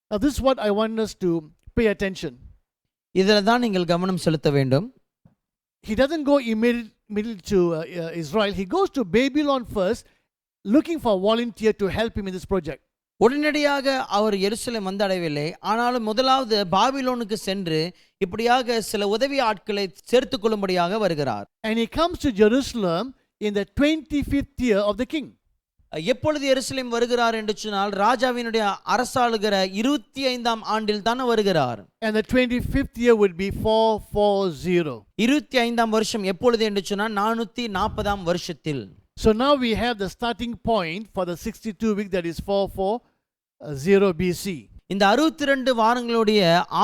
Speaker 1: Now this is what I want us to pay attention.
Speaker 2: இதில் தான் நீங்கள் கவனம் செலுத்த வேண்டும்.
Speaker 1: He doesn't go immediately to Israel. He goes to Babylon first, looking for a volunteer to help him in this project.
Speaker 2: உடனடியாக அவர் எருசலேம் வந்தடையவில்லை. ஆனாலும் முதலாவது பாபிலோனுக்கு சென்று இப்படியாக சில உதவி ஆட்களை சேர்த்துக் கொள்ளும்படியாக வருகிறார்.
Speaker 1: And he comes to Jerusalem in the 25th year of the king.
Speaker 2: எப்பொழுது எருசலேம் வருகிறார் என்று சொன்னால் ராஜாவினுடைய அரசாளுகிற 25ஆம் ஆண்டில் தான் வருகிறார்.
Speaker 1: And the 25th year would be 440.
Speaker 2: 25ஆம் வருஷம் எப்பொழுது என்று சொன்னால் 440ஆம் வருஷத்தில்.
Speaker 1: So now we have the starting point for the 62 week, that is 440 BC.
Speaker 2: இந்த 62 வாரங்களுடைய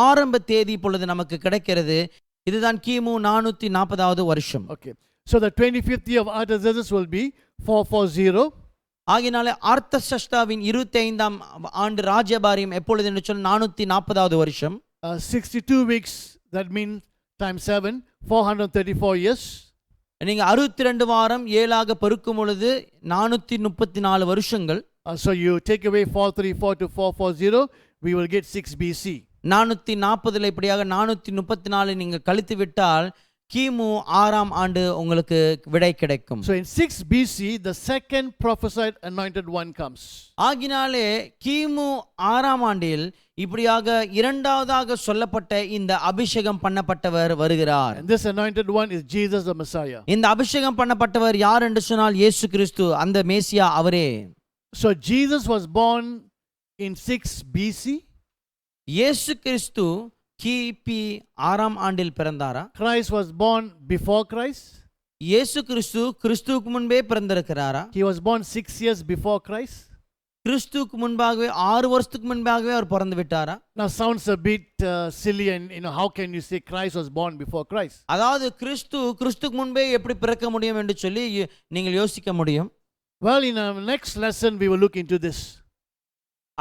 Speaker 2: ஆரம்ப தேதி இப்பொழுது நமக்கு கிடைக்கிறது. இதுதான் கிமு 440வது வருஷம்.
Speaker 1: Okay. So the 25th year of Artaxerxes will be 440.
Speaker 2: ஆகினாலே ஆர்த்தசஷ்டாவின் 25ஆம் ஆண்டு ராஜ்யபாரியம் எப்பொழுது என்று சொன்னால் 440வது வருஷம்.
Speaker 1: 62 weeks, that means times 7, 434 years.
Speaker 2: நீங்க 62 வாரம் 7ஆக பெருக்கும் பொழுது 434 வருஷங்கள்.
Speaker 1: So you take away 434 to 440, we will get 6 BC.
Speaker 2: 440ல இப்படியாக 434 நீங்க கழித்து விட்டால் கிமு 6ஆம் ஆண்டு உங்களுக்கு விடை கிடைக்கும்.
Speaker 1: So in 6 BC, the second prophesied anointed one comes.
Speaker 2: ஆகினாலே கிமு 6ஆம் ஆண்டில் இப்படியாக இரண்டாவதாக சொல்லப்பட்ட இந்த அபிஷேகம் பண்ணப்பட்டவர் வருகிறார்.
Speaker 1: And this anointed one is Jesus the Messiah.
Speaker 2: இந்த அபிஷேகம் பண்ணப்பட்டவர் யார் என்று சொன்னால் இயேசு கிறிஸ்து, அந்த மேசியா அவரே.
Speaker 1: So Jesus was born in 6 BC.
Speaker 2: இயேசு கிறிஸ்து கிபி 6ஆம் ஆண்டில் பிறந்தாரா?
Speaker 1: Christ was born before Christ.
Speaker 2: இயேசு கிறிஸ்து கிறிஸ்துவுக்கு முன்பே பிறந்திருக்கிறாரா?
Speaker 1: He was born 6 years before Christ.
Speaker 2: கிறிஸ்துவுக்கு முன்பாகவே 6 வருஷத்துக்கு முன்பாகவே அவர் பிறந்து விட்டாரா?
Speaker 1: Now sounds a bit silly, and how can you say Christ was born before Christ?
Speaker 2: அதாவது கிறிஸ்துவுக்கு முன்பே எப்படி பிறக்க முடியும் என்று சொல்லி நீங்கள் யோசிக்க முடியும்.
Speaker 1: Well, in our next lesson we will look into this.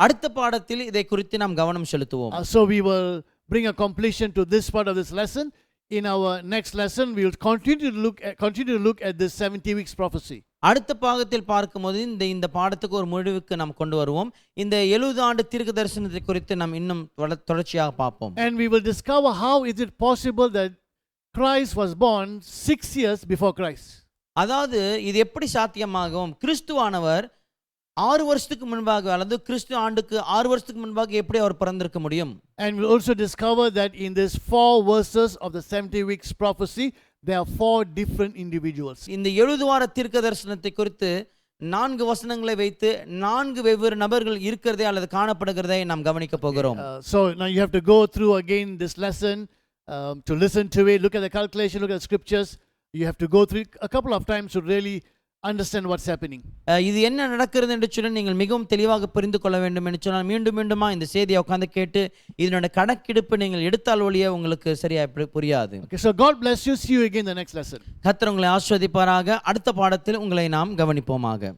Speaker 2: அடுத்த பாடத்தில் இதை குறித்து நாம் கவனம் செலுத்துவோம்.
Speaker 1: So we will bring a completion to this part of this lesson. In our next lesson we will continue to look at this 70 weeks prophecy.
Speaker 2: அடுத்த பாகத்தில் பார்க்கும்போது இந்த பாடத்துக்கு ஒரு முடிவுக்கு நாம் கொண்டு வருவோம். இந்த 70 ஆண்டு தீர்க்க தரிசனத்தை குறித்து நாம் இன்னும் தொடர்ச்சியாக பார்ப்போம்.
Speaker 1: And we will discover how is it possible that Christ was born 6 years before Christ.
Speaker 2: அதாவது இது எப்படி சாத்தியமாகும்? கிறிஸ்துவானவர் 6 வருஷத்துக்கு முன்பாக அல்லது கிறிஸ்து ஆண்டுக்கு 6 வருஷத்துக்கு முன்பாக எப்படி அவர் பிறந்திருக்க முடியும்?
Speaker 1: And we'll also discover that in this 4 verses of the 70 weeks prophecy, there are 4 different individuals.
Speaker 2: இந்த 70 வார தீர்க்க தரிசனத்தை குறித்து 4 வசனங்களை வைத்து 4 வெவ்வேறு நபர்கள் இருக்கிறதே அல்லது காணப்படுகிறதை நாம் கவனிக்க போகிறோம்.
Speaker 1: So now you have to go through again this lesson to listen to it, look at the calculation, look at the scriptures. You have to go through it a couple of times to really understand what's happening.
Speaker 2: இது என்ன நடக்கிறது என்று சொல்லி நீங்கள் மிகவும் தெளிவாக புரிந்து கொள்ள வேண்டும் என்று சொன்னால் மீண்டும் மீண்டுமா இந்த செய்தியை உட்கார்ந்து கேட்டு இதனுடைய கணக்கெடுப்பு நீங்கள் எடுத்தால் ஒழிய உங்களுக்கு சரியா புரியாது.
Speaker 1: Okay, so God bless you. See you again in the next lesson.
Speaker 2: கர்த்தர் உங்களை ஆசீர்வதிப்பாராக. அடுத்த பாடத்தில் உங்களை நாம் கவனிப்போமாக.